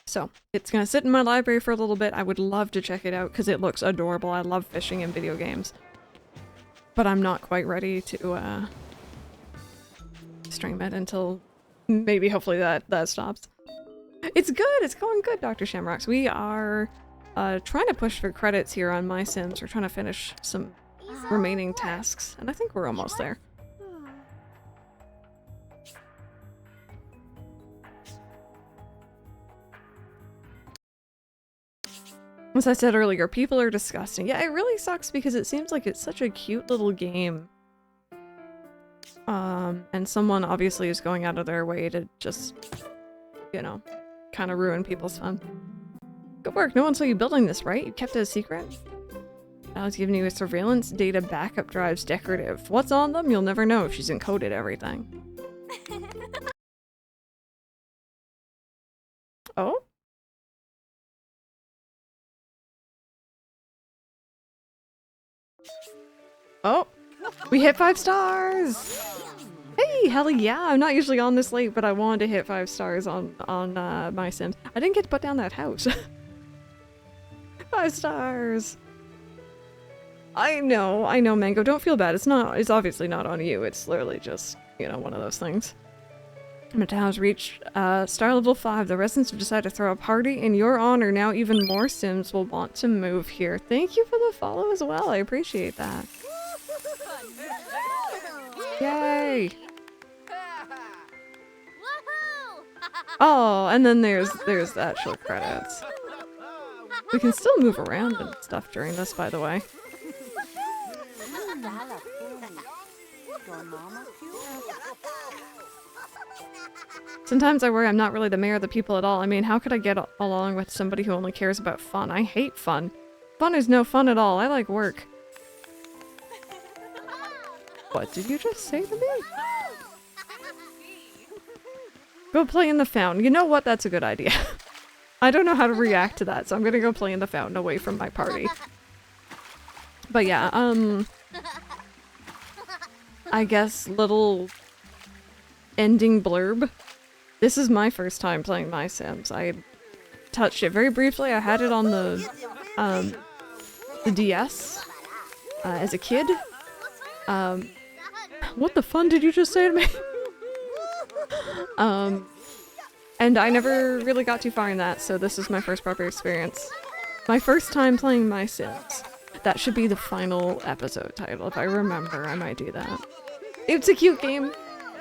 So, it's gonna sit in my library for a little bit. I would love to check it out because it looks adorable. I love fishing in video games. But I'm not quite ready to stream it until maybe hopefully that stops. It's good. It's going good, Dr. Shamrocks. We are trying to push for credits here on MySims. We're trying to finish some remaining tasks, and I think we're almost there. As I said earlier, people are disgusting. Yeah, it really sucks because it seems like it's such a cute little game. And someone obviously is going out of their way to just, you know, kind of ruin people's fun. Good work. No one saw you building this, right? You kept it a secret? Alex giving you a surveillance data backup drives decorative. What's on them? You'll never know if she's encoded everything. Oh? Oh! We hit 5 stars! Hey, hell yeah! I'm not usually on this late, but I wanted to hit 5 stars on My Sims. I didn't get to put down that house. 5 stars! I know, Mango. Don't feel bad. It's obviously not on you. It's literally just, you know, one of those things. The town has reached star level 5. The residents have decided to throw a party in your honor. Now even more Sims will want to move here. Thank you for the follow as well. I appreciate that. Yay! Woohoo! Oh, and then there's the actual credits. We can still move around and stuff during this, by the way. Sometimes I worry I'm not really the mayor of the people at all. I mean, how could I get along with somebody who only cares about fun? I hate fun. Fun is no fun at all. I like work. What did you just say to me? Go play in the fountain. You know what? That's a good idea. I don't know how to react to that, so I'm gonna go play in the fountain away from my party. But yeah, I guess little ending blurb. This is my first time playing My Sims. I touched it very briefly. I had it on the DS as a kid. What the fun did you just say to me? And I never really got too far in that, so this is my first proper experience. My first time playing My Sims. That should be the final episode title. If I remember, I might do that. It's a cute game.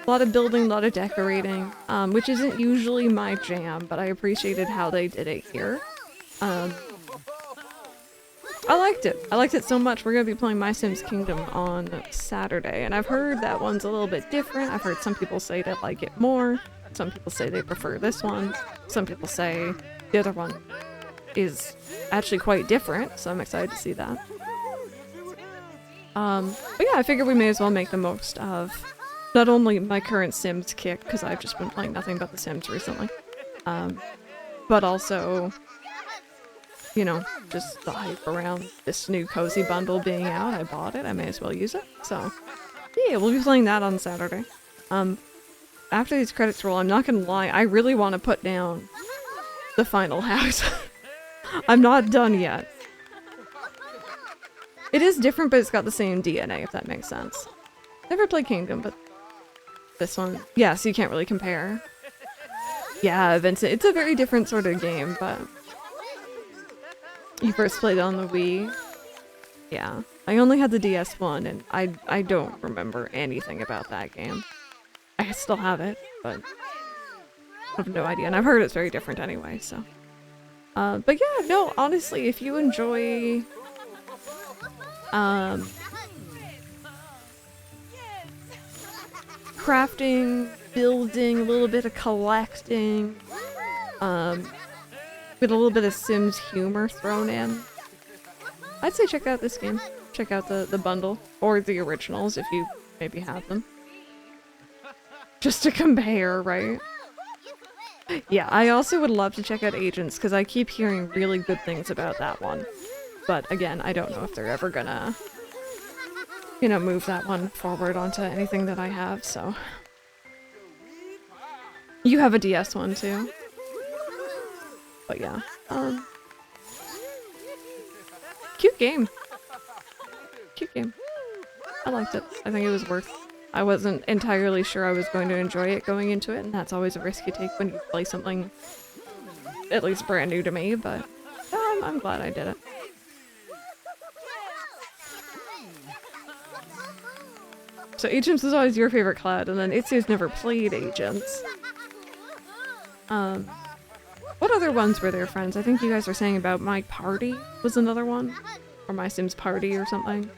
A lot of building, a lot of decorating, which isn't usually my jam, but I appreciated how they did it here. I liked it. I liked it so much. We're going to be playing My Sims Kingdom on Saturday, and I've heard that one's a little bit different. I've heard some people say they like it more. Some people say they prefer this one. Some people say the other one is actually quite different, so I'm excited to see that. But yeah, I figured we may as well make the most of not only my current Sims kick, because I've just been playing nothing but The Sims recently, but also, you know, just the hype around this new Cozy Bundle being out. I bought it, I may as well use it, so yeah, we'll be playing that on Saturday. After these credits roll, I'm not gonna lie, I really want to put down the final house. I'm not done yet. It is different, but it's got the same DNA, if that makes sense. Never played Kingdom, but this one, yeah, so you can't really compare. Yeah, Vincent, it's a very different sort of game, but you first played it on the Wii. Yeah, I only had the DS one, and I don't remember anything about that game. I still have it, but I have no idea, and I've heard it's very different anyway, so. But yeah, no, honestly, if you enjoy crafting, building, a little bit of collecting, with a little bit of Sims humor thrown in, I'd say check out this game. Check out the bundle, or the originals if you maybe have them. Just to compare, right? Yeah, I also would love to check out Agents, because I keep hearing really good things about that one. But again, I don't know if they're ever gonna, you know, move that one forward onto anything that I have, so. You have a DS one too. But yeah, cute game. Cute game. I liked it. I think it was worth. I wasn't entirely sure I was going to enjoy it going into it, and that's always a risk you take when you play something at least brand new to me, but I'm glad I did it. So Agents was always your favorite cloud, and then Itsu's never played Agents. What other ones were there, friends? I think you guys were saying about My Party was another one, or My Sims Party or something.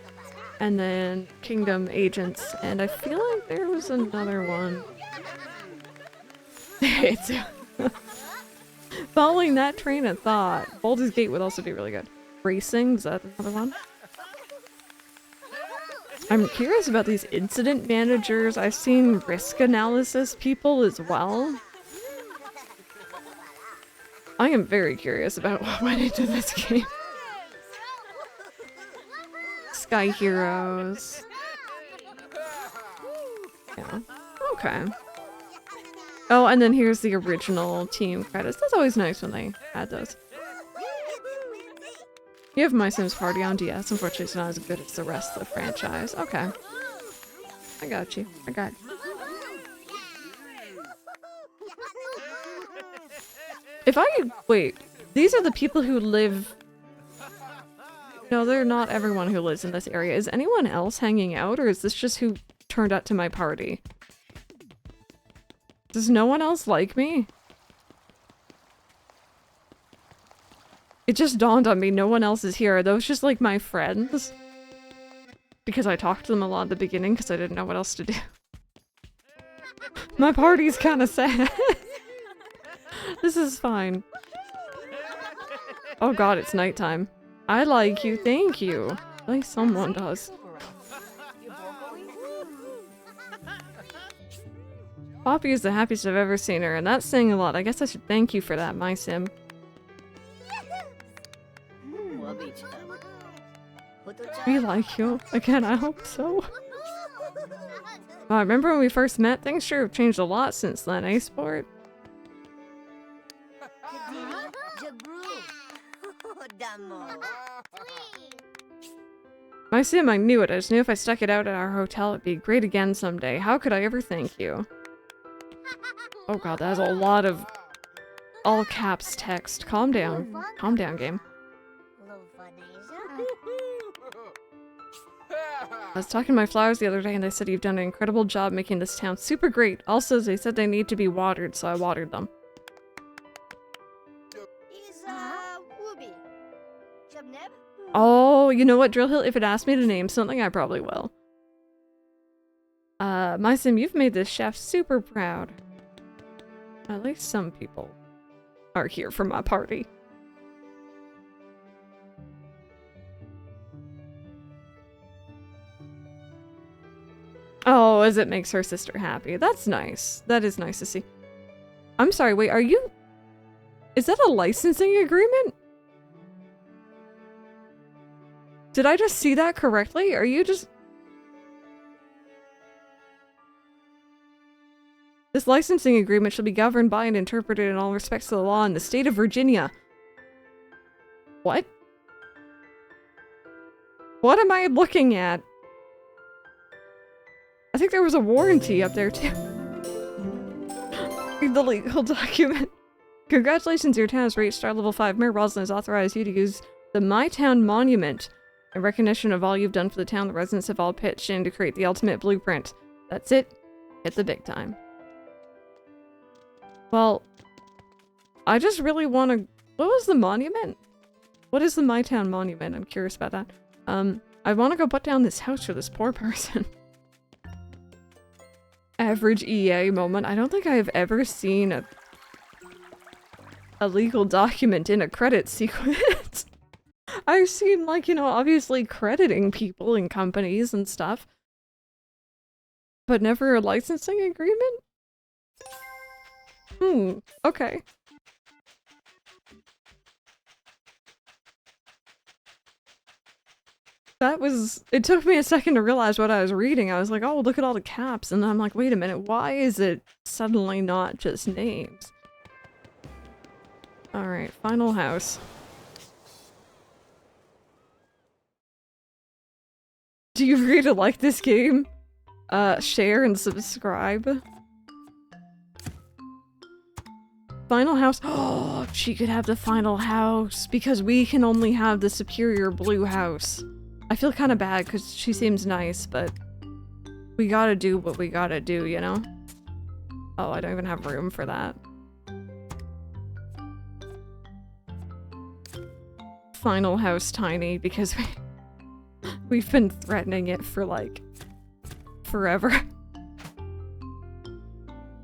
And then Kingdom, Agents, and I feel like there was another one. It's 5 following that train of thought. Baldur's Gate would also be really good. Racing, is that another one? I'm curious about these incident managers. I've seen risk analysis people as well. I am very curious about what went into this game. Sky Heroes. Yeah. Okay. Oh, and then here's the original team credits. That's always nice when they add those. You have My Sims Party on DS. Unfortunately, it's not as good as the rest of the franchise. Okay. I got you. I got you. If I could... Wait. These are the people who live... No, they're not everyone who lives in this area. Is anyone else hanging out, or is this just who turned up to my party? Does no one else like me? It just dawned on me, no one else is here. Are those just like my friends? Because I talked to them a lot at the beginning because I didn't know what else to do. My party's kind of sad. This is fine. Oh god, it's nighttime. I like you, thank you. At least someone does. Poppy is the happiest I've ever seen her, and that's saying a lot. I guess I should thank you for that, my sim. We like you. Again, I hope so. I remember when we first met? Things sure have changed a lot since then, eh, sport? My sim, I knew it. I just knew if I stuck it out at our hotel, it'd be great again someday. How could I ever thank you? Oh god, that has a lot of all caps text. Calm down. Calm down, game. I was talking to my flowers the other day and they said you've done an incredible job making this town super great. Also, they said they need to be watered, so I watered them. Oh, you know what, Drillhill? If it asked me to name something, I probably will. My sim, you've made this chef super proud. At least some people are here for my party. Oh, as it makes her sister happy. That's nice. That is nice to see. I'm sorry, wait, are you... Is that a licensing agreement? Did I just see that correctly? Are you just... This licensing agreement shall be governed by and interpreted in all respects to the law in the state of Virginia. What? What am I looking at? I think there was a warranty up there too. Read the legal document. Congratulations, your town has reached star level 5. Mayor Roslin has authorized you to use the My Town Monument. In recognition of all you've done for the town, the residents have all pitched in to create the ultimate blueprint. That's it. Hit the big time. Well, I just really want to... What was the monument? What is the My Town Monument? I'm curious about that. I want to go put down this house for this poor person. Average EA moment. I don't think I have ever seen a legal document in a credit sequence. I've seen, like, you know, obviously crediting people and companies and stuff. But never a licensing agreement? Okay. That was... It took me a second to realize what I was reading. I was like, oh, look at all the caps. And then I'm like, wait a minute, why is it suddenly not just names? Alright, final house. Do you really like this game? Share and subscribe. Final house. Oh, she could have the final house because we can only have the superior blue house. I feel kind of bad because she seems nice, but we gotta do what we gotta do, you know? Oh, I don't even have room for that. Final house tiny because we've been threatening it for like forever.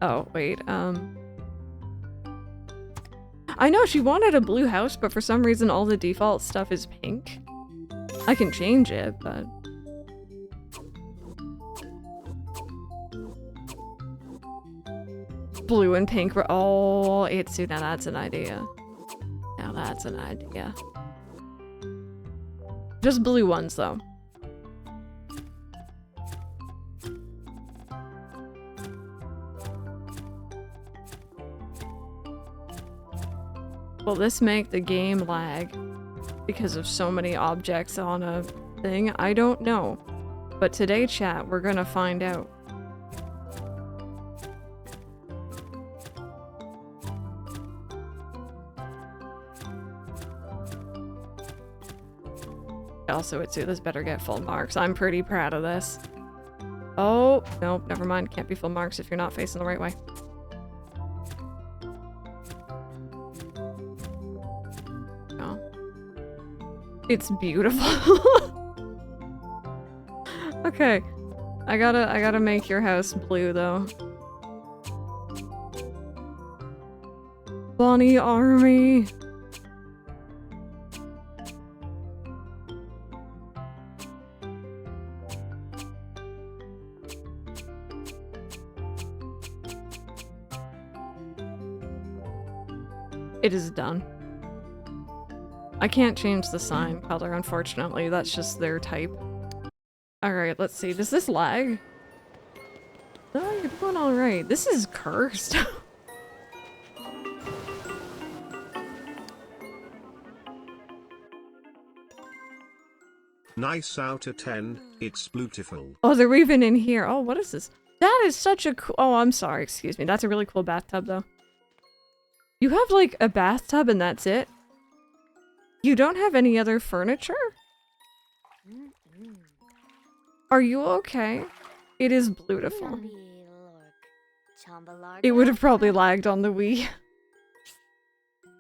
Oh, wait, I know she wanted a blue house, but for some reason all the default stuff is pink. I can change it, but... Blue and pink were... Oh, it's... Now that's an idea. Now that's an idea. Just blue ones, though. Will this make the game lag because of so many objects on a thing? I don't know. But today, chat, we're gonna find out. Also, this better get full marks. I'm pretty proud of this. Oh, no, never mind. Can't be full marks if you're not facing the right way. Oh. It's beautiful. Okay. I gotta make your house blue, though. Bunny army. It is done. I can't change the sign color, unfortunately. That's just their type. Alright, let's see. Does this lag? No, you're doing alright. This is cursed. Nice out of 10, it's beautiful. Oh, they're even in here. Oh, what is this? That is such a cool... Oh, I'm sorry. Excuse me. That's a really cool bathtub, though. You have, like, a bathtub and that's it? You don't have any other furniture? Are you okay? It is beautiful. It would have probably lagged on the Wii.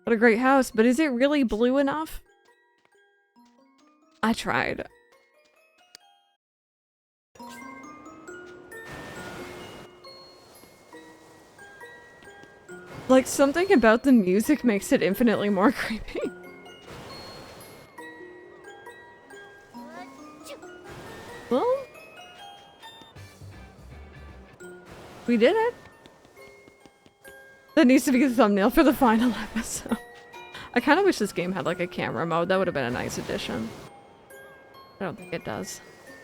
What a great house, but is it really blue enough? I tried. Like, something about the music makes it infinitely more creepy. Well, we did it. That needs to be the thumbnail for the final episode. I kind of wish this game had like a camera mode. That would have been a nice addition. I don't think it does.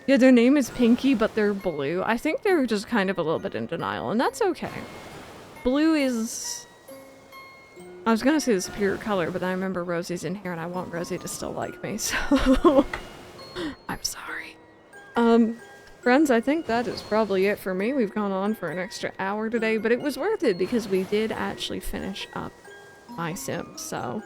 Yeah, their name is Pinky, but they're blue. I think they're just kind of a little bit in denial, and that's okay. Blue is... I was gonna say the superior color, but then I remember Rosie's in here and I want Rosie to still like me, so... I'm sorry. Friends, I think that is probably it for me. We've gone on for an extra hour today, but it was worth it because we did actually finish up My Sims, so...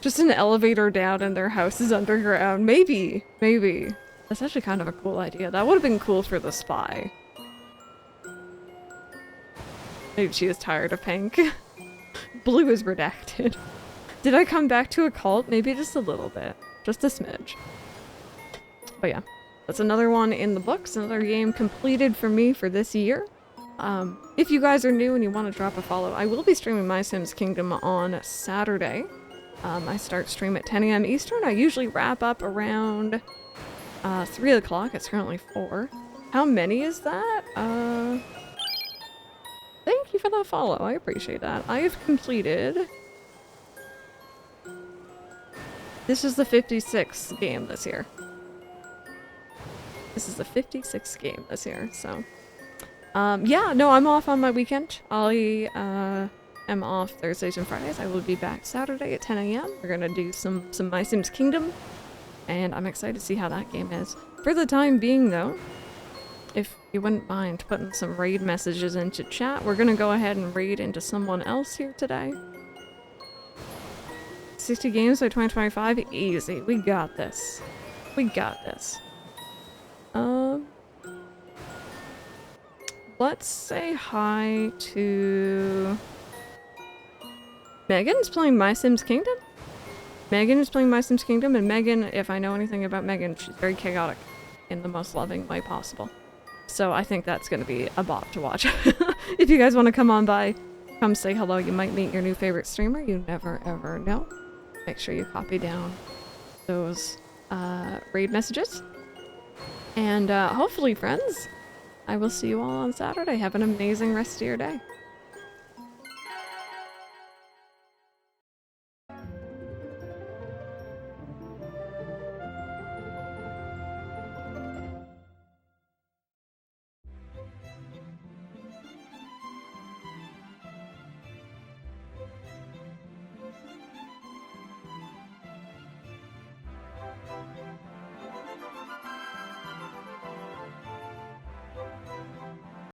Just an elevator down and their house is underground. Maybe. Maybe. That's actually kind of a cool idea. That would have been cool for the spy. Maybe she is tired of pink. Blue is redacted. Did I come back to a cult? Maybe just a little bit. Just a smidge. But yeah, that's another one in the books. Another game completed for me for this year. If you guys are new and you want to drop a follow, I will be streaming My Sims Kingdom on Saturday. I start stream at 10 AM Eastern. I usually wrap up around 3 o'clock. It's currently 4. How many is that? Thank you for the follow. I appreciate that. I have completed... This is the 56th game this year. This is the 56th game this year, so... yeah, no, I'm off on my weekend. I am off Thursdays and Fridays. I will be back Saturday at 10 AM. We're gonna do some My Sims Kingdom. And I'm excited to see how that game is. For the time being, though, if you wouldn't mind putting some raid messages into chat, we're gonna go ahead and raid into someone else here today. 60 games by 2025? Easy. We got this. We got this. Let's say hi to... Megan's playing My Sims Kingdom? Megan is playing My Sims Kingdom, and Megan, if I know anything about Megan, she's very chaotic in the most loving way possible. So I think that's going to be a bop to watch. If you guys want to come on by Come say hello. You might meet your new favorite streamer. You never ever know. Make sure you copy down those raid messages. And hopefully, friends, I will see you all on Saturday. Have an amazing rest of your day.